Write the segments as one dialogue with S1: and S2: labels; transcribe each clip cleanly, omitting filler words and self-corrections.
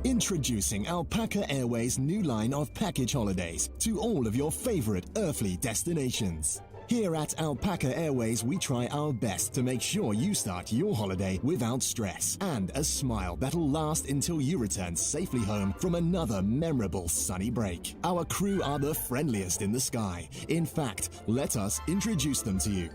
S1: Introducing Alpaca Airways' new line of package holidays to all of your favorite earthly destinations. Here at Alpaca Airways, we try our best to make sure you start your holiday without stress and a smile that'll last until you return safely home from another memorable sunny break. Our crew are the friendliest in the sky. In fact, let us introduce them to you.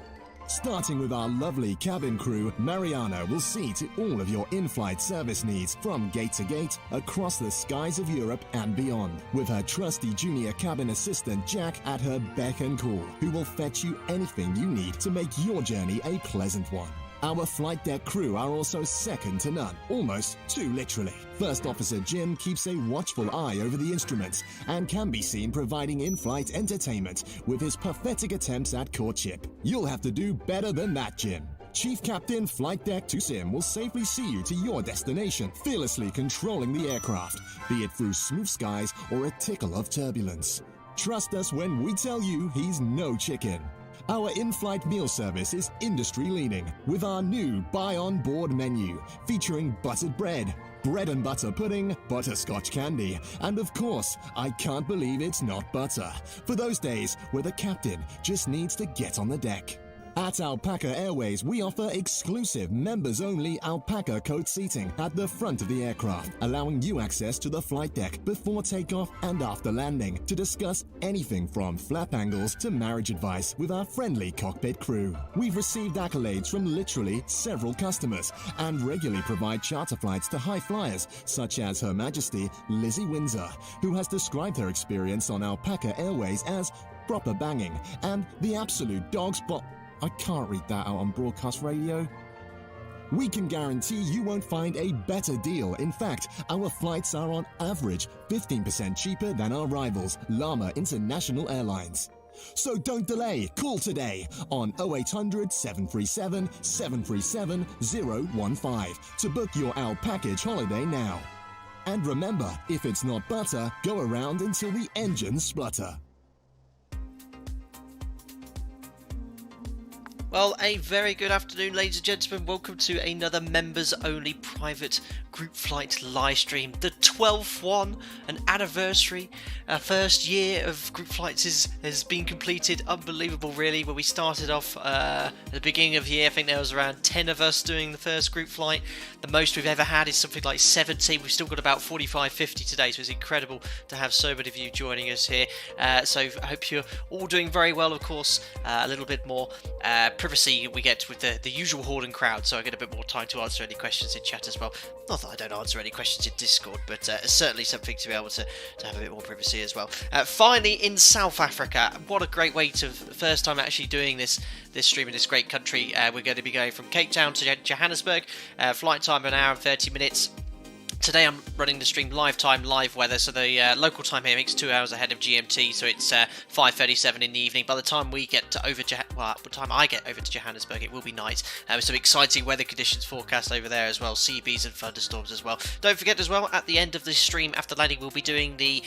S1: Starting with our lovely cabin crew, Mariana will see to all of your in-flight service needs from gate to gate across the skies of Europe and beyond, with her trusty junior cabin assistant Jack at her beck and call, who will fetch you anything you need to make your journey a pleasant one. Our flight deck crew are also second to none, almost too literally. First Officer Jim keeps a watchful eye over the instruments and can be seen providing in-flight entertainment with his pathetic attempts at courtship. You'll have to do better than that, Jim. Chief Captain Flight Deck 2 Sim will safely see you to your destination, fearlessly controlling the aircraft, be it through smooth skies or a tickle of turbulence. Trust us when we tell you he's no chicken. Our in-flight meal service is industry-leading with our new buy-on-board menu featuring buttered bread, bread and butter pudding, butterscotch candy, and of course, I can't believe it's not butter, for those days where the captain just needs to get on the deck. At Alpaca Airways, we offer exclusive members-only Alpaca coach seating at the front of the aircraft, allowing you access to the flight deck before takeoff and after landing to discuss anything from flap angles to marriage advice with our friendly cockpit crew. We've received accolades from literally several customers and regularly provide charter flights to high flyers such as Her Majesty Lizzie Windsor, who has described her experience on Alpaca Airways as proper banging and the absolute dog's I can't read that out on broadcast radio. We can guarantee you won't find a better deal. In fact, our flights are on average 15% cheaper than our rivals, Llama International Airlines. So don't delay, call today on 0800 737 737 015 to book your Alpaca holiday now. And remember, if it's not butter, go around until the engines splutter.
S2: Well, a very good afternoon, ladies and gentlemen. Welcome to another members-only private group flight live stream. The 12th one, an anniversary. Our first year of group flights has been completed. Unbelievable, really. When we started off at the beginning of the year, I think there was around 10 of us doing the first group flight. The most we've ever had is something like 70. We've still got about 45, 50 today, so it's incredible to have so many of you joining us here. So I hope you're all doing very well. Of course, a little bit more privacy we get with the usual horde and crowd, so I get a bit more time to answer any questions in chat as well. Not that I don't answer any questions in Discord, but certainly something to be able to have a bit more privacy as well. Finally in South Africa, what a great way to, first time actually doing this stream in this great country. We're going to be going from Cape Town to Johannesburg, flight time an hour and 30 minutes. Today I'm running the stream live weather, so the local time here makes 2 hours ahead of GMT, so it's 5:37 in the evening. By the time we get to by the time I get over to Johannesburg, it will be night. With some exciting weather conditions forecast over there as well, CBs and thunderstorms as well. Don't forget as well, at the end of the stream after landing, we'll be doing the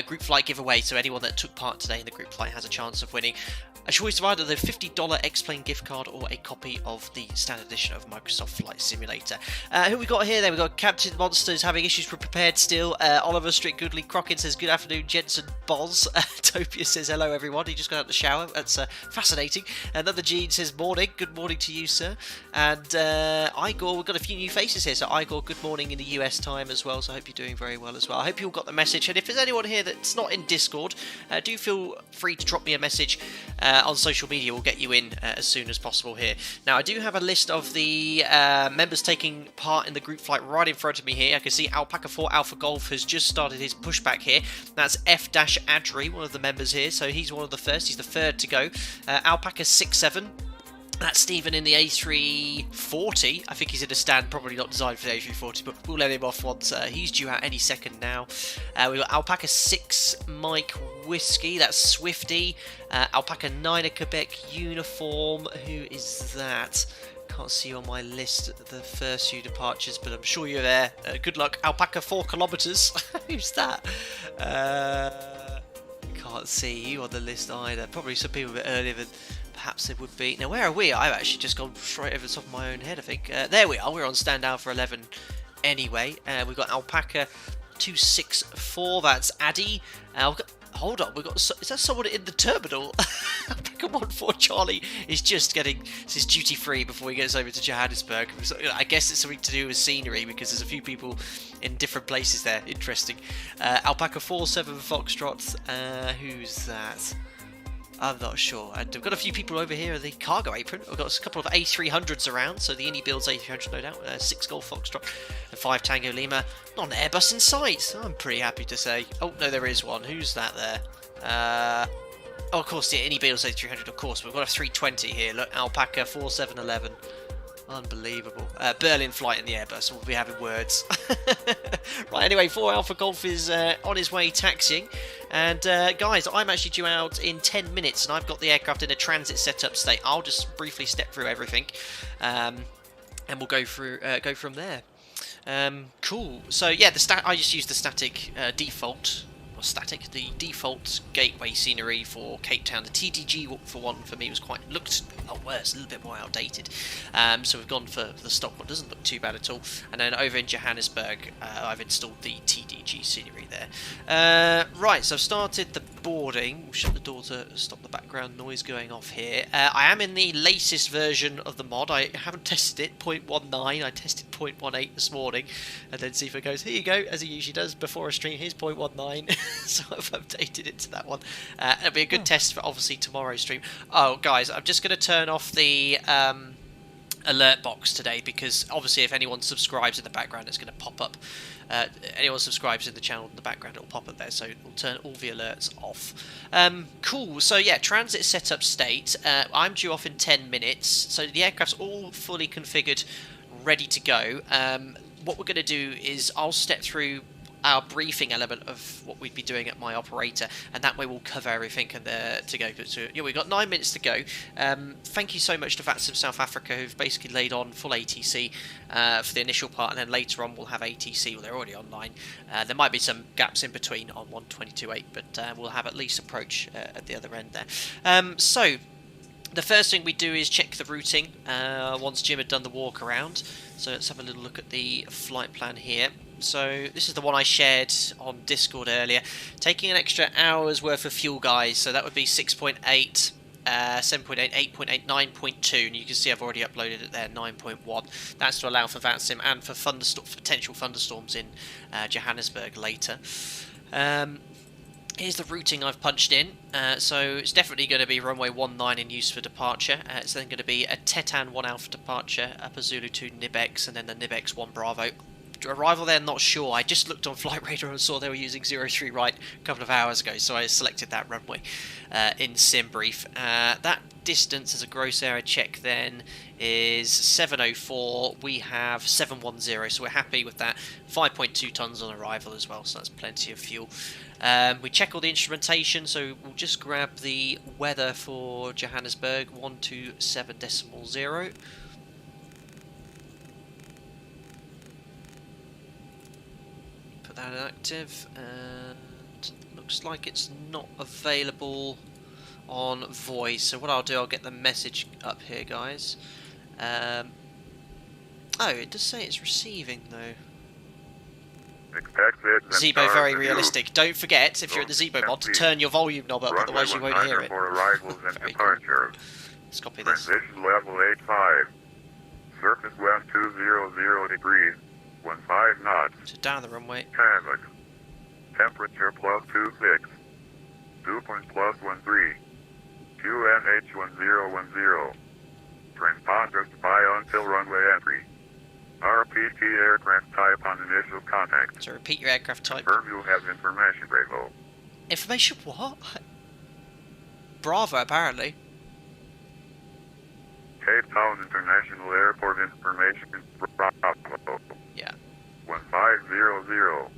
S2: group flight giveaway, so anyone that took part today in the group flight has a chance of winning a choice of either the $50 X-Plane gift card or a copy of the standard edition of Microsoft Flight Simulator. Who we got here then? We've got Captain Monsters having issues with prepared still. Oliver Strick Goodley Crockett says good afternoon, Jensen Boz. Topia says hello everyone. He just got out of the shower. That's fascinating. Another Gene says morning. Good morning to you, sir. And Igor, we've got a few new faces here. So Igor, good morning in the US time as well. So I hope you're doing very well as well. I hope you all got the message. And if there's anyone here that's not in Discord, do feel free to drop me a message on social media. We'll get you in as soon as possible here. Now, I do have a list of the members taking part in the group flight right in front of me here. I can see Alpaca 4 Alpha Golf has just started his pushback here. That's F-Adri, one of the members here. So he's one of the first. He's the third to go. Alpaca 6-7. That's Stephen in the A340. I think he's in a stand, probably not designed for the A340, but we'll let him off once. He's due out any second now. We've got Alpaca 6 Mike Whiskey. That's Swifty. Alpaca 9 Quebec Uniform. Who is that? Can't see you on my list the first few departures, but I'm sure you're there. Good luck. Alpaca 4 kilometers. Who's that? Can't see you on the list either. Probably some people a bit earlier than perhaps it would be. Now, where are we? I've actually just gone straight over the top of my own head, I think. There we are. We're on stand down for 11 anyway. We've got Alpaca 1264. That's Addy. Hold on, is that someone in the terminal? Alpaca 14 Charlie is just getting his duty free before he goes over to Johannesburg. So, I guess it's something to do with scenery because there's a few people in different places there. Interesting. Alpaca 47 Foxtrot. Who's that? I'm not sure. And we've got a few people over here at the cargo apron. We've got a couple of A300s around, so the Indy builds A300 no doubt. 6 Golf Foxtrot and 5 Tango Lima. Not an Airbus in sight, I'm pretty happy to say. Oh, no, there is one. Who's that there? Oh, of course, the Indy builds A300, of course. We've got a 320 here. Look, Alpaca 4711. Unbelievable. Berlin flight in the Airbus. We'll be having words. Right, anyway, 4 Alpha Golf is on his way taxiing. And guys, I'm actually due out in 10 minutes, and I've got the aircraft in a transit setup state. I'll just briefly step through everything, and we'll go from there. Cool. So yeah, I just use the static default. The default gateway scenery for Cape Town. The TDG for one for me was looked worse, a little bit more outdated. So we've gone for the stock one. Doesn't look too bad at all. And then over in Johannesburg, I've installed the TDG scenery there. Right, so I've started the boarding. We'll shut the door to stop the background noise going off here. I am in the latest version of the mod. I haven't tested it, 0.19. I tested 0.18 this morning, and then see if it goes, here you go, as it usually does before a stream. Here's 0.19. So I've updated it to that one. It'll be a good test for obviously tomorrow's stream. Oh, guys, I'm just going to turn off the alert box today because obviously if anyone subscribes in the background, it's going to pop up. Anyone subscribes in the channel in the background, it'll pop up there. So we'll turn all the alerts off. Cool. So yeah, transit setup state. I'm due off in 10 minutes. So the aircraft's all fully configured, ready to go. What we're going to do is I'll step through our briefing element of what we'd be doing at my operator, and that way we'll cover everything and to go. So yeah, we've got 9 minutes to go. Thank you so much to VATSIM South Africa, who've basically laid on full ATC for the initial part, and then later on we'll have ATC. Well, they're already online. There might be some gaps in between on 122.8, but we'll have at least approach at the other end there. So the first thing we do is check the routing once Jim had done the walk around. So let's have a little look at the flight plan here. So this is the one I shared on Discord earlier. Taking an extra hour's worth of fuel, guys. So that would be 6.8, 7.8, 8.8, 9.2. And you can see I've already uploaded it there, 9.1. That's to allow for VATSIM and for potential thunderstorms in Johannesburg later. Here's the routing I've punched in. So it's definitely going to be runway 19 in use for departure. It's then going to be a Tetan 1 Alpha departure, Upper Zulu 2 Nibex, and then the Nibex 1 Bravo. Arrival there, not sure. I just looked on Flight Radar and saw they were using 03 right a couple of hours ago, so I selected that runway in SimBrief. That distance as a gross area check then is 704. We have 710, so we're happy with that. 5.2 tons on arrival as well, so that's plenty of fuel. We check all the instrumentation, so we'll just grab the weather for Johannesburg, 127.0. Put that in active, and looks like it's not available on voice. So what I'll do, I'll get the message up here, guys. Oh, it does say it's receiving though. Zebo, very realistic. Don't forget, if you're at the Zebo mod, to turn your volume knob up, otherwise you won't hear it. Very cool. Let's copy this.
S3: Transition level 85. Surface wind 200 degrees. 15 knots.
S2: So down the runway.
S3: Havoc. Temperature +26. Dew point +13. QNH 1010. Transponder by until runway entry. RPT aircraft type on initial contact.
S2: So repeat your aircraft type.
S3: Confirm you have information, Bravo.
S2: Information what? Bravo, apparently.
S3: Cape Town International Airport information, Bravo.
S2: Yeah.
S3: 1500.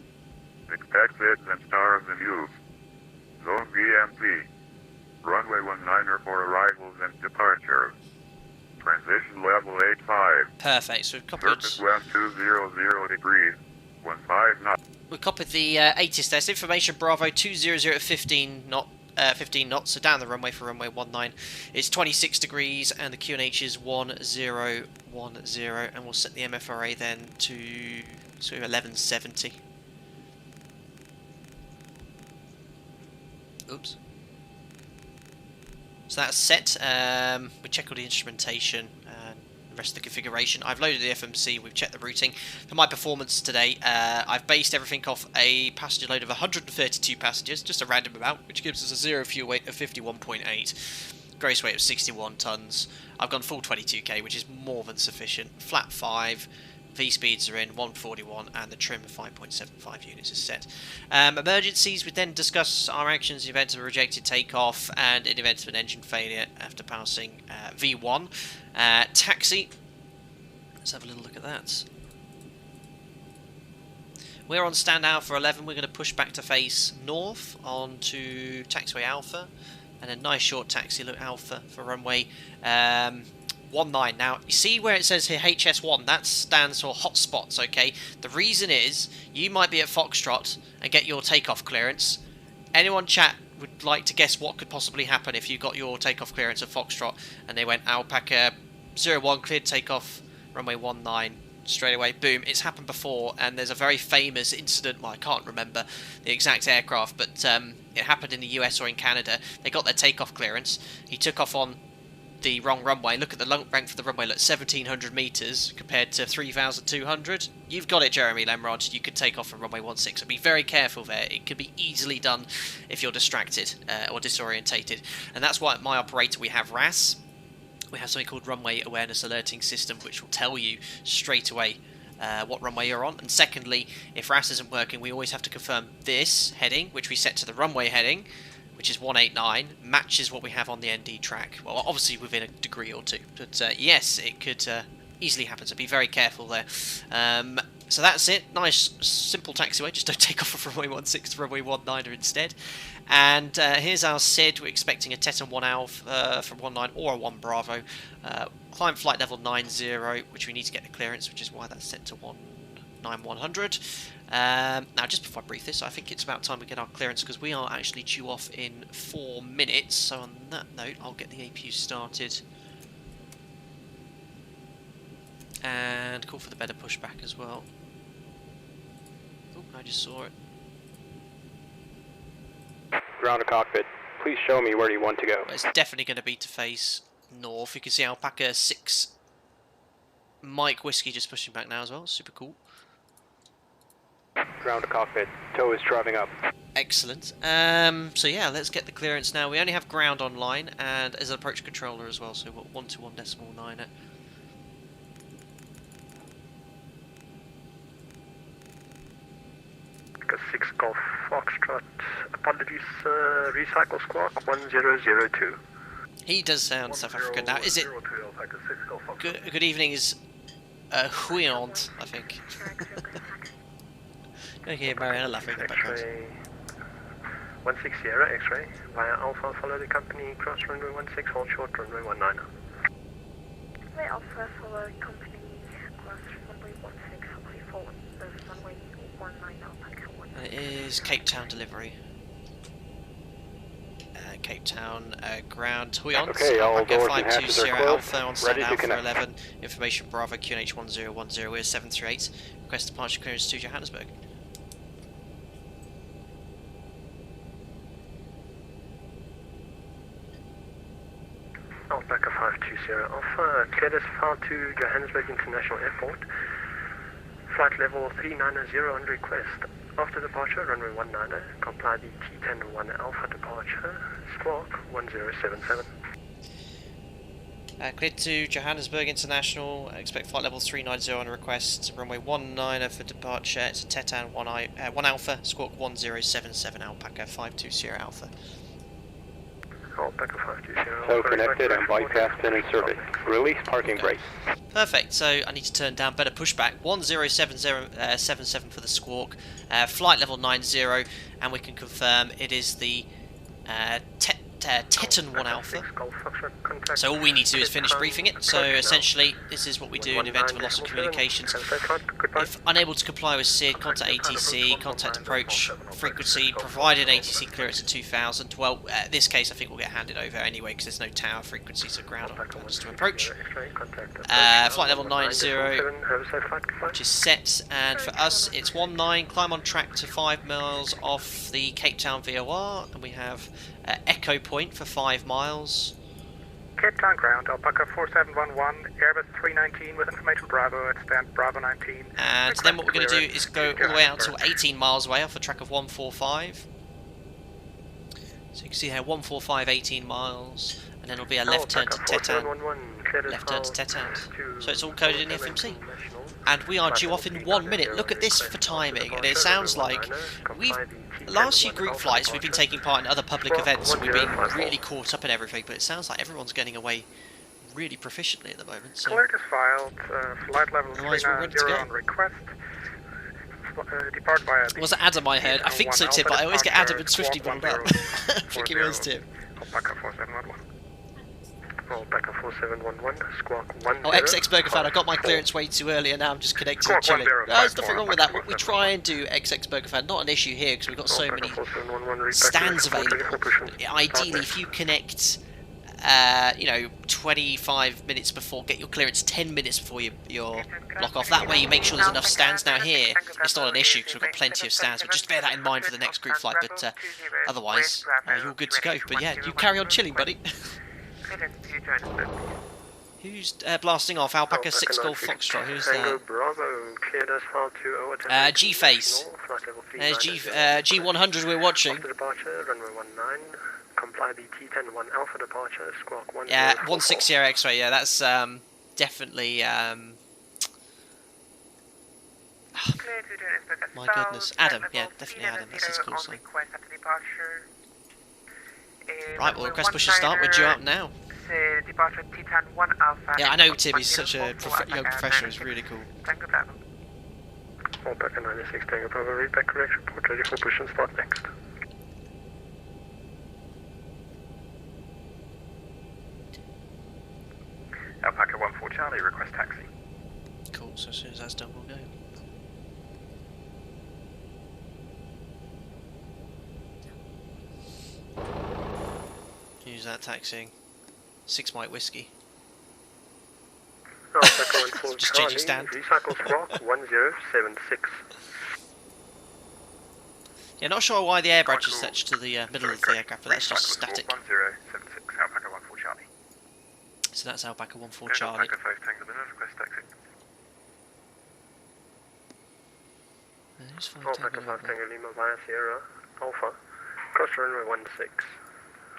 S3: Expect it and stars in use. Zone BMP. Runway 19 for arrivals and departures. Transition level 85.
S2: Perfect. So we've copied.
S3: Surface wind 200 degrees. 15 knots.
S2: We copied the ATIS test information. Bravo 200 at 15 knots. So down the runway for runway 19. It's 26 degrees, and the QNH is 1010, and we'll set the MFRA then to 1170. Oops. So that's set. We check all the instrumentation and the rest of the configuration. I've loaded the FMC, we've checked the routing. For my performance today, I've based everything off a passenger load of 132 passengers, just a random amount, which gives us a zero fuel weight of 51.8. Gross weight of 61 tonnes. I've gone full 22k, which is more than sufficient. Flat 5. V-speeds are in 141 and the trim of 5.75 units is set. Emergencies, we then discuss our actions in the event of a rejected takeoff and in event of an engine failure after passing V1. Taxi, let's have a little look at that. We're on stand Alpha 11, we're going to push back to face north onto taxiway Alpha and a nice short taxi look Alpha for runway 19. Now, you see where it says here HS1, that stands for hotspots, okay? The reason is, you might be at Foxtrot and get your takeoff clearance. Anyone chat would like to guess what could possibly happen if you got your takeoff clearance at Foxtrot and they went Alpaca 01, cleared takeoff, runway 19, straight away, boom. It's happened before, and there's a very famous incident, well, I can't remember the exact aircraft, but it happened in the US or in Canada. They got their takeoff clearance, he took off on the wrong runway. Look at the length for the runway, look, 1700 meters compared to 3200. You've got it, Jeremy Lemrod. You could take off from runway 16, so be very careful there. It could be easily done if you're distracted or disorientated, and that's why at my operator we have RAS. We have something called runway awareness alerting system, which will tell you straight away what runway you're on. And secondly, if RAS isn't working, we always have to confirm this heading, which we set to the runway heading, which is 189, matches what we have on the ND track. Well, obviously within a degree or two, but yes, it could easily happen, so be very careful there. So that's it, nice simple taxiway, just don't take off from runway 16 to runway 19 instead. And here's our SID, we're expecting a Teton 1 Alpha from 19 or a 1 Bravo. Climb flight level 90, which we need to get the clearance, which is why that's set to 19100. Now, just before I brief this, I think it's about time we get our clearance because we are actually due off in 4 minutes. So on that note, I'll get the APU started and call for the better pushback as well. Oh, I just saw it.
S4: Ground to cockpit. Please show me where you want to go.
S2: Well, it's definitely going to be to face north. You can see Alpaca 6 Mike Whiskey just pushing back now as well. Super cool.
S4: Ground to cockpit. Tow is driving up.
S2: Excellent. So yeah, let's get the clearance now. We only have ground online and as an approach controller as well, so we've got 121.9 it.
S5: Alpaca 6 Golf Foxtrot. Apologies, recycle squawk 1002.
S2: He does sound South African now. Is it? Good evening is Huiond, I think. Okay, Mariana laughing in the background.
S5: X-ray 16 Sierra, X-ray via Alpha, follow the company, cross runway 16, hold short, runway 19.
S6: Runway Alpha, follow company, cross runway 16, hopefully forward, runway 19, Alpaca 19.
S2: It is Cape Town delivery. Cape Town ground, Huiond,
S4: Okay, all doors and
S2: Alpaca
S4: hatches are
S2: 520
S4: closed.
S2: Alpha on stand
S4: Ready to
S2: Alpha
S4: connect.
S2: 11, information Bravo QNH 1010, we're 738, request departure clearance to Johannesburg.
S5: Alpaca 520 Alpha, cleared as far to Johannesburg International Airport. Flight level 390 on request. After departure, runway 19, comply the T10 1 Alpha departure, squawk 1077.
S2: Cleared to Johannesburg International, expect flight level 390 on request, runway 19 for departure, it's a Teton 1 Alpha, squawk 1077 Alpaca 520 Alpha.
S5: Alpaca 520.
S4: Tow connected and bypass pin and survey. Release parking brake.
S2: Perfect, so I need to turn down better pushback, 1077 for the squawk, flight level 90, and we can confirm it is the Teton 1 Alpha. So all we need to do is finish briefing it, so essentially this is what we do in the event of a loss of communications. If unable to comply with SID, contact ATC, contact approach frequency, provided ATC clearance at 2000. Well, in this case I think we'll get handed over anyway because there's no tower frequencies at ground us to approach. Flight level 90, which is set, and for us it's 19, climb on track to 5 miles off the Cape Town VOR, and we have Echo Point for 5 miles.
S7: Cape Town ground, Alpaca 4711, Airbus 319 with information Bravo at stand Bravo 19.
S2: And then what we're going to do is go all the way out to 18 miles away off a track of 145. So you can see here 145, 18 miles, and then it'll be a left turn to Tetan, left turn to Tetan. So it's all coded in the FMC. And we are due off in 1 minute. Look at this for timing, and it sounds like the last few group flights we've been taking part in other public events and we've been really caught up in everything, but it sounds like everyone's getting away really proficiently at the moment. So
S7: alert is filed, flight level 390 on request. Depart via
S2: was it Adam I heard? I think so, Tim, but I always get Adam and Swifty bundled up. I think it was Tim.
S7: Alpaca 4711.
S5: Alpaca 4711, squawk 10.
S2: Oh, XX Burger fan, I got my clearance way too early and now I'm just connected and chilling. No, there's nothing wrong with that. What we try and do, XX Burger fan, not an issue here because we've got so many stands available. Ideally, if you connect, 25 minutes before, get your clearance 10 minutes before your block off. That way you make sure there's enough stands. Now here, it's not an issue because we've got plenty of stands, but just bear that in mind for the next group flight, but otherwise, you're good to go. But yeah, you carry on chilling, buddy. Who's blasting off? Alpaca 6 Golf Foxtrot, who's that? G-Face. There's G100 we're watching. Yeah, 160 X-ray, yeah, that's definitely... my goodness, Adam, yeah, definitely Adam, that's his call sign. Right, well, request push to start, we're due up now. Yeah, I know Tim, he's such a young professional, he's really cool.
S5: Alpaca 96 Tango Bravo, read back correction report, ready for push and start next.
S7: Alpaca 14 Charlie, request taxi.
S2: Cool, so as soon as that's done, we'll go. Who's that taxiing? 6 Mike Whiskey. Just changing stand.
S5: Recycle squawk 1076.
S2: Yeah, not sure why the air badge is attached to the middle of the aircraft, but that's just static.
S7: 1076, Alpaca 14 Charlie.
S2: So that's Alpaca 14 Charlie.
S7: Alpaca 5 Tango Lima, request taxi.
S2: Who's 5
S5: Alpaca 5 Tango Lima via Sierra Alpha. Cross runway 16.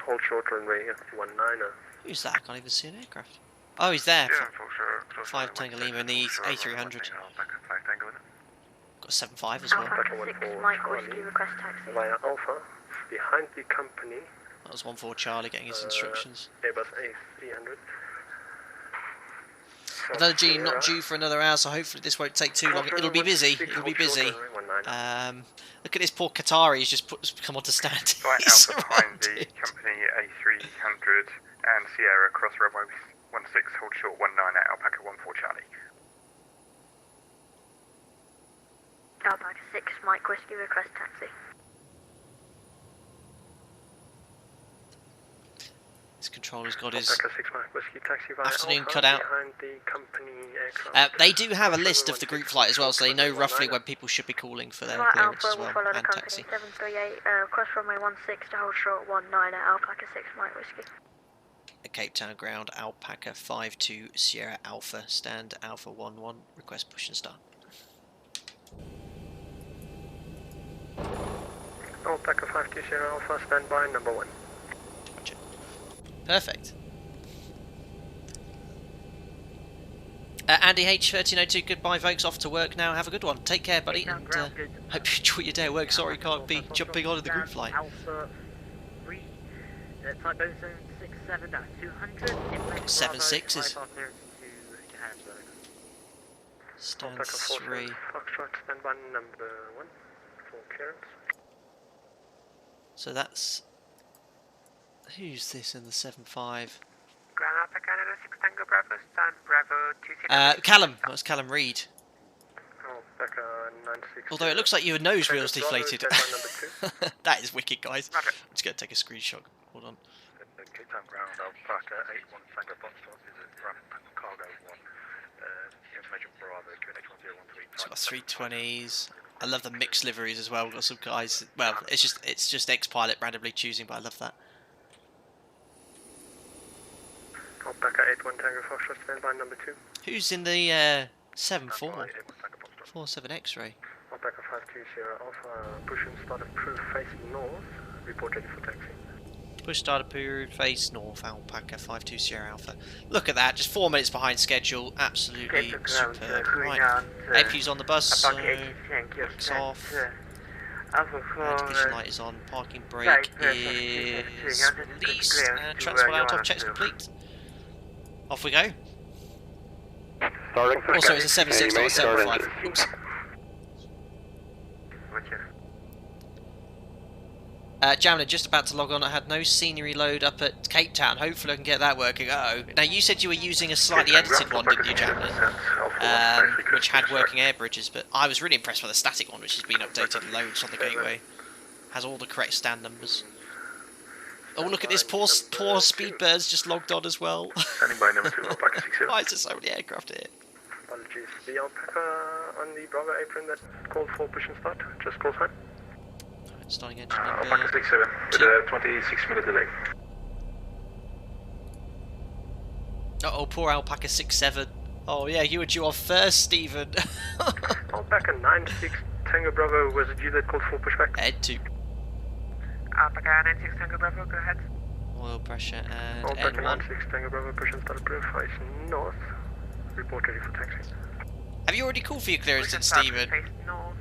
S5: Hold short runway 19er.
S2: Who's that? I can't even see an aircraft. Oh, he's there. 5 Tango Lima in the A300. Got a 7.5 as well.
S6: Alpaca 6 Mike Whiskey, request taxi.
S5: Via Alpha, behind the company.
S2: That was 14 Charlie getting his instructions.
S5: Airbus A300.
S2: Another G not due for another hour, so hopefully this won't take too long. It'll be busy. It'll be busy. Look at this poor Qatari. He's just come onto stand.
S7: Flight Alpha behind the company A300 and Sierra cross runway 16, hold short 19 at Alpaca 14 Charlie.
S6: Alpaca 6 Mike Whiskey, request taxi.
S2: This controller's got his
S5: Alpaca 6 Mike Whiskey, taxi via
S2: afternoon
S5: Alpha,
S2: cut out.
S5: behind the company aircraft.
S2: They do have a list of the group flight as well, so they know roughly when people should be calling for their clearance as well,
S6: follow the
S2: and
S6: company
S2: taxi.
S6: 738, cross runway 16 to hold short 19 at Alpaca 6 Mike Whiskey.
S2: At Cape Town ground, Alpaca 52 Sierra Alpha, stand Alpha 11, request push and start.
S5: Alpaca 52 Sierra Alpha, stand by number 1.
S2: Roger. Perfect. Andy H 1302, goodbye folks, off to work now, have a good one, take care buddy, and hope you enjoy your day at work. Sorry you can't be jumping on in the group flight.
S8: Alpha 3, type zone 67, 200,
S2: 7 6s. Stand
S5: Alpaca
S2: 3.
S5: Foxtrot, stand by number 1 for clearance.
S2: So that's... who's this in the 7.5?
S7: Grand Alpaca 6 Tango Bravo, stand Bravo 26.
S2: Callum, that's Callum Reed.
S5: Oh, Alpaca 96.
S2: Although it looks like your nose wheel's
S5: Bravo,
S2: deflated.
S5: standby number 2.
S2: That is wicked, guys. I'm just going to take a screenshot. Hold on.
S5: Cape Town ground, Alpaca 81 Tango Foxtrot, is it ramp cargo 1? Information Bravo, QNH1013.
S2: It's got 320s. I love the mixed liveries as well. We've got some guys. Well, it's just ex-pilot randomly choosing, but I love that.
S5: Alpaca 81 Tango Foxtrot, standby number 2.
S2: Who's in the 7-4? 47 X-ray.
S5: Alpaca 520 Alpha, push and start approved facing north. Report ready for taxi.
S2: Push start approved, face north, Alpaca 520 Alpha. Look at that, just 4 minutes behind schedule. Absolutely superb. Right, APU's on the bus, so it's off. Indication light is on, parking brake is released, and transport out of checks complete. Off we go.
S4: Starting.
S2: Also, it's a 76, not a 75. Oops. Jamlin, just about to log on. I had no scenery load up at Cape Town. Hopefully I can get that working. Uh-oh. Now, you said you were using a slightly edited one, didn't you, Jamlin? Which had working air bridges, but I was really impressed with the static one, which has been updated loads on the gateway. Has all the correct stand numbers. Oh, look at this, poor Speedbird's just logged on as well.
S3: Standing by number 2, Alpaca 60.
S2: Why is there so many aircraft here?
S5: Apologies. The Alpaca on the Bravo apron that called for push and start, just call sign.
S2: Starting engine
S3: Alpaca
S2: number
S3: 67 with a 26-minute delay.
S2: Uh-oh, poor Alpaca 67. Oh yeah, you were due off first, Stephen.
S5: Alpaca 96 Tango Bravo, was it you that called for pushback?
S2: Head 2.
S8: Alpaca 96 Tango Bravo, go ahead.
S2: Oil pressure and
S5: Alpaca
S2: N1.
S5: 96 Tango Bravo, push and start approved, face north. Report ready for taxi.
S2: Have you already called for your clearance then, Stephen?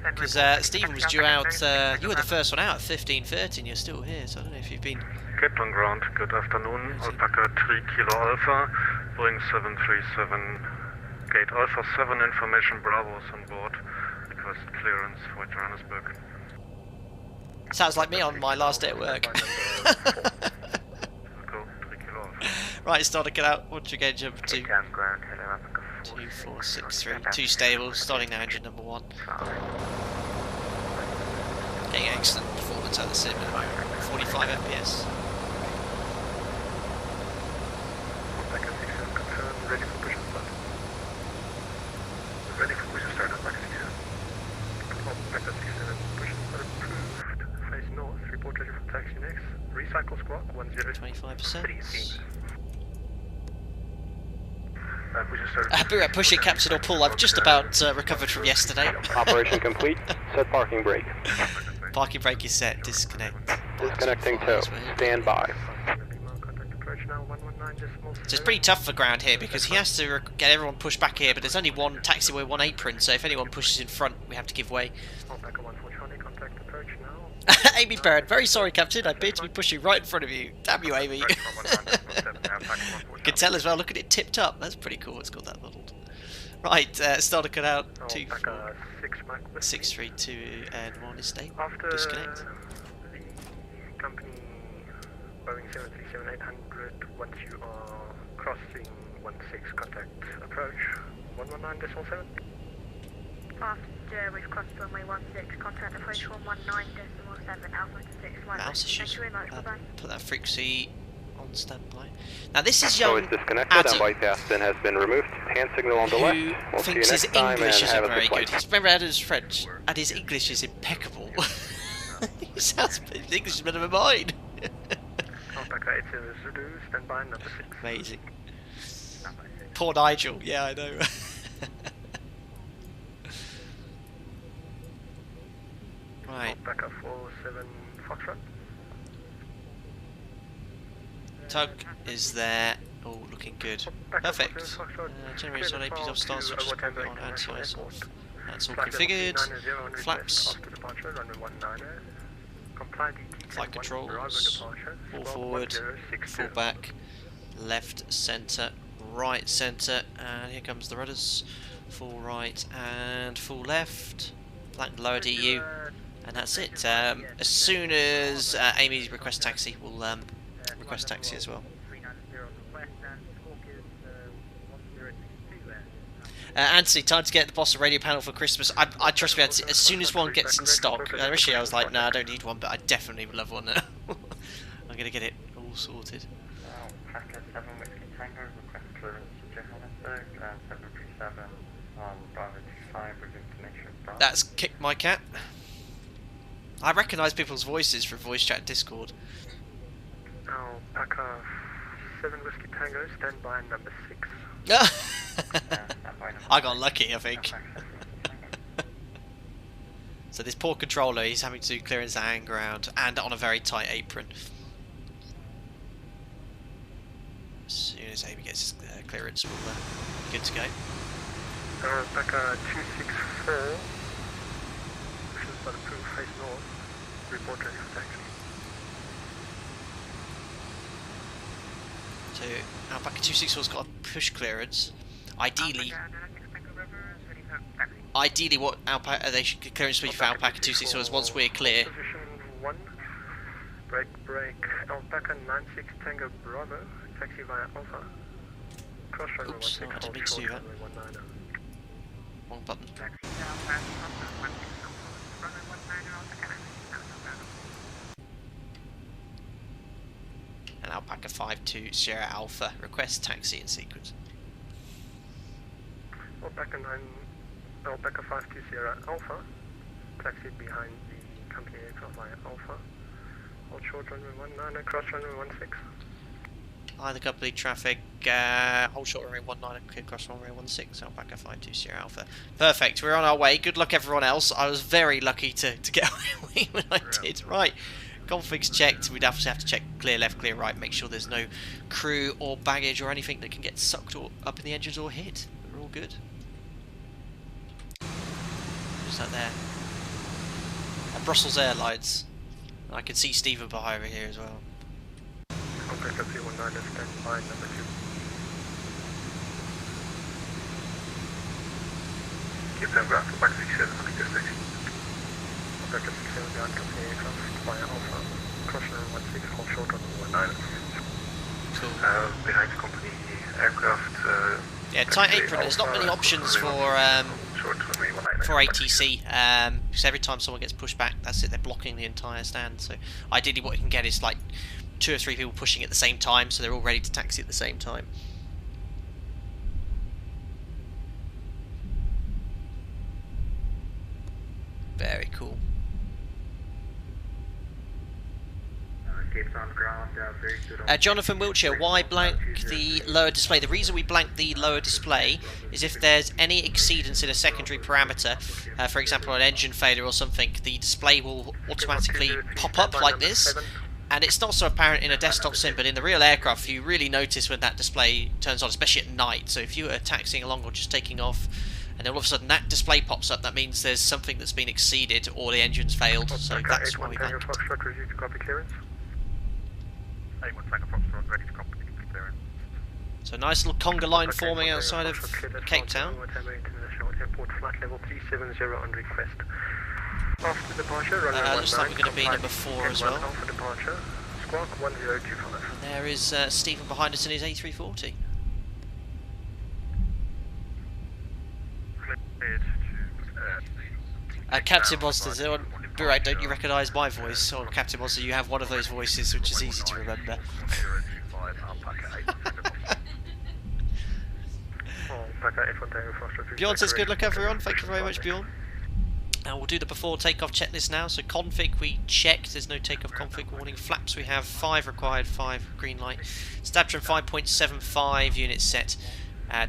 S2: Because Stephen was due out, you were the first one out at 15:30 and you're still here, so I don't know if you've been...
S3: Cape Town ground, good afternoon. Alpaca 3 Kilo Alpha, Boeing 737, gate Alpha 7, information Bravo's on board. Request clearance for Johannesburg.
S2: Sounds like me on my last day at work. Right, start to get out. Once you get jump to 2463, 2 stable, starting now engine number 1. Getting excellent performance out of the sim at the moment, 45 FPS.
S5: Alpaca 67 confirmed, ready for push and start. Ready for push and start, Alpaca 67. Alpaca 67, push and start approved. Face north, report ready for taxi next. Recycle squawk
S2: 25%.
S5: Push
S2: it, Captain or Paul. I've just about recovered from yesterday.
S4: Operation complete. Set parking brake.
S2: Parking brake is set. Disconnect.
S4: Disconnecting tow. Stand by.
S2: So it's pretty tough for ground here because he has to get everyone pushed back here, but there's only one taxiway, one apron, so if anyone pushes in front, we have to give way. Amy Bird, very sorry, Captain. I appear to be pushing right in front of you. Damn you, Amy. You can tell as well. Look at it tipped up. That's pretty cool. It's got that modelled. Right, start to cut out. 632 and 1 is stable. Disconnect.
S5: The company Boeing 737-800, once you are crossing 16, contact approach 119.7.
S6: After we've crossed runway 16, contact approach 119.7, Alpha 6,
S2: Mouse issues.
S6: Thank you very much, bye-bye.
S2: Put that frequency on standby. Now this is
S4: So
S2: young
S4: it's disconnected and bypass then has been removed. Hand signal on the left.
S2: who
S4: We'll see you
S2: thinks his
S4: next time
S2: English
S4: and
S2: isn't
S4: have a
S2: very
S4: good
S2: good.
S4: flight.
S2: He's remember Adam's French, and his English is impeccable. He sounds, his English is better than mine.
S5: Alpaca 80 Zulu, standby number 6.
S2: Amazing. Poor Nigel, yeah, I know. Right,
S5: Alpaca 47 Foxtrot.
S2: tug is there. Oh, looking good. Perfect. Generators on APs off start switches on anti-ice off. That's all configured. Flaps. Flight controls. Full forward, full back, left centre, right centre, and here comes the rudders. Full right and full left. Flank lower DU, and that's it. As soon as Amy requests taxi, we'll request taxi as well. Anthony, time to get the boss a radio panel for Christmas. I trust me, Anthony, as soon as one gets in stock. Initially I was like, no, I don't need one, but I definitely would love one now. I'm going to get it all sorted.
S9: Alpaca 7 Whiskey Tango, request clearance to Johannesburg, 737 on Bravo 25 with information.
S2: That's Kick My Cat. I recognise people's voices from voice chat Discord.
S5: Alpaca 7 Whiskey Tango, stand by number 6.
S2: I got lucky, I think. So this poor controller, he's having to do clearance and ground, and on a very tight apron. As soon as Amy gets his clearance, we'll be good to go.
S5: Alpaca 264, which is by the pool face north, report ready for taxi.
S2: So Alpaca 264's got a push clearance. Ideally, what Alpaca they should get clearance speed for Alpaca 264 is once we're clear.
S5: Position 1, break, Alpaca 96 Tango Bravo, taxi via Alpha. Cross runway 16,
S2: I didn't mean to do that. Wrong button. And Alpaca 52 Sierra Alpha, request taxi in sequence.
S5: Alpaca 52 Sierra Alpha, taxi behind the company aircraft via Alpha. Hold short runway 19, cross runway 16.
S2: Either company traffic, hold short runway 19, clear cross runway 16, Alpaca 52 Sierra Alpha. Perfect, we're on our way. Good luck everyone else. I was very lucky to get away when I did. Right, configs checked. We'd have to check clear left, clear right, make sure there's no crew or baggage or anything that can get sucked or up in the engines or hit. We're all good. Who's that there? Brussels Airlines. I can see Stephen behind me here as well.
S5: Alpaca 319, stand by number 2.
S3: Keep them ground, Alpaca 67, request taxi.
S5: Alpaca 67 behind company aircraft via Alpha. Cross runway 16, hold short runway 19.
S2: Cool.
S3: Behind company aircraft.
S2: Yeah, tight apron. There's not many options for ATC, because every time someone gets pushed back, that's it, they're blocking the entire stand. So ideally what you can get is like 2 or 3 people pushing at the same time, so they're all ready to taxi at the same time. Very cool. Jonathan Wiltshire, why blank the lower display? The reason we blank the lower display is if there's any exceedance in a secondary parameter, for example an engine failure or something, the display will automatically pop up like this, and it's not so apparent in a desktop sim, but in the real aircraft you really notice when that display turns on, especially at night. So if you are taxiing along or just taking off and then all of a sudden that display pops up, that means there's something that's been exceeded or the engine's failed, so that's why we blank it.
S5: Ready to copy clearance.
S3: Ready to copy clearance.
S2: So nice little conga line forming outside of Cape Town.
S5: International Airport, flight level 370 on request. After departure, runway
S2: looks like we're going to be number 4 as well.
S5: Alpha departure, squawk 1025.
S2: And there is Stephen behind us in his A340. Captain Monsters, don't you recognise my voice? Or Captain Monster, you have one of those voices which is easy to remember. Bjorn says good luck everyone, thank you very much Bjorn. And we'll do the before takeoff checklist now. So config we checked, there's no takeoff config warning. Flaps we have 5 required, 5 green light. Stabtron 5.75 units set.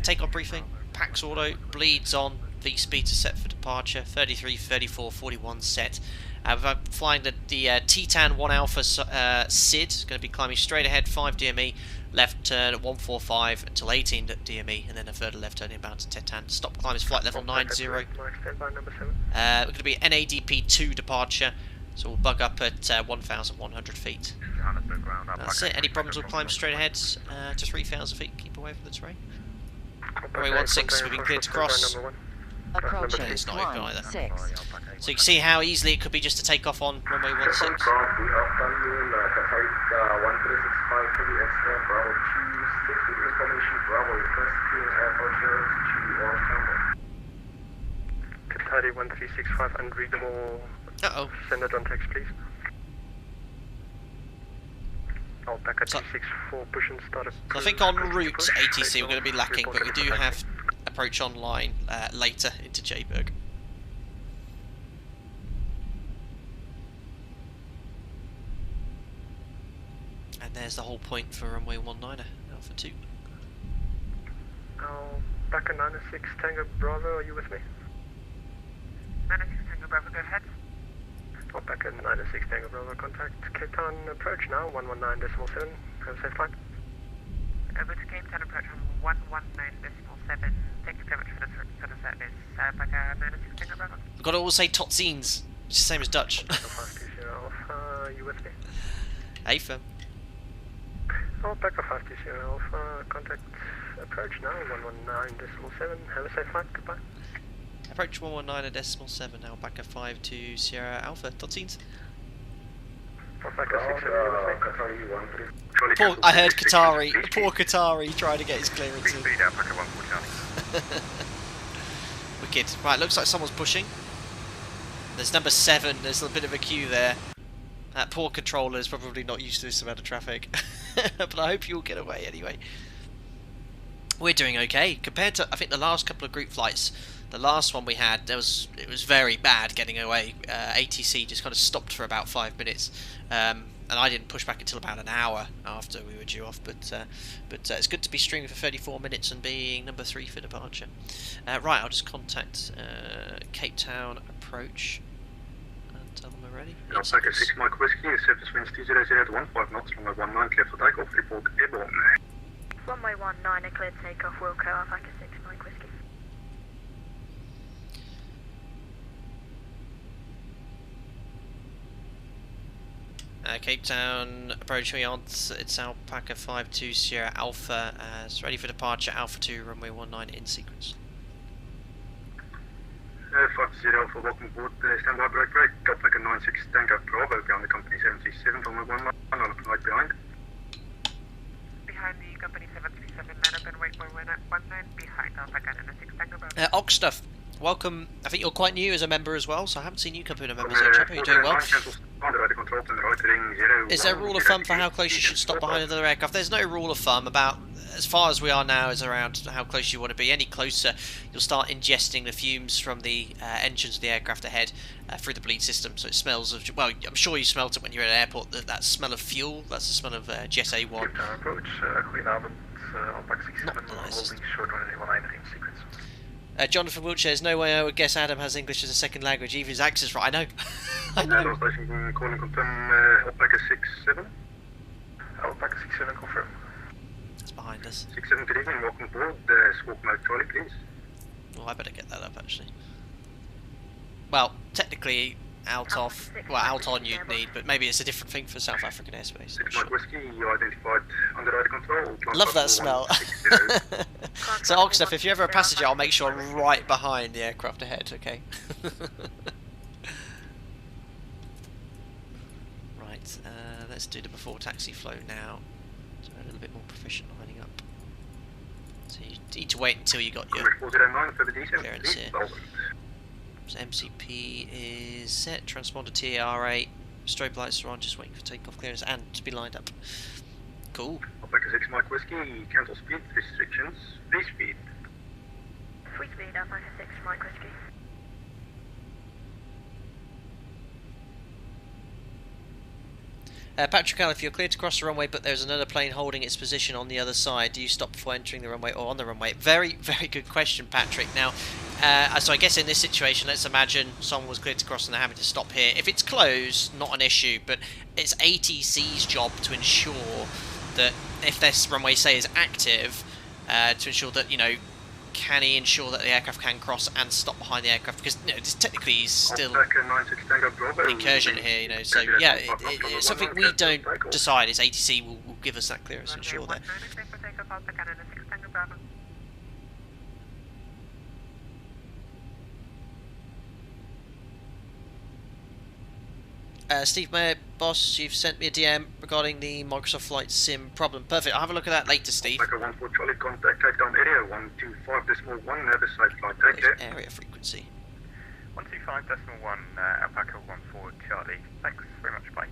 S2: Takeoff briefing, PAX auto, bleeds on. V speeds are set for departure, 33, 34, 41 set. We're flying the Titan 1 Alpha SID, it's going to be climbing straight ahead, 5 DME, left turn at 145 until 18 DME, and then a further left turn inbound to Titan. Stop climb is flight level 90. We're going to be NADP 2 departure, so we'll bug up at 1,100 feet. That's it, any problems we'll climb straight ahead to 3,000 feet, keep away from the terrain. Runway 16, we've been cleared to cross.
S10: Approaching
S2: it's not open either.
S10: 6.
S2: So you can see how easily it could be just to take off on runway 16.
S3: Good afternoon, Cathay 1365 Heavy Extra Bravo 26 with information Bravo request clear airport clearance to all standard.
S5: 265 unreadable.
S2: Uh-oh.
S5: Send it on text, please. Alpaca
S2: So-
S5: 264, push and start.
S2: So I think on route ATC we're going to be lacking, but we do have approach online later into Joburg. And there's the whole point for runway 19er, Alpha 2.
S5: Alpaca 96 Tango Bravo, are you with me?
S8: 96 Tango Bravo, go ahead.
S5: Alpaca 96 Tango Bravo, contact Cape Town approach now, 119.7, have a safe flight.
S8: Over to Cape Town approach on 119.7. Thank you very much for the service. Alpaca 96 Tango Bravo.
S2: We've got to all say Totzines, which is the same as Dutch.
S5: Alpha 520 Alpha, are you with me?
S2: Hey, fam.
S5: Alpaca 520 Alpha, contact approach now, 119.7, have a safe flight, goodbye.
S2: Approach 119.7, Alpaca 52 Sierra Alpha, Totzines.
S5: Alpaca 67, are you with me?
S2: Poor, I heard Qatari, poor Qatari trying to get his clearance in.
S7: Speed Alpaca 14 Charlie.
S2: Wicked. Right, looks like someone's pushing. There's number 7, there's a bit of a queue there. That poor controller is probably not used to this amount of traffic. But I hope you'll get away anyway. We're doing okay. Compared to, I think, the last couple of group flights, the last one we had, it was very bad getting away. ATC just kind of stopped for about 5 minutes. And I didn't push back until about an hour after we were due off. But it's good to be streaming for 34 minutes and being number 3 for departure. Right, I'll just contact Cape Town approach. Tell them we're ready.
S3: Alpaca 6 Mike Whiskey, surface winds 20 at 15 knots, runway 19, clear for takeoff, report airborne.
S6: Runway 19, cleared takeoff, Wilco, Alpaca 6 Mike Whiskey.
S2: Cape Town approach we on, it's Alpaca 52 Sierra Alpha, it's ready for departure, Alpha 2, runway 19 in sequence.
S3: 50 Alpha, welcome aboard, standby break, Alpaca 96 Tango Bravo, ground the company 737, runway 19, on a flight behind.
S8: Behind the company 737, man up and wait for 19 behind Alpaca 96 Tango Bravo.
S2: Oxstuff, welcome. I think you're quite new as a member as well, so I haven't seen you come in a members yet. Chap, are you doing well? Is there a rule of thumb for how close you should stop behind another aircraft? There's no rule of thumb. About as far as we are now is around how close you want to be. Any closer, you'll start ingesting the fumes from the engines of the aircraft ahead through the bleed system. So it smells of, well, I'm sure you smelt it when you're at an airport, that smell of fuel. That's the smell of GSA1.
S5: Cape Town approach, goedenavond, Alpaca 67,
S2: Not the nicest.
S5: holding short runway 19 in sequence.
S2: Jonathan Wiltshire, there's no way I would guess Adam has English as a second language. Even his accent's right. I know. I know.
S3: Station calling confirm Alpaca 67.
S5: Alpaca 67, confirm.
S2: It's behind us.
S3: 67, good evening, welcome aboard. Squawk mode trolley, please.
S2: Oh, I better get that up actually. Well, technically, out on you'd need, but maybe it's a different thing for South African airspace.
S3: 6 Mike Whiskey, you identified under rider control.
S2: Love that smell. So Oxstuff, if you're ever a passenger, I'll make sure I'm right behind the aircraft ahead, okay? Right, let's do the before taxi flow now. So we're a little bit more proficient lining up. So you need to wait until you got your clearance here. So MCP is set, transponder TAR8, strobe lights are on, just waiting for takeoff clearance and to be lined up. Cool.
S3: Alpaca 6 Mike Whiskey, cancel speed restrictions, free speed.
S6: Free speed, Alpaca 6 Mike Whiskey.
S2: Patrick Allen, if you're cleared to cross the runway but there's another plane holding its position on the other side, do you stop before entering the runway or on the runway? Very, very good question, Patrick. Now, so I guess in this situation, let's imagine someone was cleared to cross and they're having to stop here. If it's closed, not an issue, but it's ATC's job to ensure that if this runway, say, is active, to ensure that, you know, can he ensure that the aircraft can cross and stop behind the aircraft? Because, you know, this technically is still an incursion here, you know, so yeah, it's something we don't decide. It's ATC will give us that clearance to ensure that. Steve Mayer, boss, you've sent me a DM regarding the Microsoft Flight Sim problem. Perfect, I'll have a look at that later, Steve.
S3: Alpaca 14 Charlie, contact takedown area 125.1, have a safe flight, take care.
S2: Area frequency.
S7: 125.1, Alpaca 14 Charlie. Thanks very much, bye.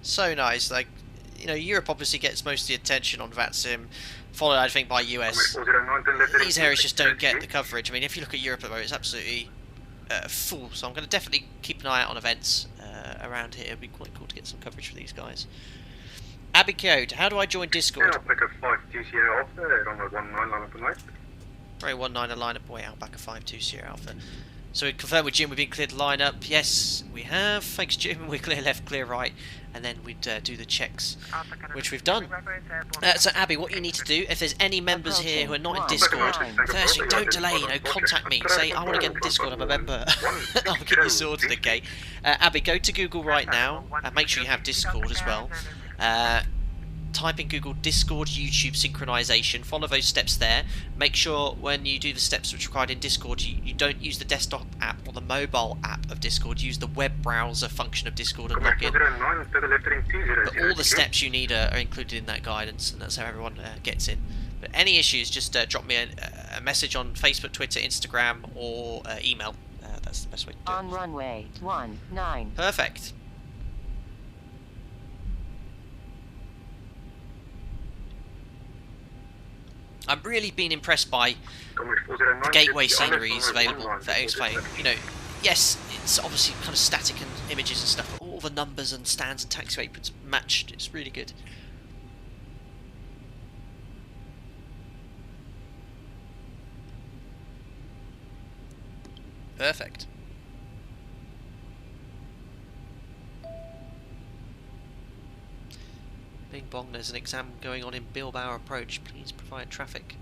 S2: So nice. Like, you know, Europe obviously gets most of the attention on VATSIM, followed I think by US. These areas just don't get the coverage. I mean, if you look at Europe at the moment, it's absolutely full. So I'm going to definitely keep an eye out on events around here. It'd be quite cool to get some coverage for these guys. Abby Code, how do I join Discord?
S3: Alpaca 520 Alpha, runway 19, line up and right.
S2: Runway 19, a line-up away, Alpaca 520 Alpha. So we confirmed with Jim we've been cleared line up. Yes, we have. Thanks, Jim. We're clear left, clear right. And then we'd do the checks, which we've done. So, Abby, what you need to do, if there's any members here who are not in Discord, firstly, don't delay, you know, contact me. Say, I want to get in Discord, I'm a member. I'll get you sorted, okay? Abby, go to Google right now, and make sure you have Discord as well. Type in Google Discord YouTube synchronization, follow those steps there. Make sure when you do the steps which are required in Discord, you don't use the desktop app or the mobile app of Discord, use the web browser function of Discord and log in. But all the steps you need are included in that guidance, and that's how everyone gets in. But any issues, just drop me a message on Facebook, Twitter, Instagram, or email. That's the best way to do it.
S10: On runway 19.
S2: Perfect. I'm really been impressed by the gateway sceneries available for Expo. You know, yes, it's obviously kind of static and images and stuff, but all the numbers and stands and taxiway aprons matched. It's really good. Perfect. Bing bong, there's an exam going on in Bilbao approach. Please provide traffic.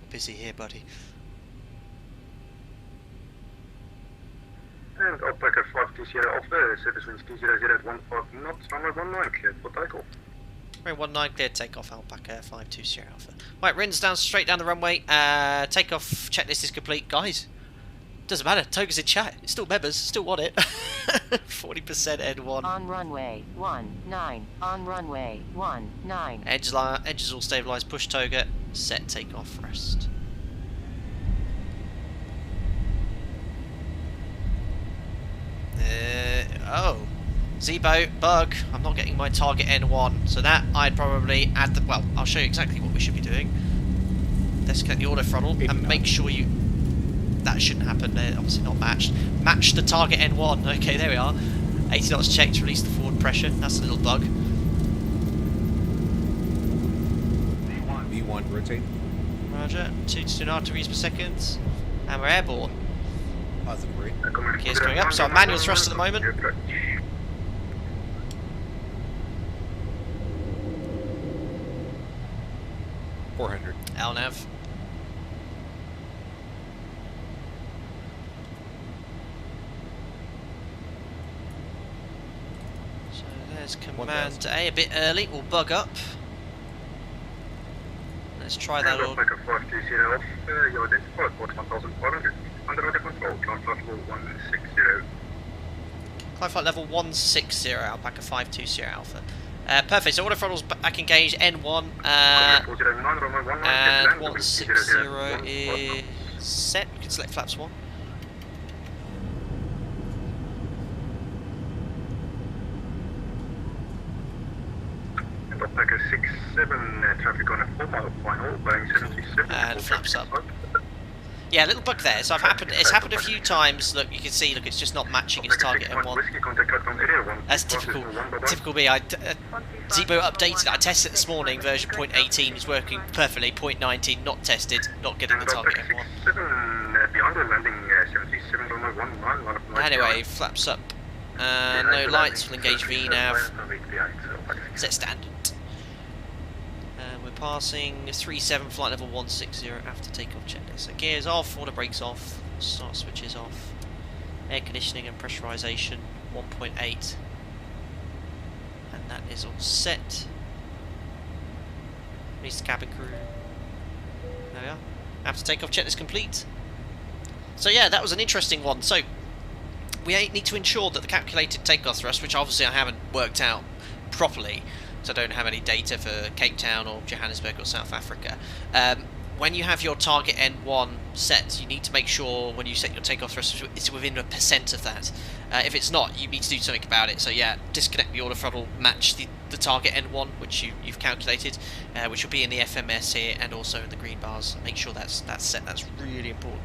S2: Busy here, buddy.
S3: And Alpaca 520 Alpha, service winds 200 at 15 knots, runway 19, cleared for takeoff.
S2: Runway 19, cleared takeoff, Alpaca 520 Alpha. Right, Rin's down, straight down the runway. Takeoff checklist is complete. Guys, doesn't matter, Toga's in chat. It's still members, still want it. 40% N1.
S10: On runway 19. On runway 19.
S2: Edges all stabilised, push Toga, set takeoff thrust. Oh. Z-boat, bug. I'm not getting my target N1. So that I'd probably add the... Well, I'll show you exactly what we should be doing. Disconnect the auto throttle and make sure you... That shouldn't happen, they're obviously not matched. Match the target N1, okay, there we are. 80 knots checked to release the forward pressure, that's a little bug.
S11: V1, rotate.
S2: Roger, 2 to 2 arteries per second. And we're airborne.
S11: Positive rate.
S2: Gears going up, so manual thrust at the moment.
S11: $400.
S2: LNAV. There's command A, a bit early, we'll bug up. Let's try that all.
S3: Alpaca 520 off, you identified port 1500, under control, climb flight level 160.
S2: Climb flight level 160, Alpaca 520 Alpha. Perfect, so auto throttle's back engaged, N1, and 160 is set, we can select flaps 1.
S3: Alpaca 67, traffic on a 4 mile final, Boeing 737.
S2: And flaps up. Yeah, a little bug there. So it's happened a few times. Look, you can see. Look, it's just not matching its target M1. That's typical. Typical me. Z-boat updated. I tested it this morning. Version 0.18 is working perfectly. 0.19 not tested. Not getting the target M1. Anyway, flaps up. No lights. We'll engage VNAV. Set standard. We're passing 37, flight level 160 after takeoff checklist. So gears off, auto brakes off, start switches off, air conditioning and pressurization 1.8, and that is all set. Release the cabin crew. There we are. After takeoff checklist complete. So yeah, that was an interesting one. So we need to ensure that the calculated takeoff thrust, which obviously I haven't worked out properly, because I don't have any data for Cape Town or Johannesburg or South Africa. When you have your target N1 set, you need to make sure when you set your takeoff thrust it's within 1% of that. If it's not, you need to do something about it. So yeah, disconnect the auto throttle, match the target N1 which you've calculated, which will be in the FMS here and also in the green bars. Make sure that's set. That's really important.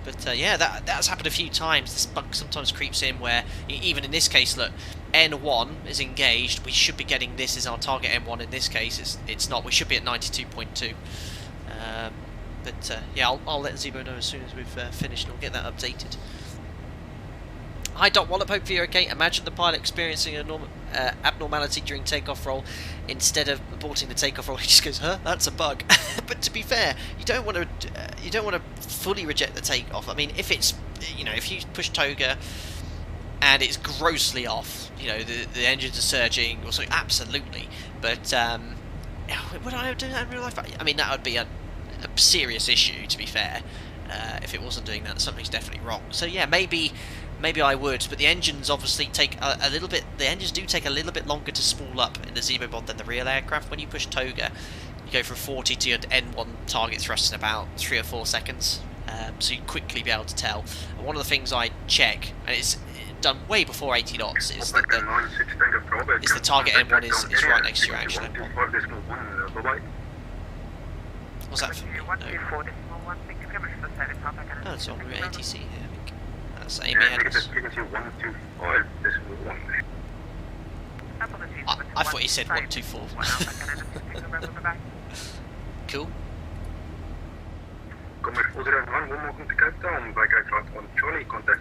S2: But yeah, that's happened a few times. This bug sometimes creeps in where, even in this case, look, N1 is engaged. We should be getting this as our target N1. In this case, it's not. We should be at 92.2. But yeah, I'll let Zebo know as soon as we've finished, and I'll get that updated. Hi Doc Wallop, hope you're okay. Imagine the pilot experiencing an abnormality during takeoff roll. Instead of aborting the takeoff roll, he just goes, "Huh, that's a bug." But to be fair, you don't want to fully reject the takeoff. I mean, if it's, if you push toga and it's grossly off, the engines are surging or something, absolutely. But would I do that in real life? I mean, that would be a serious issue, to be fair. If it wasn't doing that, something's definitely wrong. So yeah, maybe I would, but the engines obviously take a little bit. The engines do take a little bit longer to spool up in the Zebo mod than the real aircraft. When you push toga, you go from 40 to your N1 target thrust in about 3 or 4 seconds. So you quickly be able to tell. And one of the things I check, and it's done way before 80 knots, is that the target N1 is right next to your actual N1. What's that for me? No. Oh, it's on route ATC here, I think. That's Amy Hennis. I thought he said 124. Cool.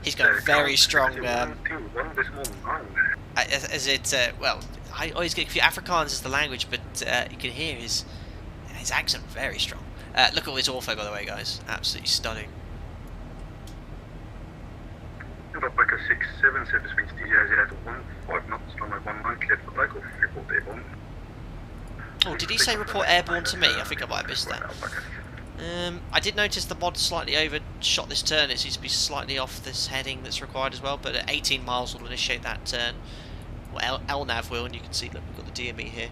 S2: He's got a very strong. As it well, I always get confused. Afrikaans is the language, but you can hear his accent very strong. Look at all this ortho, by the way, guys. Absolutely stunning.
S3: Alpaca 67 service winds DZ at 15 knots, runway 19 cleared for takeoff, report airborne.
S2: Oh, did he say report airborne to me? I think I might have missed that. I did notice the mod slightly overshot this turn. It seems to be slightly off this heading that's required as well, but at 18 miles will initiate that turn. Well, LNAV will, and you can see, look, we've got the DME here.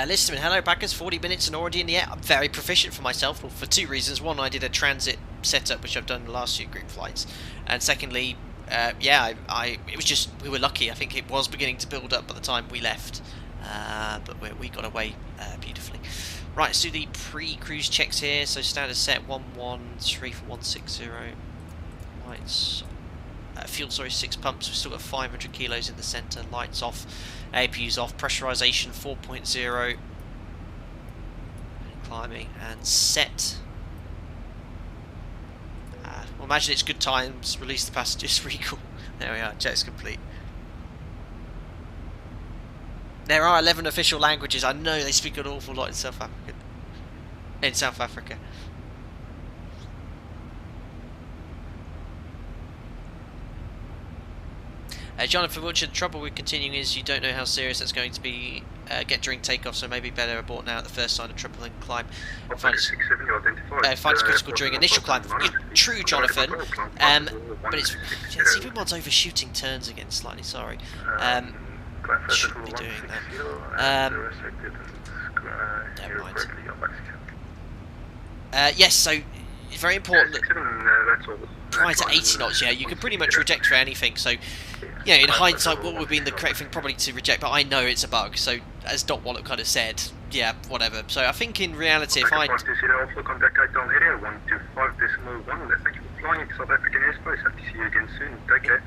S2: Listening, hello Packers, 40 minutes and already in the air. I'm very proficient for myself, well, for 2 reasons. One, I did a transit setup, which I've done the last few group flights, and secondly, yeah, it was just, we were lucky. I think it was beginning to build up by the time we left, but we got away beautifully. Right, let's do the pre-cruise checks here. So standard set 113 for 160. Lights, fuel, sorry, 6 pumps. We've still got 500 kilos in the centre. Lights off, APU's off, pressurisation 4.0. Climbing and set. Well, imagine it's good times. Release the passengers. Recall. There we are. Jet's complete. There are 11 official languages. I know they speak an awful lot in South Africa. Jonathan Wiltshire, the trouble with continuing is you don't know how serious that's going to be get during takeoff, so maybe better abort now at the first sign of trouble and climb. Find it's critical during initial climb. True, Jonathan, but it's even mod's overshooting turns again slightly, sorry. Shouldn't be doing that. Never mind. Yes, so it's very important that prior to 80 knots, yeah, you can pretty much reject for anything. So, yeah, in hindsight, what would be the correct thing probably to reject? But I know it's a bug. So, as Doc Wallop kind of said, yeah, whatever. So, I think in reality, if I
S3: contact Cape Town area 125.1. Thank you for flying into South African airspace. Hope to see you again soon. Take care.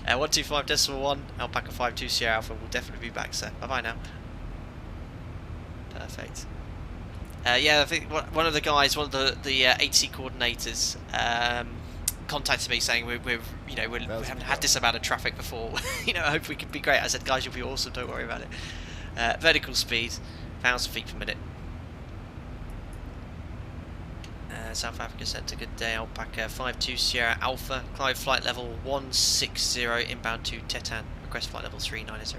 S2: 125.1 Alpaca 52 Sierra Alpha will definitely be back, sir. Bye bye now. Perfect. Yeah, I think one of the guys, one of the HC coordinators, contacted me saying we haven't had this amount of traffic before. I hope we can be great. I said, guys, you'll be awesome. Don't worry about it. Vertical speed, 1,000 feet per minute. South Africa Centre, good day. Alpaca 52 Sierra Alpha, climb flight level 160, inbound to Tetan. Request flight level 390.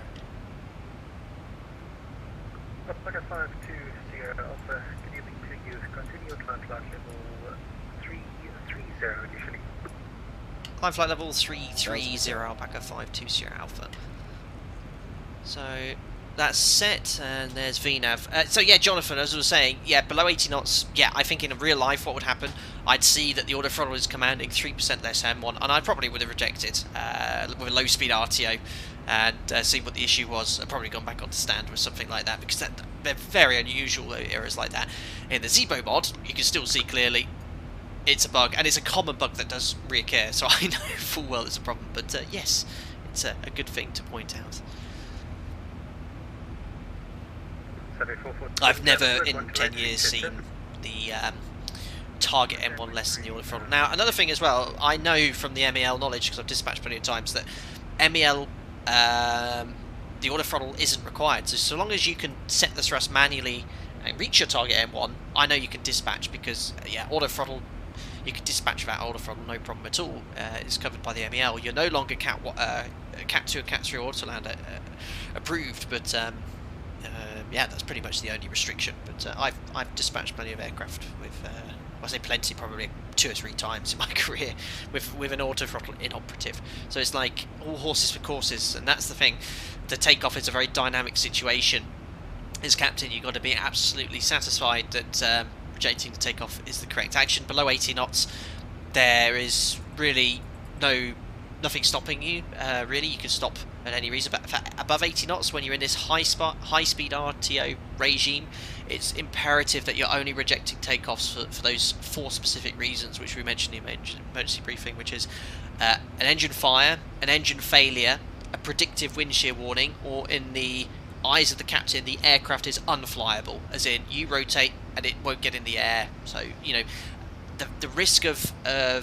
S5: Alpaca 52 Sierra Alpha, good evening to you. Continue climb flight level 330 initially.
S2: Climb flight level 330 Alpaca 52 Sierra Alpha. So that's set, and there's VNAV. So yeah, Jonathan, as I was saying, yeah, below 80 knots, yeah, I think in real life what would happen, I'd see that the auto throttle is commanding 3% less M1, and I probably would have rejected with a low speed RTO and see what the issue was. I'd probably gone back onto stand with something like that, because they're very unusual errors like that. In the Zebo mod, you can still see clearly it's a bug, and it's a common bug that does reoccur, so I know full well it's a problem, but yes, it's a good thing to point out. I've never in 10 years seen the target M1 less than the auto throttle. Now, another thing as well, I know from the MEL knowledge, because I've dispatched plenty of times, that MEL, the auto throttle isn't required. So long as you can set the thrust manually and reach your target M1, I know you can dispatch, because, yeah, auto throttle, you can dispatch without auto throttle, no problem at all. It's covered by the MEL. You're no longer Cat 2 and Cat 3 Autoland approved, but yeah, that's pretty much the only restriction. But I've dispatched plenty of aircraft with, I say plenty, probably 2 or 3 times in my career with an auto throttle inoperative. So it's like all horses for courses, and that's the thing. The takeoff is a very dynamic situation. As captain, you've got to be absolutely satisfied that rejecting the takeoff is the correct action. Below 80 knots, there is really nothing stopping you. Really, you can stop at any reason, but above 80 knots, when you're in this high-speed RTO regime, it's imperative that you're only rejecting takeoffs for those 4 specific reasons, which we mentioned in the emergency briefing, which is an engine fire, an engine failure, a predictive wind shear warning, or in the eyes of the captain, the aircraft is unflyable, as in you rotate and it won't get in the air. So, you know, the risk of a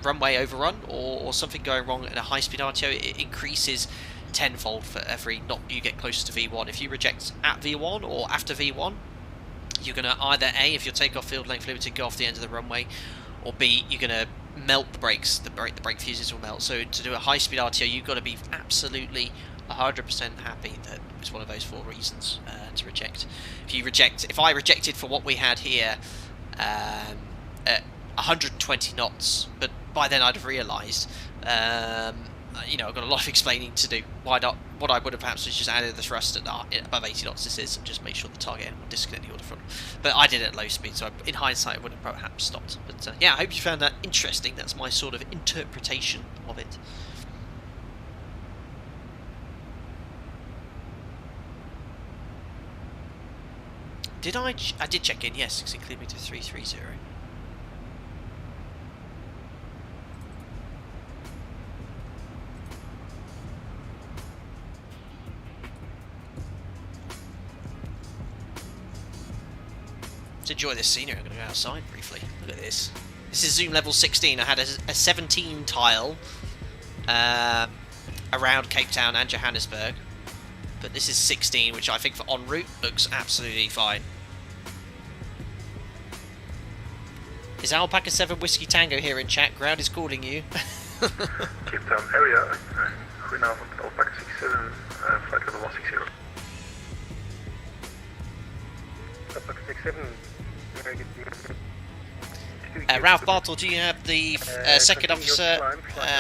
S2: runway overrun or something going wrong in a high-speed RTO, it increases tenfold for every knot you get closer to V1. If you reject at V1 or after V1, you're going to either A, if your takeoff field length limited, go off the end of the runway, or B, you're going to melt the brakes. The brake fuses will melt. So to do a high-speed RTO, you've got to be absolutely 100% happy that it's one of those 4 reasons to reject. If I rejected for what we had here at 120 knots, but by then I'd have realised, you know, I've got a lot of explaining to do. Why not? What I would have perhaps was just added the thrust at above 80 knots. This is, and just make sure the target end will disconnect the auto throttle. But I did it at low speed, so in hindsight, I would have perhaps stopped. But yeah, I hope you found that interesting. That's my sort of interpretation of it. Did I did check in, yes, it's included me to 330. To enjoy this scenery, I'm going to go outside briefly. Look at this. This is zoom level 16. I had a 17 tile around Cape Town and Johannesburg. But this is 16, which I think for en route looks absolutely fine. Is Alpaca 7 Whiskey Tango here in chat? Ground is calling you.
S3: Cape Town area. Goedenavond, Alpaca 67, flight level 160.
S5: Alpaca 67.
S2: Ralph Bartle, do you have the second officer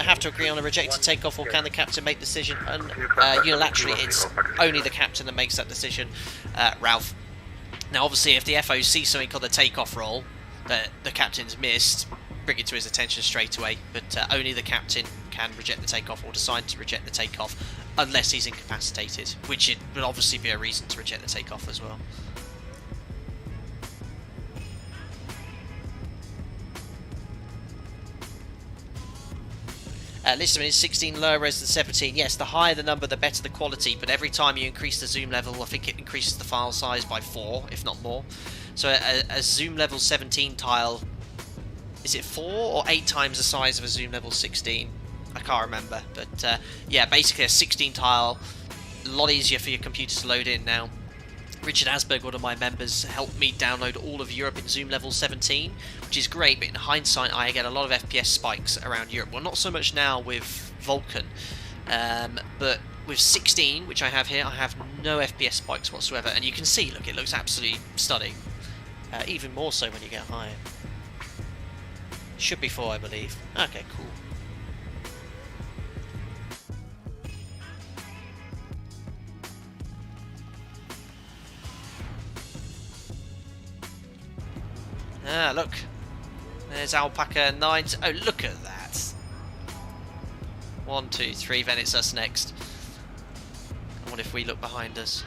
S2: have to agree on a rejected takeoff, or can the captain make the decision? Unilaterally, it's only the captain that makes that decision, Ralph. Now, obviously, if the FO sees something on the takeoff roll that the captain's missed, bring it to his attention straight away, but only the captain can reject the takeoff or decide to reject the takeoff unless he's incapacitated, which it would obviously be a reason to reject the takeoff as well. Listerman is 16 lower res than 17. Yes, the higher the number, the better the quality, but every time you increase the zoom level, I think it increases the file size by 4, if not more. So a zoom level 17 tile, is it 4 or 8 times the size of a zoom level 16? I can't remember, but yeah, basically a 16 tile, a lot easier for your computer to load in now. Richard Asberg, one of my members, helped me download all of Europe in zoom level 17, which is great, but in hindsight I get a lot of FPS spikes around Europe. Well, not so much now with Vulcan, but with 16, which I have here, I have no FPS spikes whatsoever, and you can see, look, it looks absolutely stunning. Even more so when you get higher. Should be 4, I believe. Okay, cool. Ah, look. There's Alpaca 9. Oh, look at that. 1, 2, 3, then it's us next. And what if we look behind us?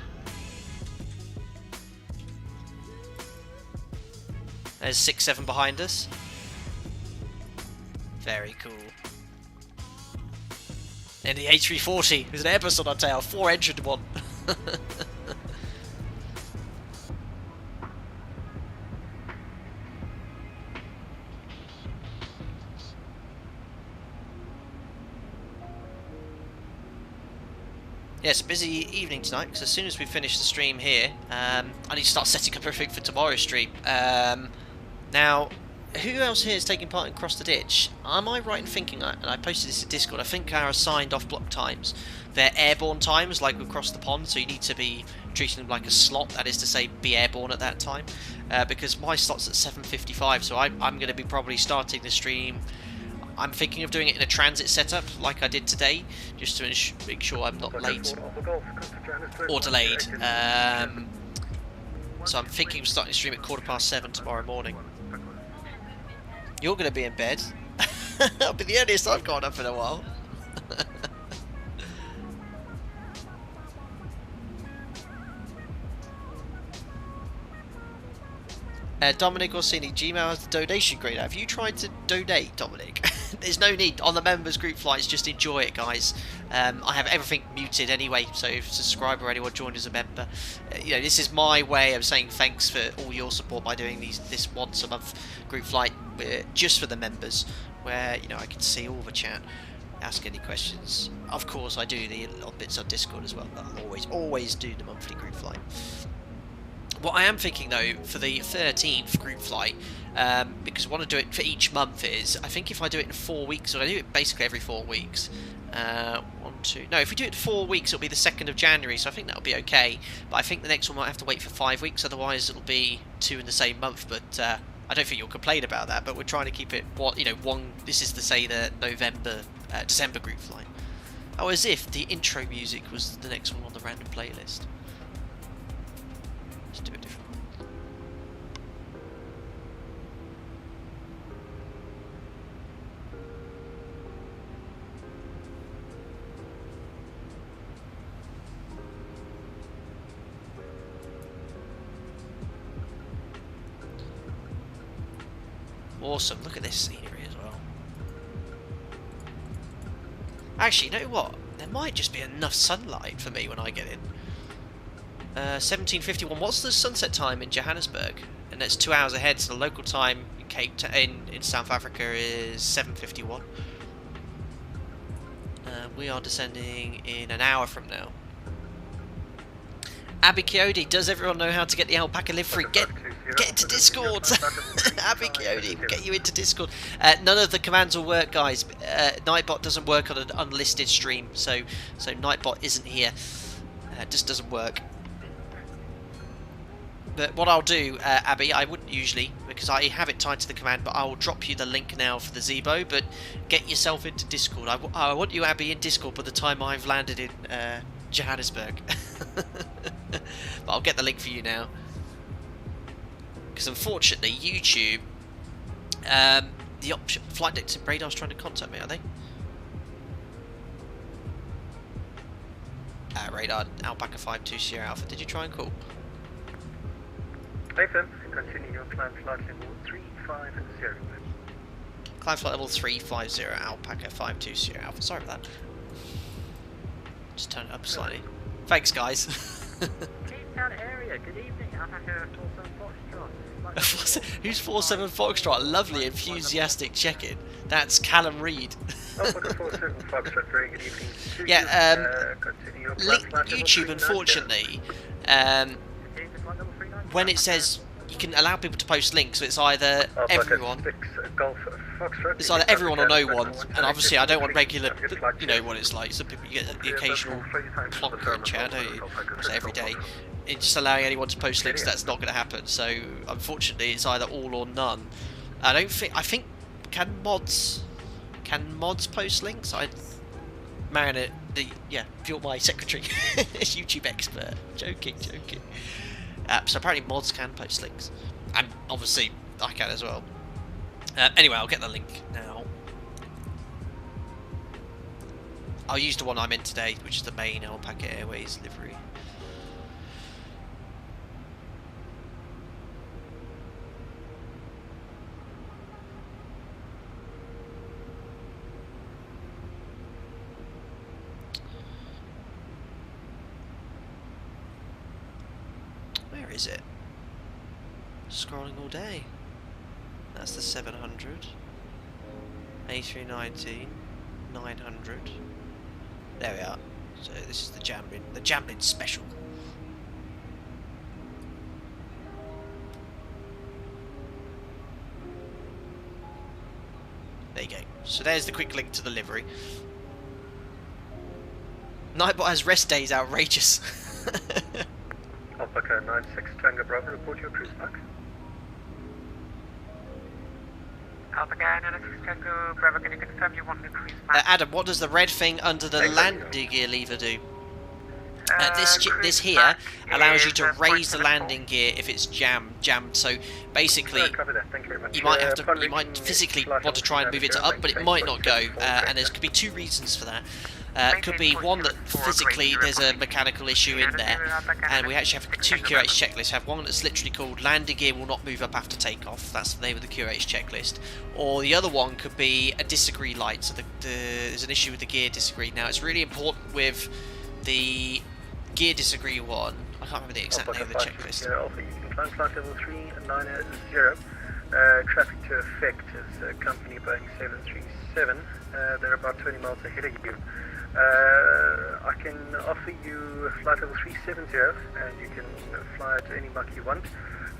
S2: There's 6, 7 behind us. Very cool. And the A340 with an Airbus on our tail. 4-engined one. Yeah, it's a busy evening tonight because as soon as we finish the stream here, I need to start setting up everything for tomorrow's stream. Now, who else here is taking part in Cross the Ditch? Am I right in thinking, and I posted this in Discord, I think our assigned off-block times, they're airborne times, like across the pond, so you need to be treating them like a slot, that is to say, be airborne at that time, because my slot's at 7:55, so I'm going to be probably starting the stream. I'm thinking of doing it in a transit setup, like I did today, just to make sure I'm not late or delayed. So I'm thinking of starting the stream at 7:15 tomorrow morning. You're going to be in bed. That'll be the earliest I've gone up in a while. Dominic Orsini, Gmail has the donation grid. Have you tried to donate, Dominic? There's no need. On the members group flights, just enjoy it, guys. I have everything muted anyway, so if a subscriber or anyone joined as a member, this is my way of saying thanks for all your support by doing this once a month group flight just for the members, where I can see all the chat, ask any questions. Of course, I do the odd bits on Discord as well. I'll always do the monthly group flight. What I am thinking though for the 13th group flight, because I want to do it for each month, is I think if I do it in 4 weeks, so I do it basically every 4 weeks. If we do it in 4 weeks, it'll be the 2nd of January, so I think that'll be okay. But I think the next one might have to wait for 5 weeks, otherwise it'll be 2 in the same month. But I don't think you'll complain about that. But we're trying to keep it one. This is the December group flight. Oh, as if the intro music was the next one on the random playlist. Let's do it different. Awesome, look at this scenery as well. Actually, you know what? There might just be enough sunlight for me when I get in. 17:51. What's the sunset time in Johannesburg? And that's 2 hours ahead, so the local time in South Africa is 7:51. We are descending in an hour from now. Abby Coyote, does everyone know how to get the Alpaca livery? Get into Discord! Abby Coyote will get you into Discord. None of the commands will work, guys. Nightbot doesn't work on an unlisted stream, so Nightbot isn't here. It just doesn't work. But what I'll do, Abby, I wouldn't usually, because I have it tied to the command, but I will drop you the link now for the Zebo, but get yourself into Discord. I want you, Abby, in Discord by the time I've landed in Johannesburg. But I'll get the link for you now. Because unfortunately, YouTube, the option, flight deck radar's trying to contact me, are they? Radar, Alpaca 52 Sierra Alpha, did you try and call?
S5: Nathan, continue your climb flight level 350.
S2: Climb flight level 350, Alpaca 52 Sierra Alpha. Sorry about that. Just turn it up slightly. Thanks, guys.
S9: Cape Town area, good evening. Alpaca 47 Foxtrot.
S2: Who's 47 Foxtrot? Lovely, enthusiastic check-in. That's Callum Reed.
S5: Alpaca 47 Foxtrot, very good evening.
S2: Yeah,
S5: continue your
S2: link
S5: climb flight level
S2: YouTube,
S5: 390.
S2: unfortunately, when it says you can allow people to post links, so it's either everyone, it's either everyone or no one, and obviously I don't want regular, you know what it's like, some people you get the occasional plonker in chat, don't you? So every day. It's just allowing anyone to post links, that's not going to happen, so unfortunately it's either all or none. I think mods post links? Mariner, you're my secretary, YouTube expert. Joking. So apparently mods can post links, and obviously I can as well. Anyway, I'll get the link now. I'll use the one I'm in today, which is the main Alpaca Airways livery. Where is it? Scrolling all day. That's the 700. A319. 900. There we are. So this is the Jamlin special. There you go. So there's the quick link to the livery. Nightbot has rest days, outrageous.
S5: Alpaca 96 Tango Bravo, report your cruise back.
S8: Alpaca 96 Tango Bravo, can you confirm you want the cruise back?
S2: Adam, what does the red thing under the landing gear lever do? This here allows you to raise the landing gear if it's jammed. So basically, you might physically want to try and move it up, but it might not go. And there could be two reasons for that. It could be one that physically there's a mechanical issue in there, and we actually have two QH checklists. We have one that's literally called landing gear will not move up after takeoff. That's the name of the QH checklist. Or the other one could be a disagree light. So there's an issue with the gear disagree. Now it's really important with the gear disagree one. I can't remember the exact name of the checklist.
S5: Alpha, you can climb flight level 390. Traffic to effect is company Boeing 737. They're about 20 miles ahead of you. I can offer you flight level 370, and you can fly at any Mach you want.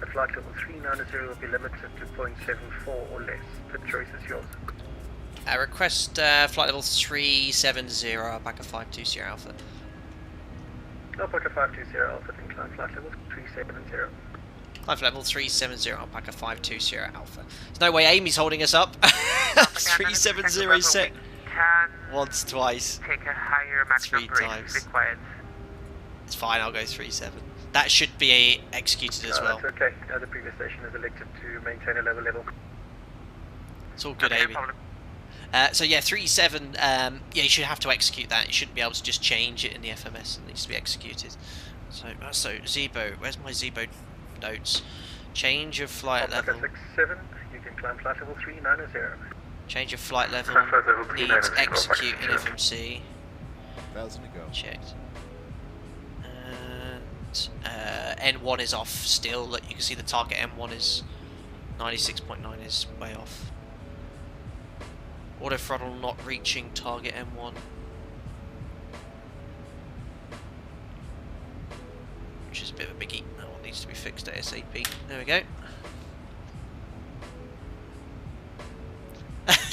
S5: At flight level 390 will be limited to 0.74 or less. The choice is yours.
S2: Request flight level 370, Alpaca 520 Alpha.
S5: Alpaca 520 Alpha, then climb flight level 370.
S2: Flight level 370, Alpaca 520 Alpha. There's no way Amy's holding us up. 370 set. Once, twice.
S8: Take a higher maximum
S2: 3 times.
S8: Required.
S2: It's fine, I'll go 37. That should be executed as well.
S5: That's okay. The previous station is elected to maintain a level.
S2: It's all good,
S8: Okay,
S2: Amy. So yeah, 37, yeah, you should have to execute that. You shouldn't be able to just change it in the FMS. It needs to be executed. So Zebo, where's my Zebo notes? Change of flight level.
S5: 67, you can climb flight level 390.
S2: Change of flight level.
S5: Flight level
S2: Needs
S5: 390.
S2: execute in FMC.
S11: 1,000 to go.
S2: Checked. And N1 is off still. Look, you can see the target M1 is 96.9 is way off. Auto throttle not reaching target M1. Which is a bit of a biggie. That one needs to be fixed ASAP. There we go.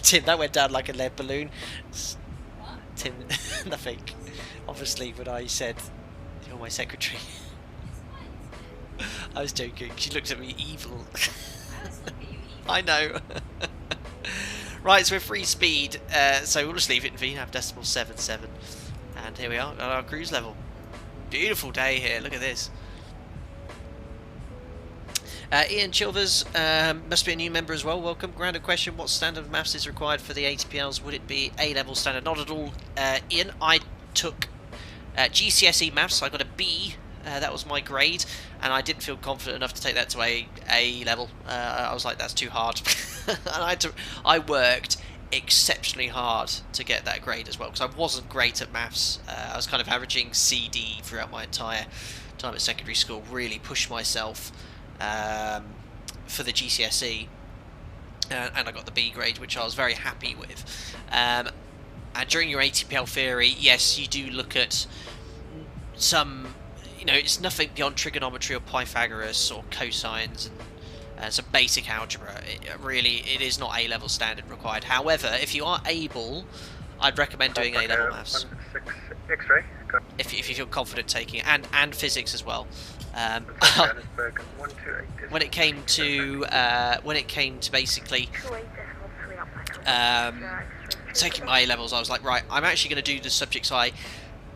S2: Tim, that went down like a lead balloon. Tim, nothing. Obviously, when I said you're my secretary, I was joking. She looked at me evil. I know. Right, so we're free speed. So we'll just leave it in VNAV decimal 77, and here we are at our cruise level. Beautiful day here. Look at this. Ian Chilvers must be a new member as well. Welcome. Random question: what standard of maths is required for the ATPLs? Would it be A-level standard? Not at all, Ian. I took GCSE maths. I got a B. That was my grade, and I didn't feel confident enough to take that to A level. I was like, that's too hard, and I worked exceptionally hard to get that grade as well, because I wasn't great at maths. I was kind of averaging CD throughout my entire time at secondary school. Really pushed myself for the GCSE, and I got the B grade, which I was very happy with. And during your ATPL theory, yes, you do look at some, you know, it's nothing beyond trigonometry or Pythagoras or cosines and some basic algebra. It is not A-level standard required. However, if you are able, I'd recommend doing A-level maths.
S5: X-ray.
S2: If you feel confident taking it, and physics as well. When it came to basically taking my A-levels, I was like, right, I'm actually going to do the subjects I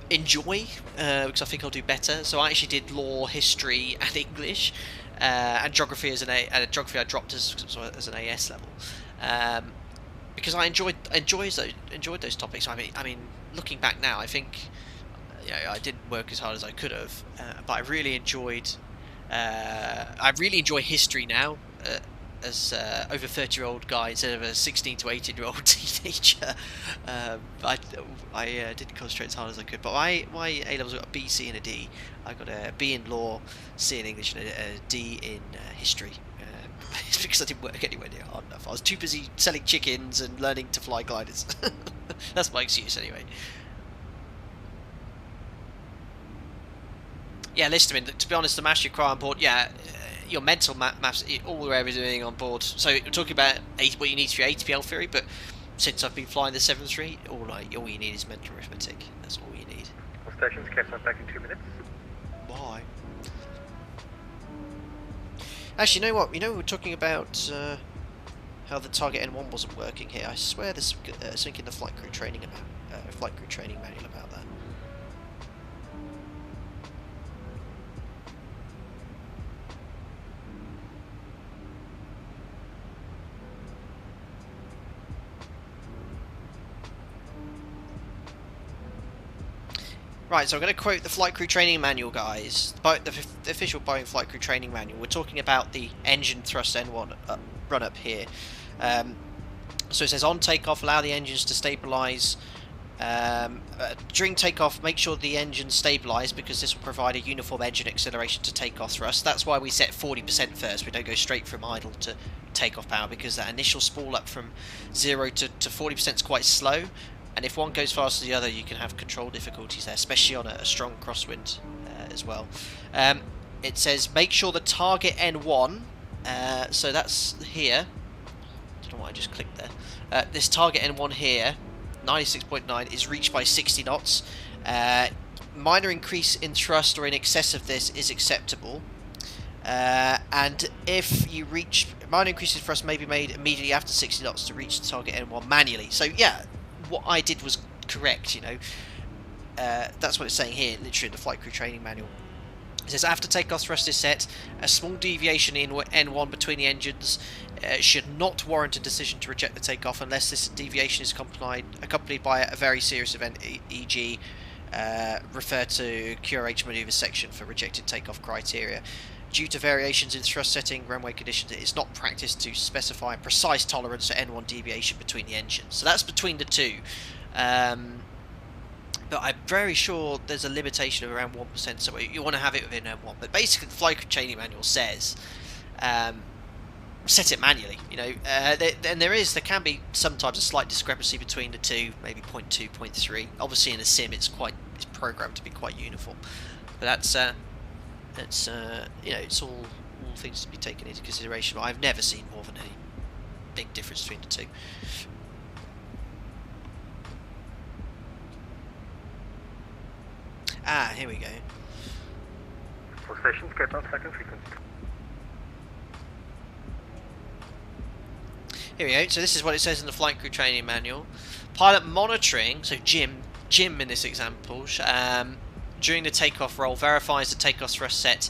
S2: enjoy, because I think I'll do better. So I actually did law, history, and English, and geography as geography I dropped as an AS level, because I enjoyed those topics. I mean, looking back now, I think I didn't work as hard as I could have, but I really enjoy history now. As over 30-year-old guy instead of a 16 to 18-year-old teenager. I didn't concentrate as hard as I could, but my A-levels got a B, C and a D. I got a B in law, C in English and a D in history. It's because I didn't work anywhere near hard enough. I was too busy selling chickens and learning to fly gliders. That's my excuse anyway. Yeah, listen, I mean, to be honest, the maths you require on board, your mental maths, all we're ever doing on board. So we're talking about what you need for your ATPL theory, but since I've been flying the 7-3, all you need is mental arithmetic. That's all you need.
S5: All stations, captain back in 2 minutes.
S2: Why? Actually, you know what? We were talking about how the target N1 wasn't working here. I swear there's something in the flight crew training manual about that. Right, so I'm going to quote the Flight Crew Training Manual, guys. The official Boeing Flight Crew Training Manual. We're talking about the engine thrust N1 run up here. So it says, on takeoff, allow the engines to stabilise. During takeoff, make sure the engines stabilise, because this will provide a uniform engine acceleration to takeoff thrust. That's why we set 40% first. We don't go straight from idle to takeoff power, because that initial spool up from 0 to 40% is quite slow. And if one goes faster than the other, you can have control difficulties there, especially on a strong crosswind as well. It says, make sure the target N1, so that's here. I don't know why I just clicked there. This target N1 here, 96.9, is reached by 60 knots. Minor increase in thrust or in excess of this is acceptable. And if you reach, minor increase in thrust may be made immediately after 60 knots to reach the target N1 manually. So yeah, what I did was correct, that's what it's saying here, literally in the Flight Crew Training Manual. It says, after takeoff thrust is set, a small deviation in N1 between the engines should not warrant a decision to reject the takeoff unless this deviation is accompanied by a very serious event, e.g. refer to QRH manoeuvre section for rejected takeoff criteria. Due to variations in thrust setting, runway conditions, it is not practice to specify a precise tolerance for N1 deviation between the engines. So that's between the two. But I'm very sure there's a limitation of around 1%, so you want to have it within N1. But basically, the Flight Crew Training Manual says set it manually. And there can be sometimes a slight discrepancy between the two, maybe 0.2, 0.3. Obviously, in a sim, it's programmed to be quite uniform. But that's it's all things to be taken into consideration. But I've never seen more than any big difference between the two. Here we go.
S5: All stations, get on second frequency.
S2: Here we go. So this is what it says in the Flight Crew Training Manual. Pilot monitoring, so Jim in this example, during the takeoff roll, verifies the takeoff thrust set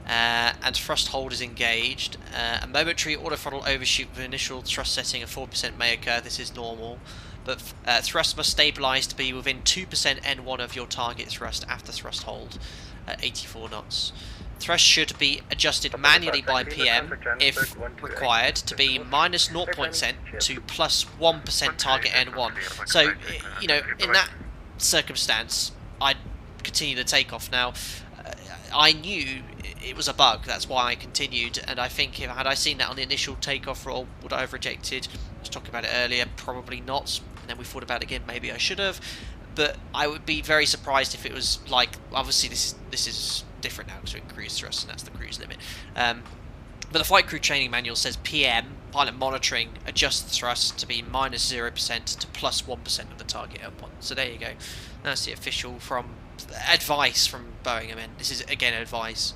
S2: and thrust hold is engaged. A momentary autothrottle overshoot with initial thrust setting of 4% may occur. This is normal. But thrust must stabilise to be within 2% N1 of your target thrust after thrust hold at 84 knots. Thrust should be adjusted manually by PM if required to be minus 0.1% to plus 1% target N1. So, in that circumstance, I'd continue the takeoff. Now, I knew it was a bug, that's why I continued, and I think had I seen that on the initial takeoff roll, would I have rejected? I was talking about it earlier, probably not. And then we thought about it again, maybe I should have, but I would be very surprised if it was like, obviously this is different now because we're in cruise thrust and that's the cruise limit. But the Flight Crew Training Manual says PM, pilot monitoring, adjust the thrust to be minus 0% to plus 1% of the target N1. So there you go. That's the official advice from Boeing. I mean, this is again advice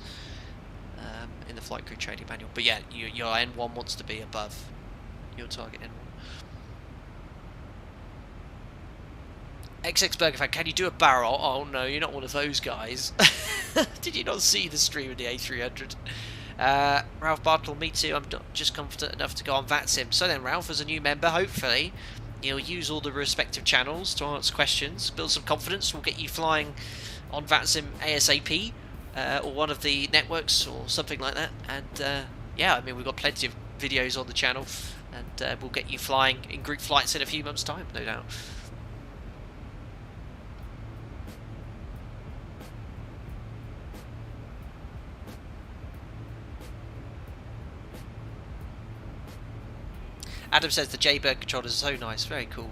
S2: in the Flight Crew Training Manual. But yeah, your N1 wants to be above your target N1. XX Burger fan, can you do a barrel? Oh no, you're not one of those guys. Did you not see the stream of the A300? Ralph Bartle, me too. I'm not just confident enough to go on VATSIM. So then, Ralph, as a new member, hopefully you'll use all the respective channels to answer questions, build some confidence. We'll get you flying on VATSIM ASAP, or one of the networks or something like that. And yeah, I mean, we've got plenty of videos on the channel, and we'll get you flying in group flights in a few months' time, no doubt. Adam says the J-Bird controllers are so nice, very cool.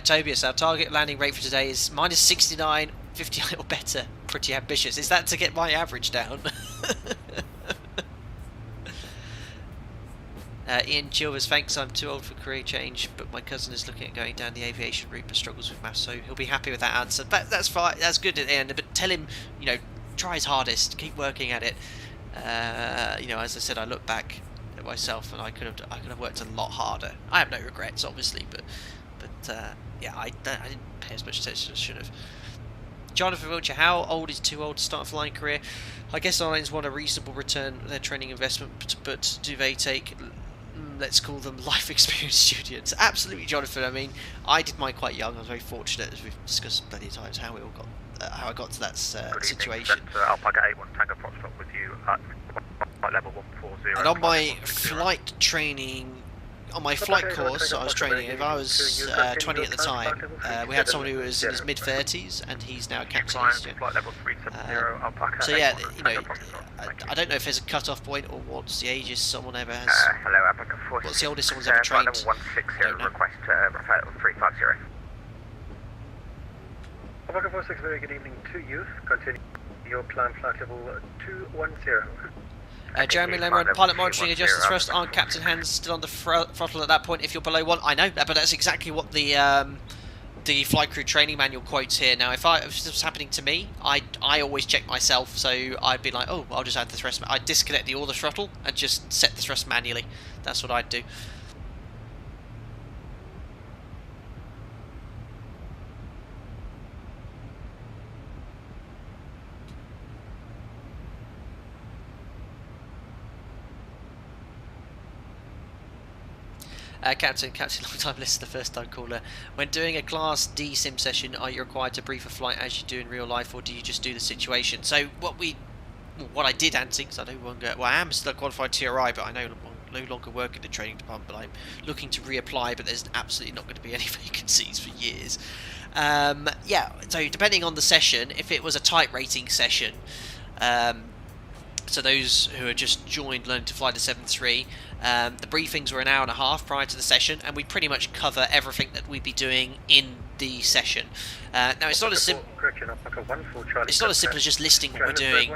S2: Tobias, our target landing rate for today is minus 69, 58 or better. Pretty ambitious. Is that to get my average down? Ian Chilvers, thanks, I'm too old for career change, but my cousin is looking at going down the aviation route but struggles with maths, so he'll be happy with that answer. That's fine, that's good at the end, but tell him, you know, try his hardest, keep working at it. You know, as I said, I look back at myself and I could have worked a lot harder. I have no regrets, obviously, but yeah, I didn't pay as much attention as I should have. Jonathan Wiltshire, how old is too old to start a flying career? I guess airlines want a reasonable return on their training investment, but do they take, let's call them life experience students? Absolutely, Jonathan. I mean, I did mine quite young. I was very fortunate, as we've discussed plenty of times, how we all got, how I got to that situation.
S12: Alpaca 81 Tango Foxtrot with you at level 140.
S2: And on my flight training, on my flight course I was training, if I was 20 at the time, we had someone who was in his mid-30s and he's now a captain. So yeah, you know, I don't know if there's a cut-off point or what's the ages someone ever has.
S12: Hello, Alpaca 46.
S2: What's the oldest someone's ever trained?
S12: Level 160, request Rafael 350.
S5: Alpaca 46, very good evening to you. Continue your climb flight level 210.
S2: Jeremy Lemmer, pilot monitoring adjustments first. Aren't captain hands still on the throttle at that point if you're below 1? I know that, but that's exactly what the flight crew training manual quotes here. Now, if this was happening to me, I always check myself, so I'd be like, oh, I'll just add the thrust. I'd disconnect the auto throttle and just set the thrust manually. That's what I'd do. Captain, long time listener, first time caller. When doing a Class D sim session, are you required to brief a flight as you do in real life, or do you just do the situation? So what I did answer, because I know one go, well, I am still a qualified TRI, but I no longer work in the training department, but I'm looking to reapply, but there's absolutely not going to be any vacancies for years. Yeah, so depending on the session, if it was a type rating session, so those who are just joined learning to fly the 7-3, the briefings were an hour and a half prior to the session, and we pretty much cover everything that we'd be doing in the session. Now, it's not as simple as just listing what we're doing.